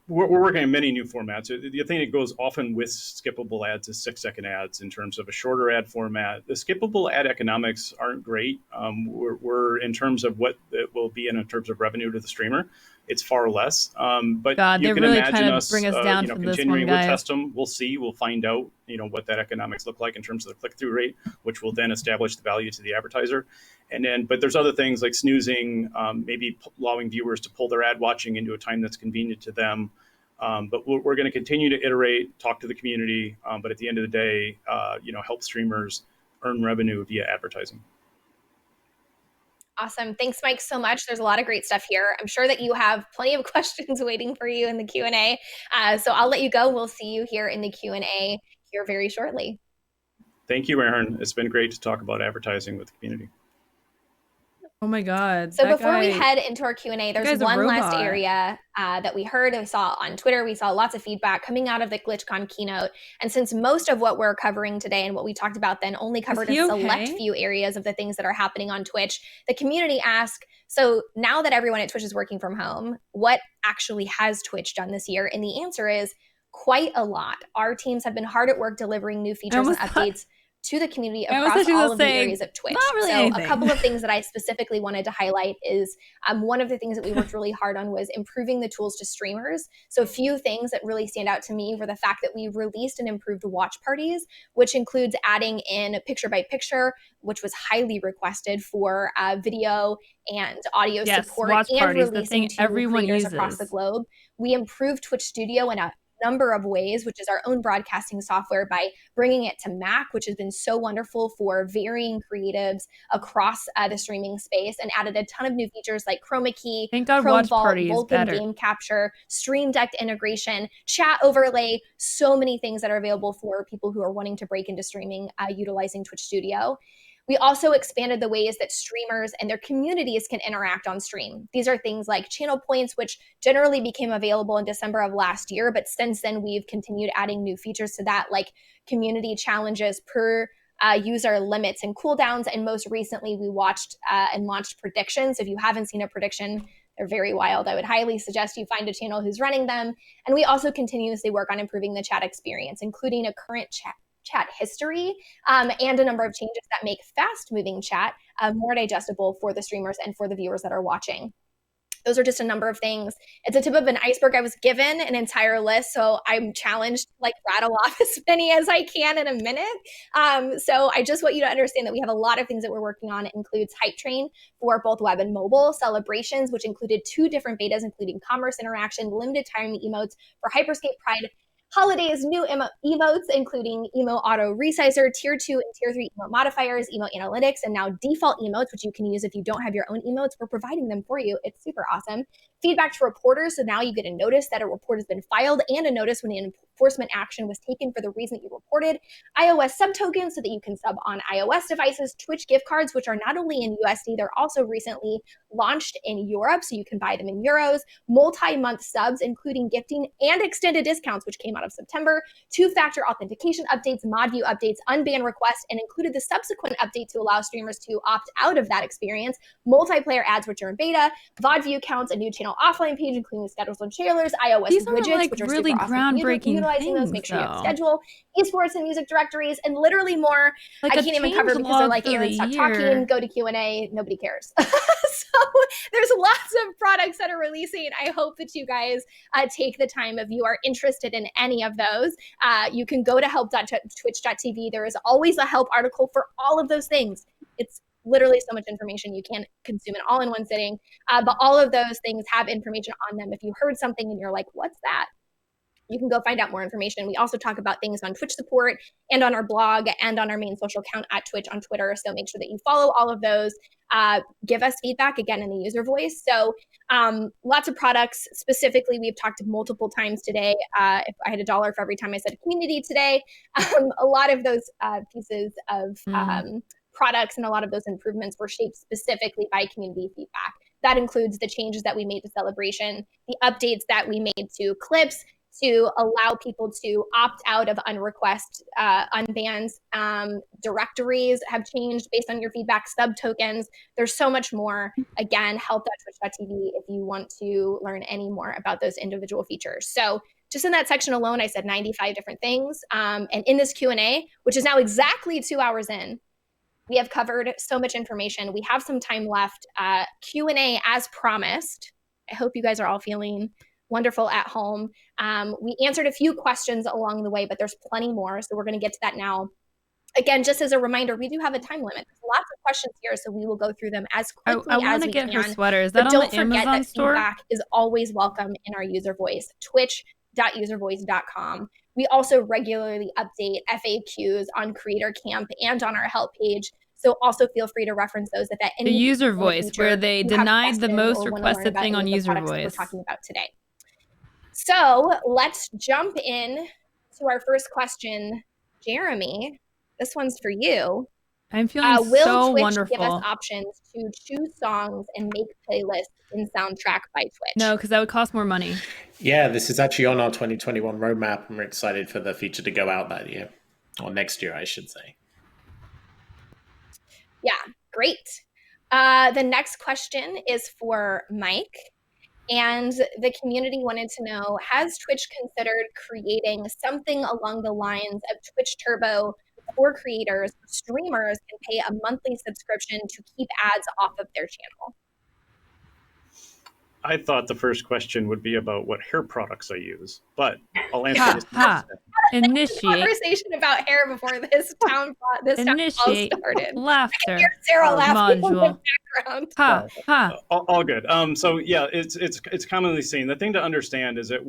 we're working on many new formats. The thing that goes often with skippable ads is 6-second ads in terms of a shorter ad format. The skippable ad economics aren't great. We're in terms of what it will be in terms of revenue to the streamer, it's far less. But God, you can really imagine us, bring us down from continuing this one, to test them. We'll see. We'll find out, what that economics look like in terms of the click-through rate, which will then establish the value to the advertiser. And then, but there's other things like snoozing, maybe allowing viewers to pull their ad watching into a time that's convenient to them. But we're going to continue to iterate, talk to the community, but at the end of the day, help streamers earn revenue via advertising. Awesome. Thanks, Mike, so much. There's a lot of great stuff here. I'm sure that you have plenty of questions waiting for you in the Q&A. So I'll let you go. We'll see you here in the Q&A here very shortly. Thank you, Erin. It's been great to talk about advertising with the community. Oh my God. So before we head into our Q&A, there's one last area that we heard and saw on Twitter. We saw lots of feedback coming out of the GlitchCon keynote. And since most of what we're covering today and what we talked about then only covered a select few areas of the things that are happening on Twitch, the community asked, so now that everyone at Twitch is working from home, what actually has Twitch done this year? And the answer is quite a lot. Our teams have been hard at work delivering new features and updates to the community across all of the areas of Twitch. A couple of things that I specifically wanted to highlight is one of the things that we worked really hard on was improving the tools to streamers. So a few things that really stand out to me were the fact that we released and improved watch parties, which includes adding in picture by picture, which was highly requested for video and audio support, and releasing to creators across the globe. We improved Twitch Studio in a number of ways, which is our own broadcasting software, by bringing it to Mac, which has been so wonderful for varying creatives across the streaming space, and added a ton of new features like chroma key, Chrome Vault, Vulkan game capture, Stream Deck integration, chat overlay, so many things that are available for people who are wanting to break into streaming utilizing Twitch Studio. We also expanded the ways that streamers and their communities can interact on stream. These are things like channel points, which generally became available in December of last year, but since then we've continued adding new features to that, like community challenges per user limits and cooldowns. And most recently we watched and launched predictions. If you haven't seen a prediction, they're very wild. I would highly suggest you find a channel who's running them. And we also continuously work on improving the chat experience, including a current chat history, and a number of changes that make fast-moving chat more digestible for the streamers and for the viewers that are watching. Those are just a number of things. It's a tip of an iceberg. I was given an entire list, so I'm challenged to rattle off as many as I can in a minute. So I just want you to understand that we have a lot of things that we're working on. It includes Hype Train for both web and mobile, celebrations, which included 2 different betas, including commerce interaction, limited time emotes for Hyperscape Pride, holidays, new emotes, including emo auto resizer, tier 2 and tier 3 emote modifiers, emote analytics, and now default emotes, which you can use if you don't have your own emotes. We're providing them for you. It's super awesome. Feedback to reporters. So now you get a notice that a report has been filed and a notice when an enforcement action was taken for the reason that you reported. iOS sub tokens so that you can sub on iOS devices. Twitch gift cards, which are not only in USD, they're also recently launched in Europe, so you can buy them in euros. Multi-month subs, including gifting and extended discounts, which came out of September. 2-factor authentication updates, mod view updates, unban requests, and included the subsequent update to allow streamers to opt out of that experience. Multiplayer ads, which are in beta. VOD view counts, a new channel offline page, including schedules and trailers. iOS These widgets, like which are really super awesome. groundbreaking Utilizing things, those, make sure you have a though. schedule. Esports and music directories, and literally more. Like I can't even cover because they're like, Aaron, stop talking, go to Q&A, nobody cares. So there's lots of products that are releasing. I hope that you guys take the time. If you are interested in any of those, you can go to help.twitch.tv. There is always a help article for all of those things. It's literally so much information. You can't consume it all in one sitting. But all of those things have information on them. If you heard something and you're like, what's that? You can go find out more information. We also talk about things on Twitch support and on our blog and on our main social account at Twitch on Twitter. So make sure that you follow all of those. Give us feedback, again, in the user voice. So lots of products. Specifically, we've talked multiple times today. If I had $1 for every time I said community today, a lot of those pieces of products and a lot of those improvements were shaped specifically by community feedback. That includes the changes that we made to Celebration, the updates that we made to clips, to allow people to opt out of unrequest unbans. Directories have changed based on your feedback, sub tokens. There's so much more. Again, help.twitch.tv if you want to learn any more about those individual features. So just in that section alone, I said 95 different things. And in this Q&A, which is now exactly 2 hours in, we have covered so much information. We have some time left. Q&A as promised. I hope you guys are all feeling wonderful at home. We answered a few questions along the way, but there's plenty more. So we're going to get to that now. Again, just as a reminder, we do have a time limit. There's lots of questions here, so we will go through them as quickly as we can. I want to get her sweater. Is that on the Amazon store? Feedback is always welcome in our user voice, twitch.uservoice.com. We also regularly update FAQs on Creator Camp and on our help page. So also feel free to reference those at any the user voice, where they denied the most requested thing on user voice. We're talking about today. So let's jump in to our first question. Jeremy, this one's for you. I'm feeling so wonderful. Will Twitch give us options to choose songs and make playlists in Soundtrack by Twitch? No, because that would cost more money. Yeah, this is actually on our 2021 roadmap, and we're excited for the feature to go out that year, or next year, I should say. Yeah, great. The next question is for Mike. And the community wanted to know, has Twitch considered creating something along the lines of Twitch Turbo for creators? Streamers can pay a monthly subscription to keep ads off of their channel. I thought the first question would be about what hair products I use, but I'll answer this next. Initiate conversation about hair before this town Initiate started. Laughter. I can hear Sarah laughing in the background. All good. So yeah, it's commonly seen. The thing to understand is that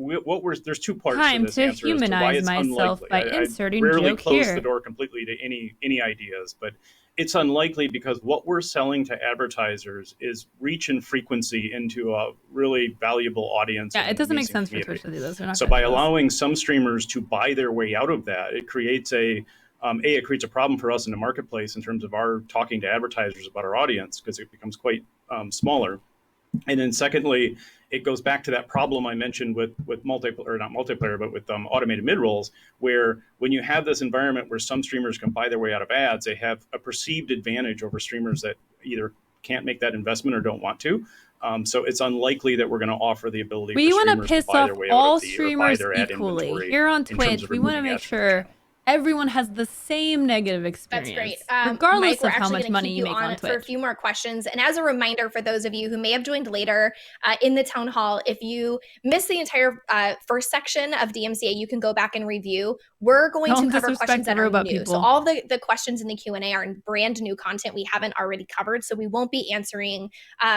there's two parts Time to this to answer humanize as to why it's myself unlikely. by inserting I rarely joke close here. the door completely to any ideas, but it's unlikely because what we're selling to advertisers is reach and frequency into a really valuable audience. Yeah, it doesn't make sense for Twitch to do this. So by allowing some streamers to buy their way out of that, it creates it creates a problem for us in the marketplace in terms of our talking to advertisers about our audience, because it becomes quite smaller. And then secondly, it goes back to that problem I mentioned with automated mid-rolls, where when you have this environment where some streamers can buy their way out of ads, they have a perceived advantage over streamers that either can't make that investment or don't want to. So it's unlikely that we're going to offer the ability for streamers to buy their way out of the, or buy their ad inventory. Here on Twitch, we want to make sure everyone has the same negative experience. That's great. Regardless Mike, of how much money you make on Twitch. For a few more questions. And as a reminder for those of you who may have joined later in the town hall, if you missed the entire first section of DMCA, you can go back and review. We're going to cover questions that are new. People. So all of the questions in the Q&A are brand new content we haven't already covered. So we won't be answering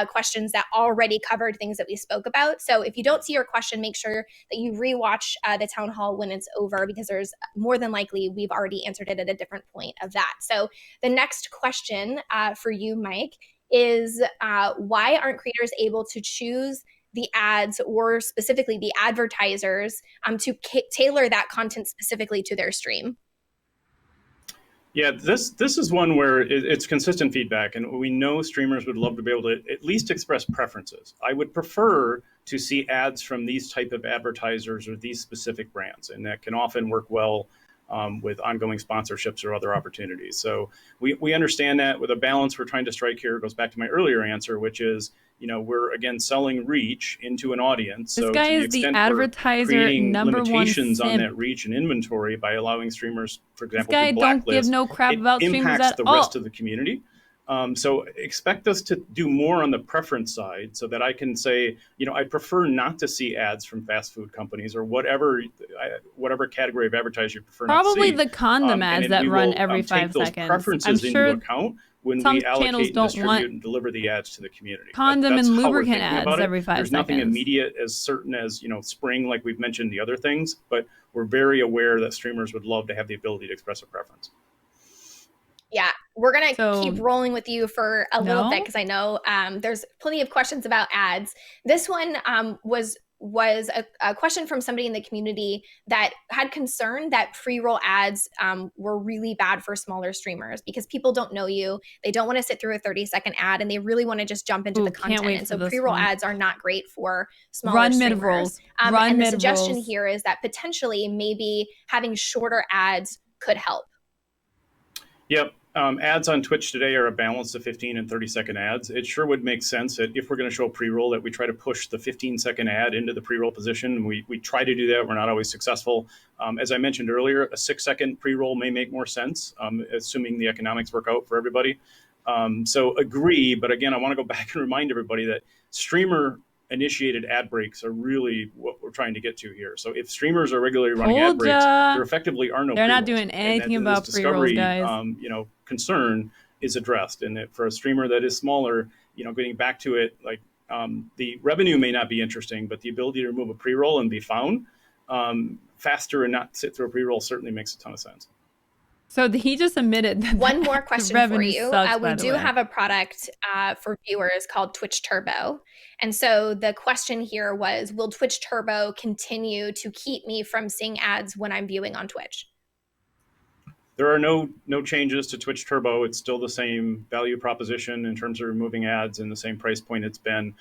questions that already covered things that we spoke about. So if you don't see your question, make sure that you rewatch the town hall when it's over, because there's more than likely we've already answered it at a different point of that. So the next question for you, Mike, is why aren't creators able to choose the ads, or specifically the advertisers, to tailor that content specifically to their stream? Yeah, this is one where it's consistent feedback, and we know streamers would love to be able to at least express preferences. I would prefer to see ads from these type of advertisers or these specific brands, and that can often work well with ongoing sponsorships or other opportunities. So we understand that with a balance we're trying to strike here. It goes back to my earlier answer, which is, we're again selling reach into an audience. This guy is the advertiser number one limitations on that reach and inventory by allowing streamers, for example, this guy to blacklist, don't give no crap about streamers impacts at the all. rest of the community. So expect us to do more on the preference side, so that I can say, I prefer not to see ads from fast food companies or whatever category of advertiser you prefer. Probably not to see. the condom ads that run every 5 seconds. Those preferences I'm sure into account when we allocate, distribute, and deliver the ads to the community. Condom and lubricant ads every 5 seconds. There's nothing immediate as certain as spring, like we've mentioned the other things, but we're very aware that streamers would love to have the ability to express a preference. Yeah, we're going to keep rolling with you for a little bit, because I know there's plenty of questions about ads. This one was a question from somebody in the community that had concern that pre-roll ads were really bad for smaller streamers, because people don't know you. They don't want to sit through a 30-second ad, and they really want to just jump into the content. And so pre-roll ads are not great for smaller streamers. And the suggestion here is that potentially maybe having shorter ads could help. Yep. Ads on Twitch today are a balance of 15 and 30-second ads. It sure would make sense that if we're going to show pre-roll, that we try to push the 15-second ad into the pre-roll position. We try to do that. We're not always successful. As I mentioned earlier, a 6-second pre-roll may make more sense, assuming the economics work out for everybody. So agree, but again, I want to go back and remind everybody that streamer-initiated ad breaks are really what we're trying to get to here. So if streamers are regularly running ad breaks, there effectively are no. They're not doing anything about pre-rolls, guys. Concern is addressed, and that for a streamer that is smaller, getting back to it, like the revenue may not be interesting, but the ability to remove a pre-roll and be found faster and not sit through a pre-roll certainly makes a ton of sense. So he just admitted that one more question for you. We do have a product for viewers called Twitch Turbo. And so the question here was, will Twitch Turbo continue to keep me from seeing ads when I'm viewing on Twitch? There are no changes to Twitch Turbo. It's still the same value proposition in terms of removing ads and the same price point it's been.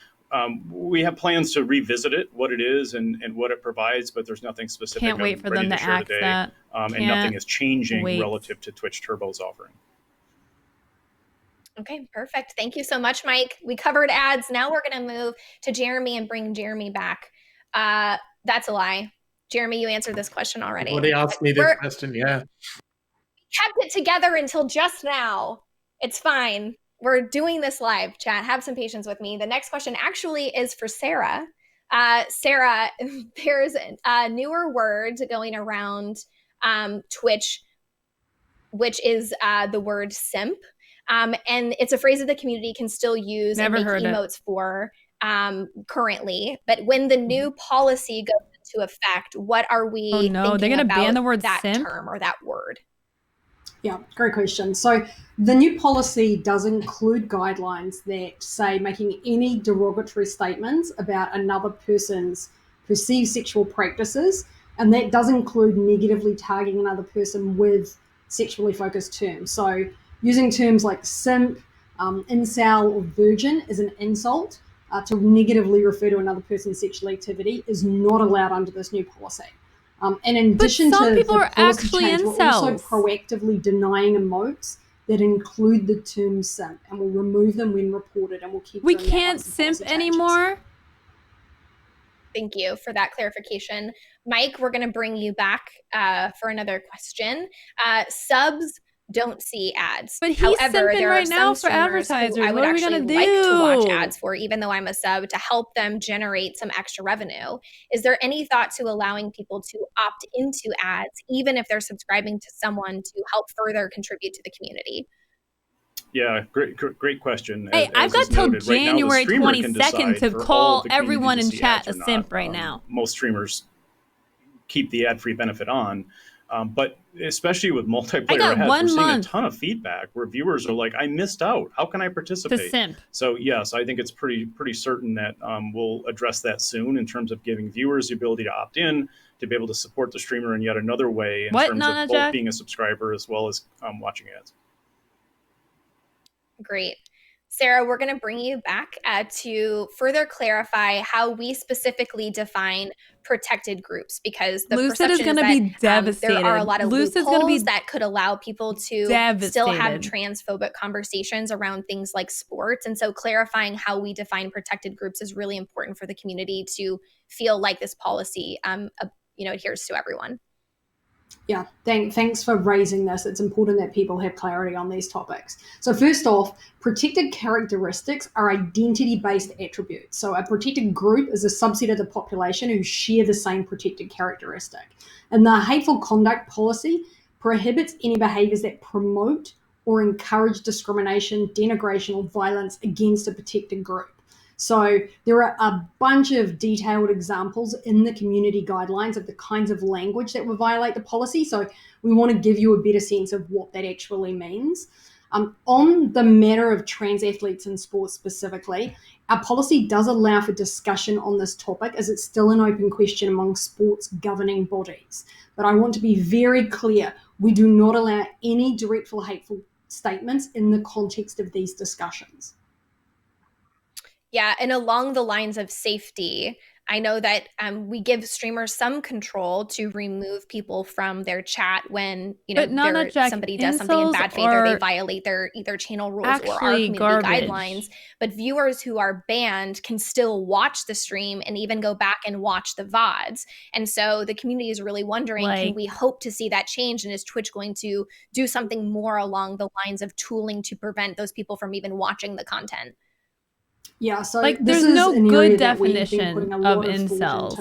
We have plans to revisit it, what it is and what it provides, but there's nothing specific. Can't wait for them to axe that. And nothing is changing relative to Twitch Turbo's offering. Okay, perfect. Thank you so much, Mike. We covered ads. Now we're going to move to Jeremy and bring Jeremy back. That's a lie. Jeremy, you answered this question already. Well, they asked me this question, yeah. Kept it together until just now. It's fine. We're doing this live, chat. Have some patience with me. The next question actually is for Sarah. Sarah, there's a newer word going around Twitch, which is the word simp. And it's a phrase that the community can still use and make emotes for currently. But when the new policy goes into effect, what are we thinking they're going to ban the word that simp? term or that word? Yeah, great question. So the new policy does include guidelines that say making any derogatory statements about another person's perceived sexual practices, and that does include negatively targeting another person with sexually focused terms. So using terms like simp, incel, or virgin as an insult to negatively refer to another person's sexual activity is not allowed under this new policy. And in addition to some people are actually change, incels. we're also proactively denying emotes that include the term simp, and we'll remove them when reported, and we'll keep. We can't simp anymore. Thank you for that clarification. Mike, we're going to bring you back for another question. Subs don't see ads. But he's simping right now for advertisers. I would what are we actually gonna like do? to watch ads for, even though I'm a sub, to help them generate some extra revenue. Is there any thought to allowing people to opt into ads, even if they're subscribing to someone, to help further contribute to the community? Yeah, great question. Hey, I've got till January 22nd to call everyone in chat a simp right now. Most streamers keep the ad-free benefit on. But especially with multiplayer ads, we're seeing a ton of feedback where viewers are like, I missed out. How can I participate? To simp. So yes, I think it's pretty certain that we'll address that soon in terms of giving viewers the ability to opt in, to be able to support the streamer in yet another way in terms of both being a subscriber as well as watching ads. Great. Sarah, we're going to bring you back to further clarify how we specifically define protected groups, because the Lucid is going to be devastated. There are a lot of loopholes that could allow people to still have transphobic conversations around things like sports. And so clarifying how we define protected groups is really important for the community to feel like this policy adheres to everyone. Yeah, thanks for raising this. It's important that people have clarity on these topics. So first off, protected characteristics are identity-based attributes. So a protected group is a subset of the population who share the same protected characteristic. And the hateful conduct policy prohibits any behaviors that promote or encourage discrimination, denigration, or violence against a protected group. So there are a bunch of detailed examples in the community guidelines of the kinds of language that will violate the policy. So we want to give you a better sense of what that actually means. On the matter of trans athletes in sports specifically, our policy does allow for discussion on this topic, as it's still an open question among sports governing bodies. But I want to be very clear, we do not allow any direct or hateful statements in the context of these discussions. Yeah, and along the lines of safety, I know that we give streamers some control to remove people from their chat when somebody does something in bad faith or they violate their either channel rules or our community guidelines. But viewers who are banned can still watch the stream and even go back and watch the VODs. And so the community is really wondering, can we hope to see that change? And is Twitch going to do something more along the lines of tooling to prevent those people from even watching the content? Yeah, so there's no good definition of incels.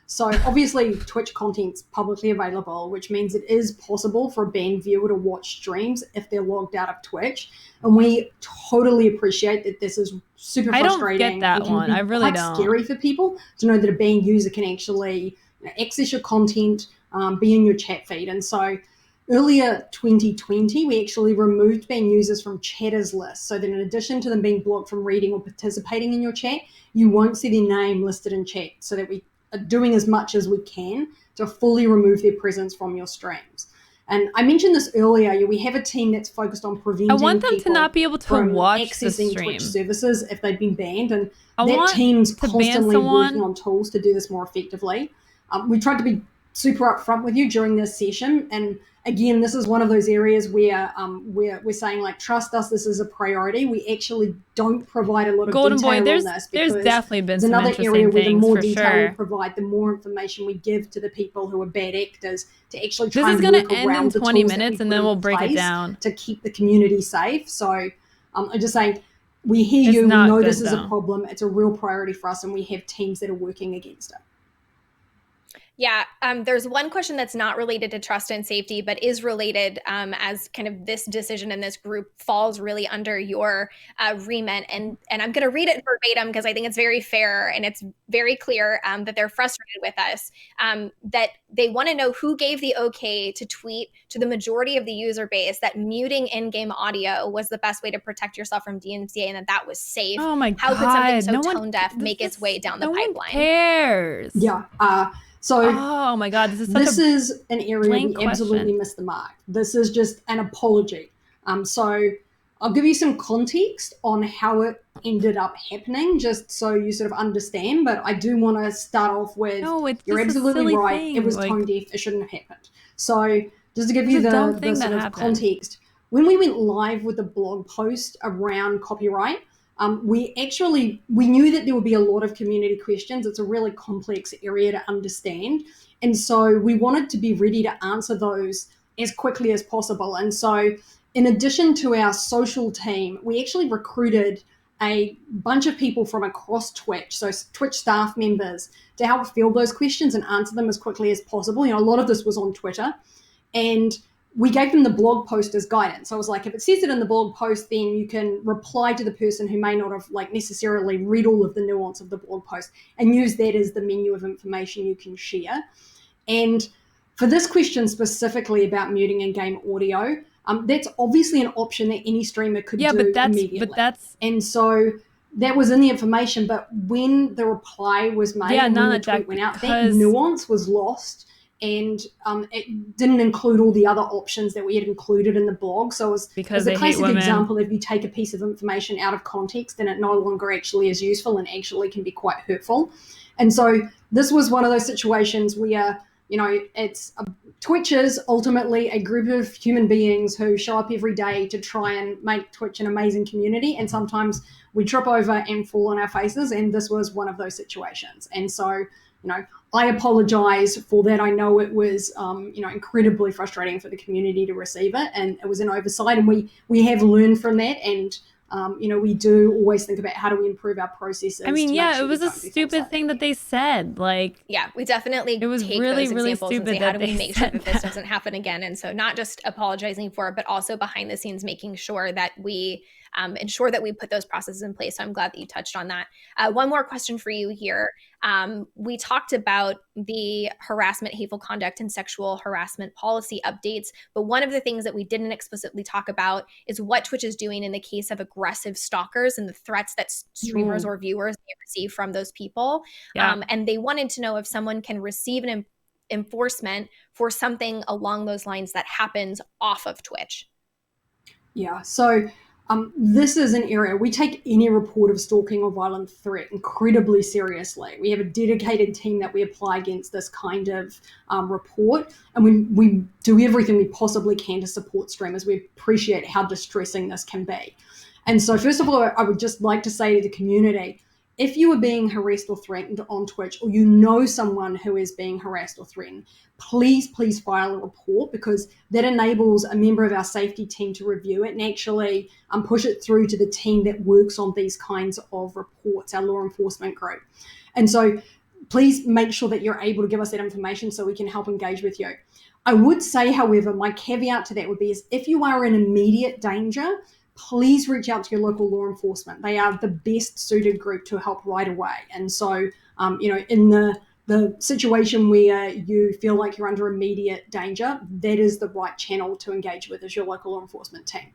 So obviously Twitch content's publicly available, which means it is possible for a banned viewer to watch streams if they're logged out of Twitch. And we totally appreciate that this is super frustrating. I don't get that one. I really don't. It's scary for people to know that a banned user can actually access your content, be in your chat feed. And so earlier 2020, we actually removed banned users from chatters lists, so that in addition to them being blocked from reading or participating in your chat, you won't see their name listed in chat, so that we are doing as much as we can to fully remove their presence from your streams. And I mentioned this earlier, we have a team that's focused on preventing I want them to not be able to watch accessing the stream. Twitch services if they've been banned, and that team's constantly working on tools to do this more effectively. We tried to be super upfront with you during this session, and again, this is one of those areas where we're saying, like, trust us, this is a priority. We actually don't provide a lot of detail on this, because there's definitely been some another interesting area where the things, more for detail sure. we provide, the more information we give to the people who are bad actors to actually try This is and going work to end around in the 20 tools that minutes, we and then put we'll in break it place down. to keep the community safe. So I'm just saying, we hear you, we know this is a problem. It's a real priority for us, and we have teams that are working against it. Yeah, there's one question that's not related to trust and safety, but is related as kind of this decision in this group falls really under your remit. And I'm going to read it verbatim because I think it's very fair and it's very clear that they're frustrated with us, that they want to know who gave the okay to tweet to the majority of the user base that muting in-game audio was the best way to protect yourself from DMCA and that was safe. Oh my God. How could something so tone-deaf make its way down the pipeline? No one cares. Yeah. So, oh my God, this is an area we absolutely missed the mark. This is just an apology. So I'll give you some context on how it ended up happening, just so you sort of understand. But I do want to start off with, you're absolutely right. It was tone deaf. It shouldn't have happened. So just to give you the sort of context, when we went live with the blog post around copyright, we knew that there would be a lot of community questions. It's a really complex area to understand. And so we wanted to be ready to answer those as quickly as possible. And so in addition to our social team, we actually recruited a bunch of people from across Twitch, so Twitch staff members, to help field those questions and answer them as quickly as possible. A lot of this was on Twitter, and we gave them the blog post as guidance. So I was like, if it says it in the blog post, then you can reply to the person who may not have necessarily read all of the nuance of the blog post and use that as the menu of information you can share. And for this question specifically about muting in-game audio, that's obviously an option that any streamer could do immediately. And so that was in the information, but when the reply was made and when the tweet went out, that nuance was lost, and it didn't include all the other options that we had included in the blog. So it was a classic example. If you take a piece of information out of context, then it no longer actually is useful and actually can be quite hurtful. And so this was one of those situations where Twitch is ultimately a group of human beings who show up every day to try and make Twitch an amazing community. And sometimes we trip over and fall on our faces. And this was one of those situations. And so, I apologize for that. I know it was, incredibly frustrating for the community to receive it. And it was an oversight. And we have learned from that. And we do always think about how do we improve our processes. I mean, it was a stupid thing that they said. We definitely it was take really, those really examples stupid and say, how do we make sure that this that. doesn't happen again? And so not just apologizing for it, but also behind the scenes making sure that we ensure that we put those processes in place. So I'm glad that you touched on that. One more question for you here. We talked about the harassment, hateful conduct, and sexual harassment policy updates, but one of the things that we didn't explicitly talk about is what Twitch is doing in the case of aggressive stalkers and the threats that streamers or viewers may receive from those people. And they wanted to know if someone can receive an enforcement for something along those lines that happens off of Twitch. Yeah, so this is an area we take any report of stalking or violent threat incredibly seriously. We have a dedicated team that we apply against this kind of report, and we do everything we possibly can to support streamers. We appreciate how distressing this can be. And so first of all, I would just like to say to the community, if you are being harassed or threatened on Twitch, or you know someone who is being harassed or threatened, please file a report, because that enables a member of our safety team to review it and actually push it through to the team that works on these kinds of reports, our law enforcement group. And so please make sure that you're able to give us that information so we can help engage with you. I would say, however, my caveat to that would be is if you are in immediate danger, please reach out to your local law enforcement. They are the best suited group to help right away. And so, in the situation where you feel like you're under immediate danger, that is the right channel to engage with as your local law enforcement team.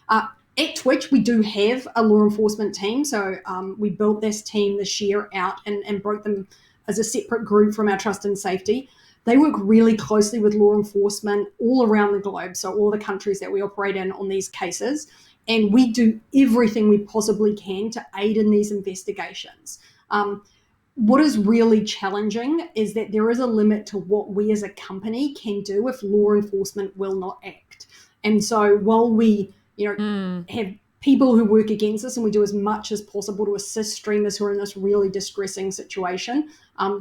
At Twitch, we do have a law enforcement team. So we built this team this year out and broke them as a separate group from our trust and safety. They work really closely with law enforcement all around the globe, so all the countries that we operate in on these cases. And we do everything we possibly can to aid in these investigations. What is really challenging is that there is a limit to what we as a company can do if law enforcement will not act. And so while we have people who work against us and we do as much as possible to assist streamers who are in this really distressing situation,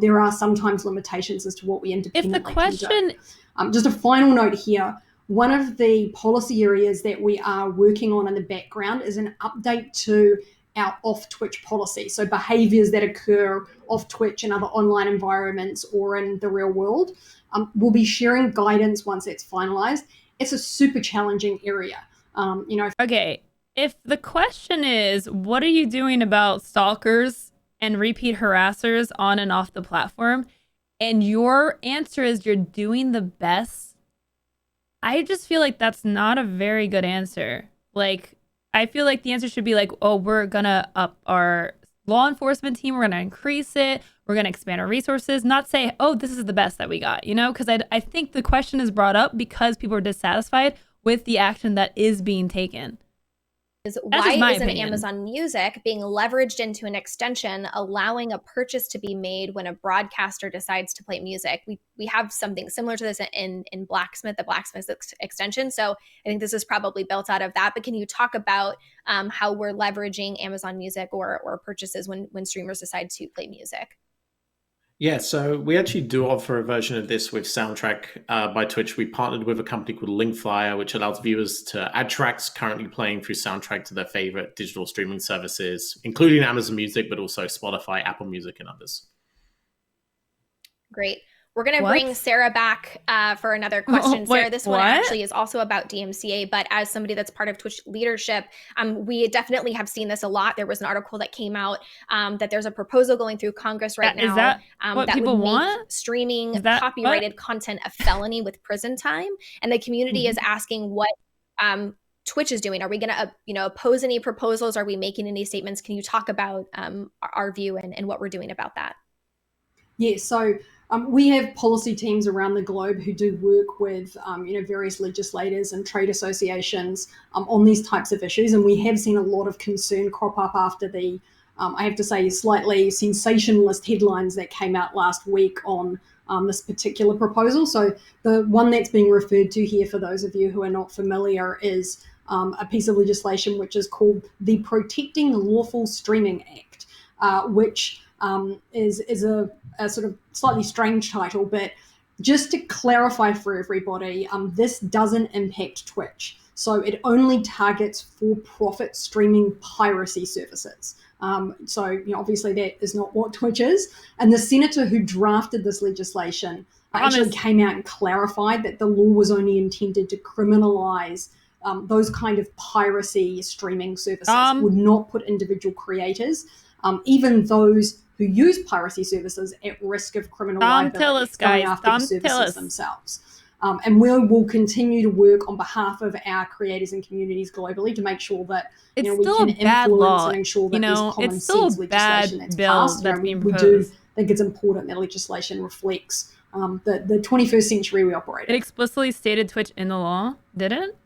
there are sometimes limitations as to what we independently can do. Just a final note here. One of the policy areas that we are working on in the background is an update to our off-Twitch policy. So behaviors that occur off Twitch and other online environments or in the real world. We'll be sharing guidance once it's finalized. It's a super challenging area. Okay, if the question is, what are you doing about stalkers and repeat harassers on and off the platform? And your answer is you're doing the best. I just feel like that's not a very good answer. I feel like the answer should be we're going to up our law enforcement team. We're going to increase it. We're going to expand our resources. Not say, this is the best that we got, because I think the question is brought up because people are dissatisfied with the action that is being taken. why isn't Amazon Music being leveraged into an extension, allowing a purchase to be made when a broadcaster decides to play music? We have something similar to this in Blacksmith, the Blacksmith extension. So I think this is probably built out of that. But can you talk about how we're leveraging Amazon Music or purchases when streamers decide to play music? Yeah, so we actually do offer a version of this with Soundtrack by Twitch. We partnered with a company called Linkflyer, which allows viewers to add tracks currently playing through Soundtrack to their favorite digital streaming services, including Amazon Music, but also Spotify, Apple Music, and others. Great. We're going to bring Sarah back for another question. Sarah, this one actually is also about DMCA, but as somebody that's part of Twitch leadership, we definitely have seen this a lot. There was an article that came out that there's a proposal going through Congress right now that people would want? make streaming copyrighted content a felony with prison time. And the community is asking what Twitch is doing. Are we going to oppose any proposals? Are we making any statements? Can you talk about our view and what we're doing about that? Yeah, so we have policy teams around the globe who do work with various legislators and trade associations on these types of issues, and we have seen a lot of concern crop up after the, I have to say, slightly sensationalist headlines that came out last week on this particular proposal. So the one that's being referred to here, for those of you who are not familiar, is a piece of legislation which is called the Protecting Lawful Streaming Act, which is a sort of slightly strange title, but just to clarify for everybody, this doesn't impact Twitch. So it only targets for-profit streaming piracy services. So obviously that is not what Twitch is. And the senator who drafted this legislation actually came out and clarified that the law was only intended to criminalize those kind of piracy streaming services, would not put individual creators, even those who use piracy services, at risk of criminal liability going after the services themselves. And we will continue to work on behalf of our creators and communities globally to make sure that we can influence and ensure that there's common sense legislation that's passed. We do think it's important that legislation reflects the 21st century we operate in. It explicitly stated Twitch in the law, did it?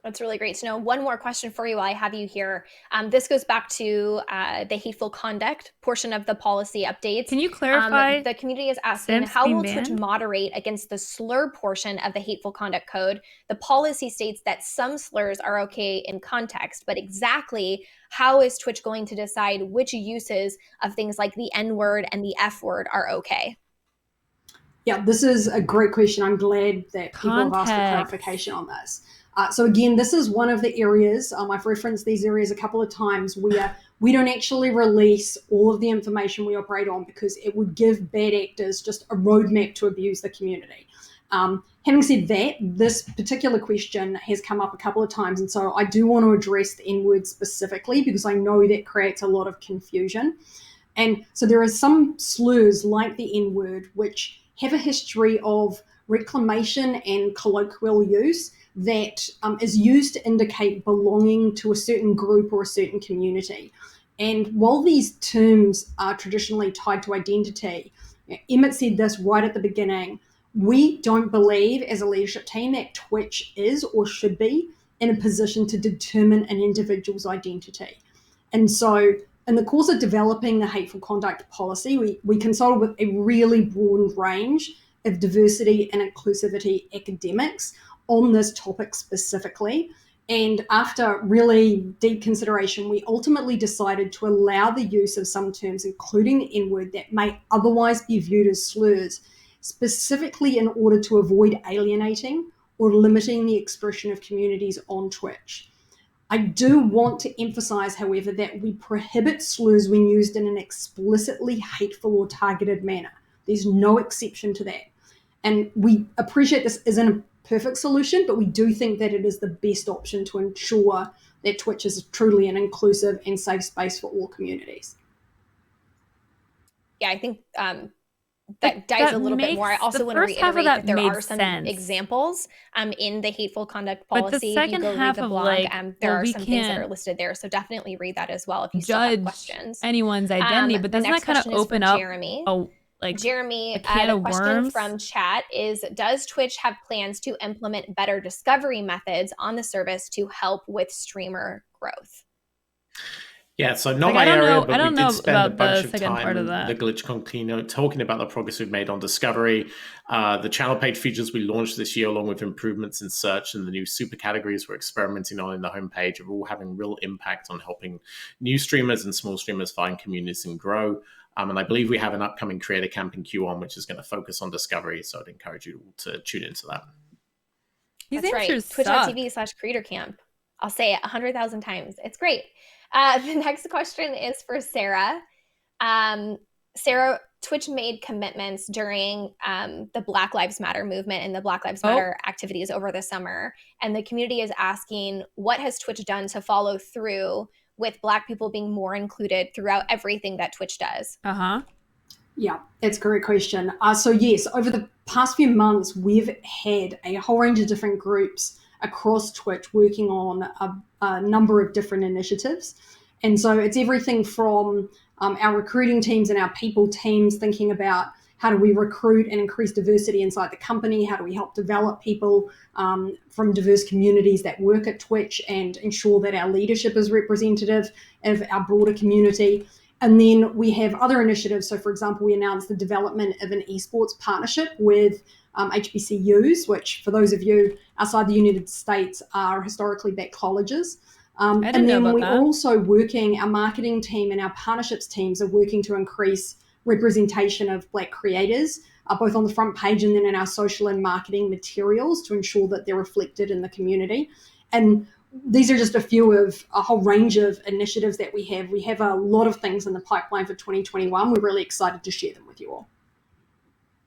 That's really great to know. One more question for you while I have you here. This goes back to the hateful conduct portion of the policy updates. Can you clarify? The community is asking, how will Twitch moderate against the slur portion of the hateful conduct code? The policy states that some slurs are okay in context, but exactly how is Twitch going to decide which uses of things like the N-word and the F-word are okay? Yeah, this is a great question. I'm glad that people have asked for clarification on this. So again, this is one of the areas, I've referenced these areas a couple of times, where we don't actually release all of the information we operate on because it would give bad actors just a roadmap to abuse the community. Having said that, this particular question has come up a couple of times, and so I do want to address the N-word specifically because I know that creates a lot of confusion. And so there are some slurs like the N-word which have a history of reclamation and colloquial use that is used to indicate belonging to a certain group or a certain community. And while these terms are traditionally tied to identity, Emmett said this right at the beginning, we don't believe as a leadership team that Twitch is or should be in a position to determine an individual's identity. And so in the course of developing the hateful conduct policy, we consulted with a really broad range of diversity and inclusivity academics on this topic specifically. And after really deep consideration, we ultimately decided to allow the use of some terms, including the N-word, that may otherwise be viewed as slurs, specifically in order to avoid alienating or limiting the expression of communities on Twitch. I do want to emphasize, however, that we prohibit slurs when used in an explicitly hateful or targeted manner. There's no exception to that. And we appreciate this isn't a perfect solution, but we do think that it is the best option to ensure that Twitch is truly an inclusive and safe space for all communities. Yeah, I think that dives a little bit more. I also want to reiterate that there are some examples in the hateful conduct policy. But the second half of blog, there are some things that are listed there. So definitely read that as well if you still have questions. Anyone's identity, but doesn't that kind of open up Jeremy? Jeremy, the question from chat is, does Twitch have plans to implement better discovery methods on the service to help with streamer growth? Yeah, so not my area, but we did spend a bunch of time in the GlitchCon keynote talking about the progress we've made on discovery, the channel page features we launched this year, along with improvements in search and the new super categories we're experimenting on in the homepage, are all having real impact on helping new streamers and small streamers find communities and grow. And I believe we have an upcoming creator camp in Q1, which is going to focus on discovery. So I'd encourage you to tune into that. That's right. Twitch.tv/creator camp. I'll say it 100,000 times. It's great. The next question is for Sarah. Sarah, Twitch made commitments during the Black Lives Matter movement and the Black Lives Matter activities over the summer. And the community is asking, what has Twitch done to follow through with Black people being more included throughout everything that Twitch does? Yeah, it's a great question. So yes, over the past few months, we've had a whole range of different groups across Twitch working on a number of different initiatives. And so it's everything from our recruiting teams and our people teams thinking about how do we recruit and increase diversity inside the company? How do we help develop people from diverse communities that work at Twitch and ensure that our leadership is representative of our broader community? And then we have other initiatives. So for example, we announced the development of an esports partnership with HBCUs, which for those of you outside the United States are historically black colleges. And then we're also working, our marketing team and our partnerships teams are working to increase representation of Black creators, both on the front page and then in our social and marketing materials to ensure that they're reflected in the community. And these are just a few of a whole range of initiatives that we have. We have a lot of things in the pipeline for 2021. We're really excited to share them with you all.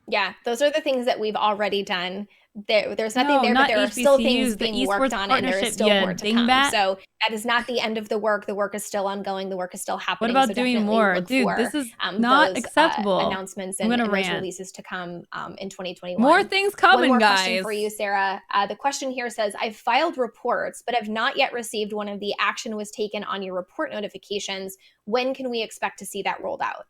Yeah, those are the things that we've already done. There's nothing there, but there are still things being worked on, and there is still more to come. So that is not the end of the work. The work is still ongoing. The work is still happening. What about doing more? Dude, this is not acceptable. Announcements and those releases to come in 2021. More things coming, One more guys. question for you, Sarah. The question here says, I've filed reports, but have not yet received one of the action was taken on your report notifications. When can we expect to see that rolled out?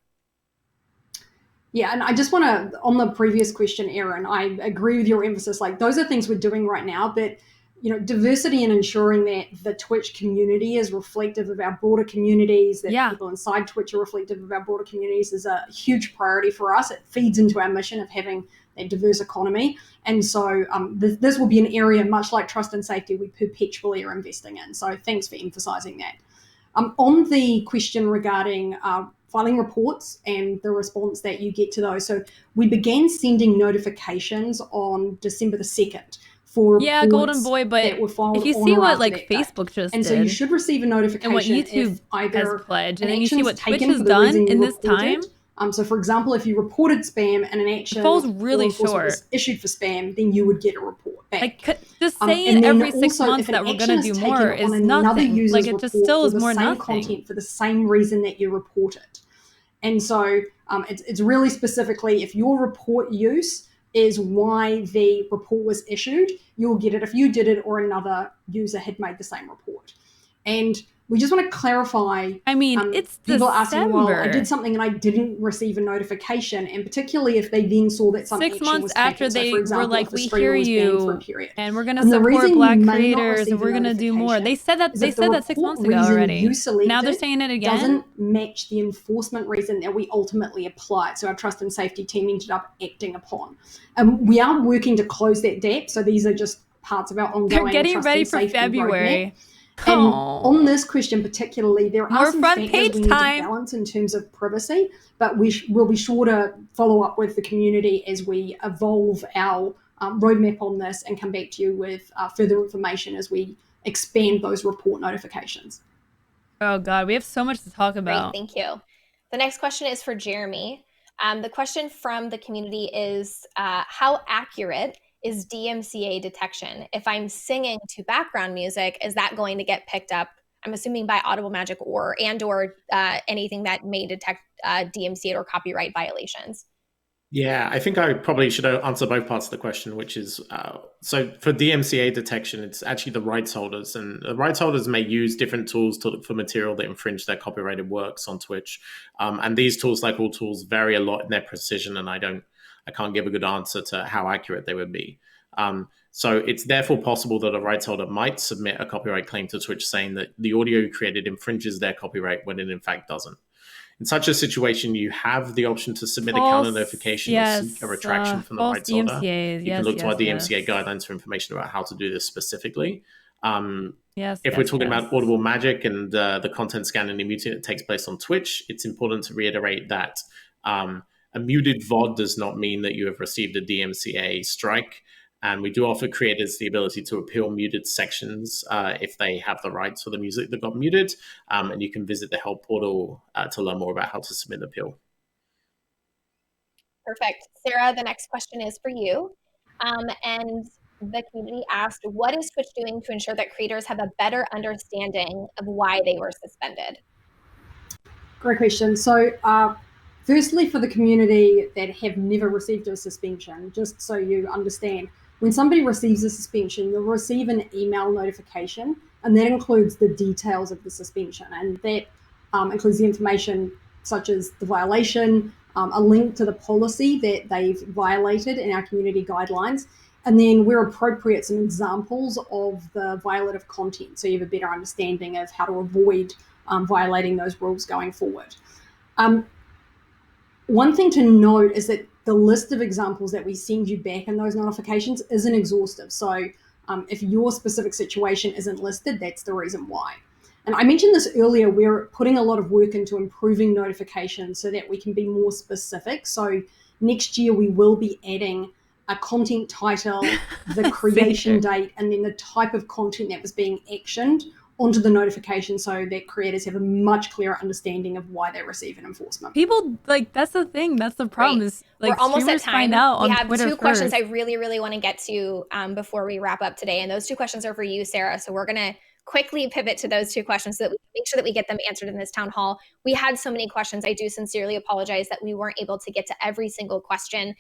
Yeah, and I just want to, on the previous question, Erin, I agree with your emphasis. Like, those are things we're doing right now, but, you know, diversity and ensuring that the Twitch community is reflective of our broader communities, that people inside Twitch are reflective of our broader communities is a huge priority for us. It feeds into our mission of having a diverse economy. And so this will be an area, much like trust and safety, we perpetually are investing in. So thanks for emphasizing that. On the question regarding filing reports and the response that you get to those. So we began sending notifications on December the 2nd for reports Golden Boy, but that were filed if you see what like Facebook just did, and so you should receive a notification and what YouTube if either has pledged, and an then you see action's what Twitch taken has for the done reason in you this reported. time. So for example, if you reported spam and an action falls really short was issued for spam, then you would get a report back. Like, just saying every 6 months that we're going to do more is nothing. Like, it just still is more nothing. Content for the same reason that you report it. And so it's really specifically, if your report use is why the report was issued, you'll get it if you did it or another user had made the same report. And we just want to clarify. I mean, it's people asking, well, I did something and I didn't receive a notification, and particularly if they then saw that some 6 action months was taken. after they for example, were like, we hear you, and we're going to support Black creators, and we're going to do more. They said that 6 months ago already. Now they're saying it again. Doesn't match the enforcement reason that we ultimately applied. So our trust and safety team ended up acting upon. We are working to close that gap. So these are just parts of our ongoing. They're getting trust ready and for safety February. And on this question particularly, there are some front factors page we need time. to balance in terms of privacy, but we'll be sure to follow up with the community as we evolve our roadmap on this and come back to you with further information as we expand those report notifications. Oh God, we have so much to talk about. Great, thank you. The next question is for Jeremy. The question from the community is, how accurate is DMCA detection? If I'm singing to background music, is that going to get picked up, I'm assuming, by Audible Magic or anything that may detect DMCA or copyright violations? Yeah, I think I probably should answer both parts of the question, which is, so for DMCA detection, it's actually the rights holders, and the rights holders may use different tools to look for material that infringe their copyrighted works on Twitch. And these tools, like all tools, vary a lot in their precision, and I can't give a good answer to how accurate they would be. So it's therefore possible that a rights holder might submit a copyright claim to Twitch saying that the audio you created infringes their copyright when it in fact doesn't. In such a situation, you have the option to submit a counter notification or seek a retraction from the rights holder. You can look to our DMCA guidelines for information about how to do this specifically. If we're talking about audible magic and the content scanning and muting that takes place on Twitch, it's important to reiterate that a muted VOD does not mean that you have received a DMCA strike. And we do offer creators the ability to appeal muted sections if they have the rights for the music that got muted. And you can visit the help portal to learn more about how to submit an appeal. Perfect. Sarah, the next question is for you. And the community asked, what is Twitch doing to ensure that creators have a better understanding of why they were suspended? Great question. So firstly, for the community that have never received a suspension, just so you understand, when somebody receives a suspension, you'll receive an email notification, and that includes the details of the suspension. And that includes the information such as the violation, a link to the policy that they've violated in our community guidelines, and then where appropriate, some examples of the violative content, so you have a better understanding of how to avoid violating those rules going forward. One thing to note is that the list of examples that we send you back in those notifications isn't exhaustive. So if your specific situation isn't listed, that's the reason why. And I mentioned this earlier, we're putting a lot of work into improving notifications so that we can be more specific. So next year we will be adding a content title, the creation date, and then the type of content that was being actioned onto the notification so that creators have a much clearer understanding of why they receive an enforcement. People, like, that's the thing. That's the problem. Right. Is like, we're almost at time. We have Twitter two questions I really, really want to get to before we wrap up today. And those two questions are for you, Sarah. So we're going to quickly pivot to those two questions so that we can make sure that we get them answered in this town hall. We had so many questions. I do sincerely apologize that we weren't able to get to every single question.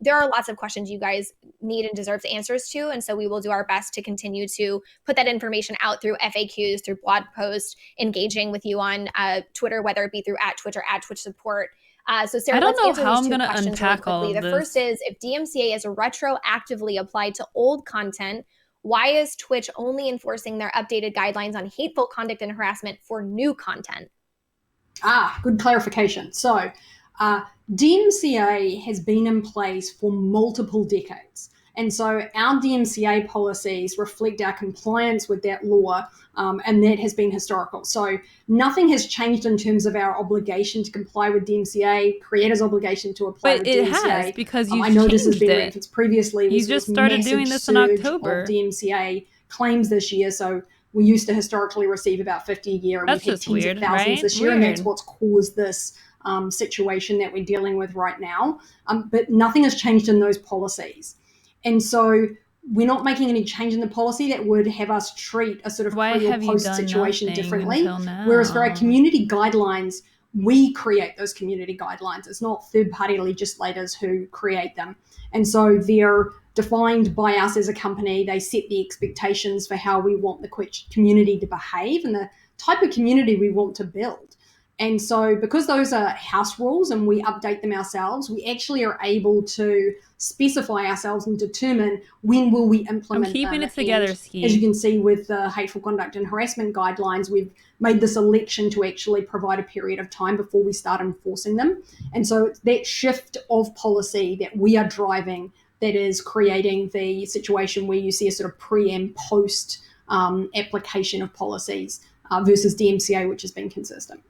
There are lots of questions you guys need and deserve answers to. And so we will do our best to continue to put that information out through FAQs, through blog posts, engaging with you on Twitter, whether it be through @Twitch or @Twitch support. So Sarah, I don't know how I'm going to unpack all of this. The first is, if DMCA is retroactively applied to old content, why is Twitch only enforcing their updated guidelines on hateful conduct and harassment for new content? Good clarification. So DMCA has been in place for multiple decades. And so our DMCA policies reflect our compliance with that law, and that has been historical. So nothing has changed in terms of our obligation to comply with DMCA, creators' obligation to apply with DMCA. But it has, because you I know this has been referenced previously. You just started doing this in October. Of DMCA claims this year. So we used to historically receive about 50 a year, and we've had tens of thousands this year, and that's what's caused this situation that we're dealing with right now. But nothing has changed in those policies. And so we're not making any change in the policy that would have us treat a sort of pre or post situation differently. Whereas for our community guidelines, we create those community guidelines. It's not third-party legislators who create them. And so they're defined by us as a company. They set the expectations for how we want the community to behave and the type of community we want to build. And so because those are house rules and we update them ourselves, we actually are able to specify ourselves and determine when will we implement them. I'm keeping it together, Ski. As you can see with the hateful conduct and harassment guidelines, we've made this election to actually provide a period of time before we start enforcing them. And so it's that shift of policy that we are driving that is creating the situation where you see a sort of pre and post application of policies versus DMCA, which has been consistent.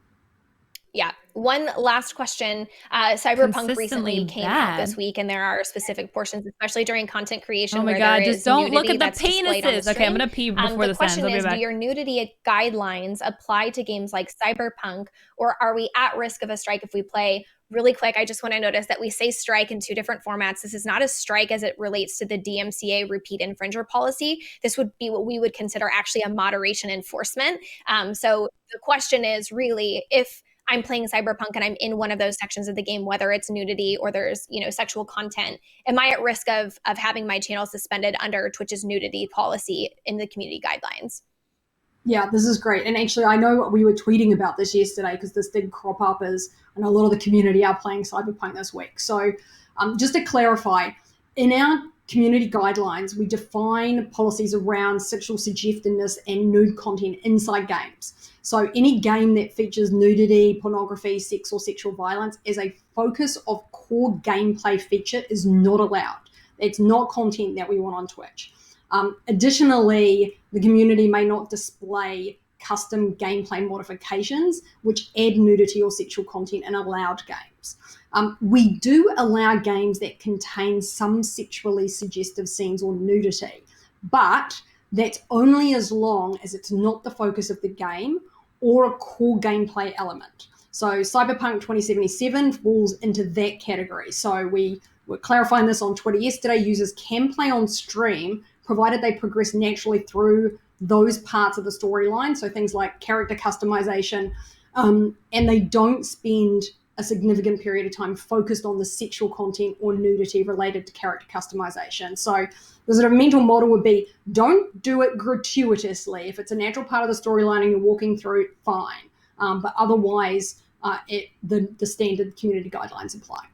Yeah. One last question. Cyberpunk recently came out this week, and there are specific portions, especially during content creation. Oh my God, just don't look at the penises. Okay, I'm going to pee before this ends. The question is, do your nudity guidelines apply to games like Cyberpunk, or are we at risk of a strike if we play? Really quick, I just want to notice that we say strike in two different formats. This is not a strike as it relates to the DMCA repeat infringer policy. This would be what we would consider actually a moderation enforcement. So the question is really, if I'm playing Cyberpunk and I'm in one of those sections of the game, whether it's nudity or there's, sexual content, am I at risk of having my channel suspended under Twitch's nudity policy in the community guidelines? Yeah, this is great. And actually, I know we were tweeting about this yesterday because this did crop up as, and a lot of the community are playing Cyberpunk this week. So just to clarify, in our community guidelines, we define policies around sexual suggestiveness and nude content inside games. So any game that features nudity, pornography, sex, or sexual violence as a focus of core gameplay feature is not allowed. It's not content that we want on Twitch. Additionally, the community may not display custom gameplay modifications which add nudity or sexual content in allowed games. We do allow games that contain some sexually suggestive scenes or nudity, but that's only as long as it's not the focus of the game or a core gameplay element. So Cyberpunk 2077 falls into that category. So we were clarifying this on Twitter yesterday. Users can play on stream provided they progress naturally through those parts of the storyline. So things like character customization, and they don't spend a significant period of time focused on the sexual content or nudity related to character customization. So the sort of mental model would be, don't do it gratuitously. If it's a natural part of the storyline and you're walking through, fine. But otherwise, the standard community guidelines apply.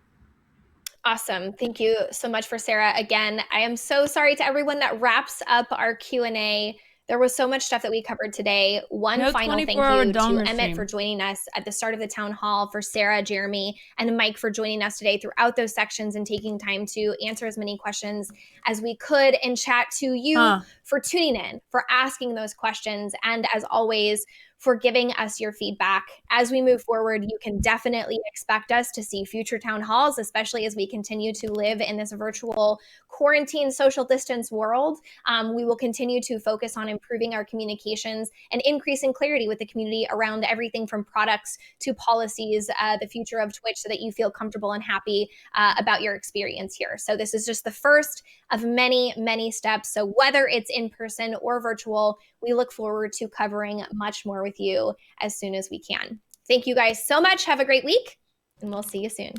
Awesome. Thank you so much for Sarah. Again, I am so sorry to everyone. That wraps up our Q&A. There was so much stuff that we covered today. One final thank you to Emmett for joining us at the start of the town hall, for Sarah, Jeremy, and Mike for joining us today throughout those sections and taking time to answer as many questions as we could, and chat to you for tuning in, for asking those questions, and as always, for giving us your feedback. As we move forward, you can definitely expect us to see future town halls, especially as we continue to live in this virtual quarantine, social distance world. We will continue to focus on improving our communications and increasing clarity with the community around everything from products to policies, the future of Twitch, so that you feel comfortable and happy about your experience here. So this is just the first of many, many steps. So whether it's in person or virtual, we look forward to covering much more with you as soon as we can. Thank you guys so much. Have a great week, and we'll see you soon.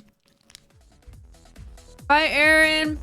Bye, Erin.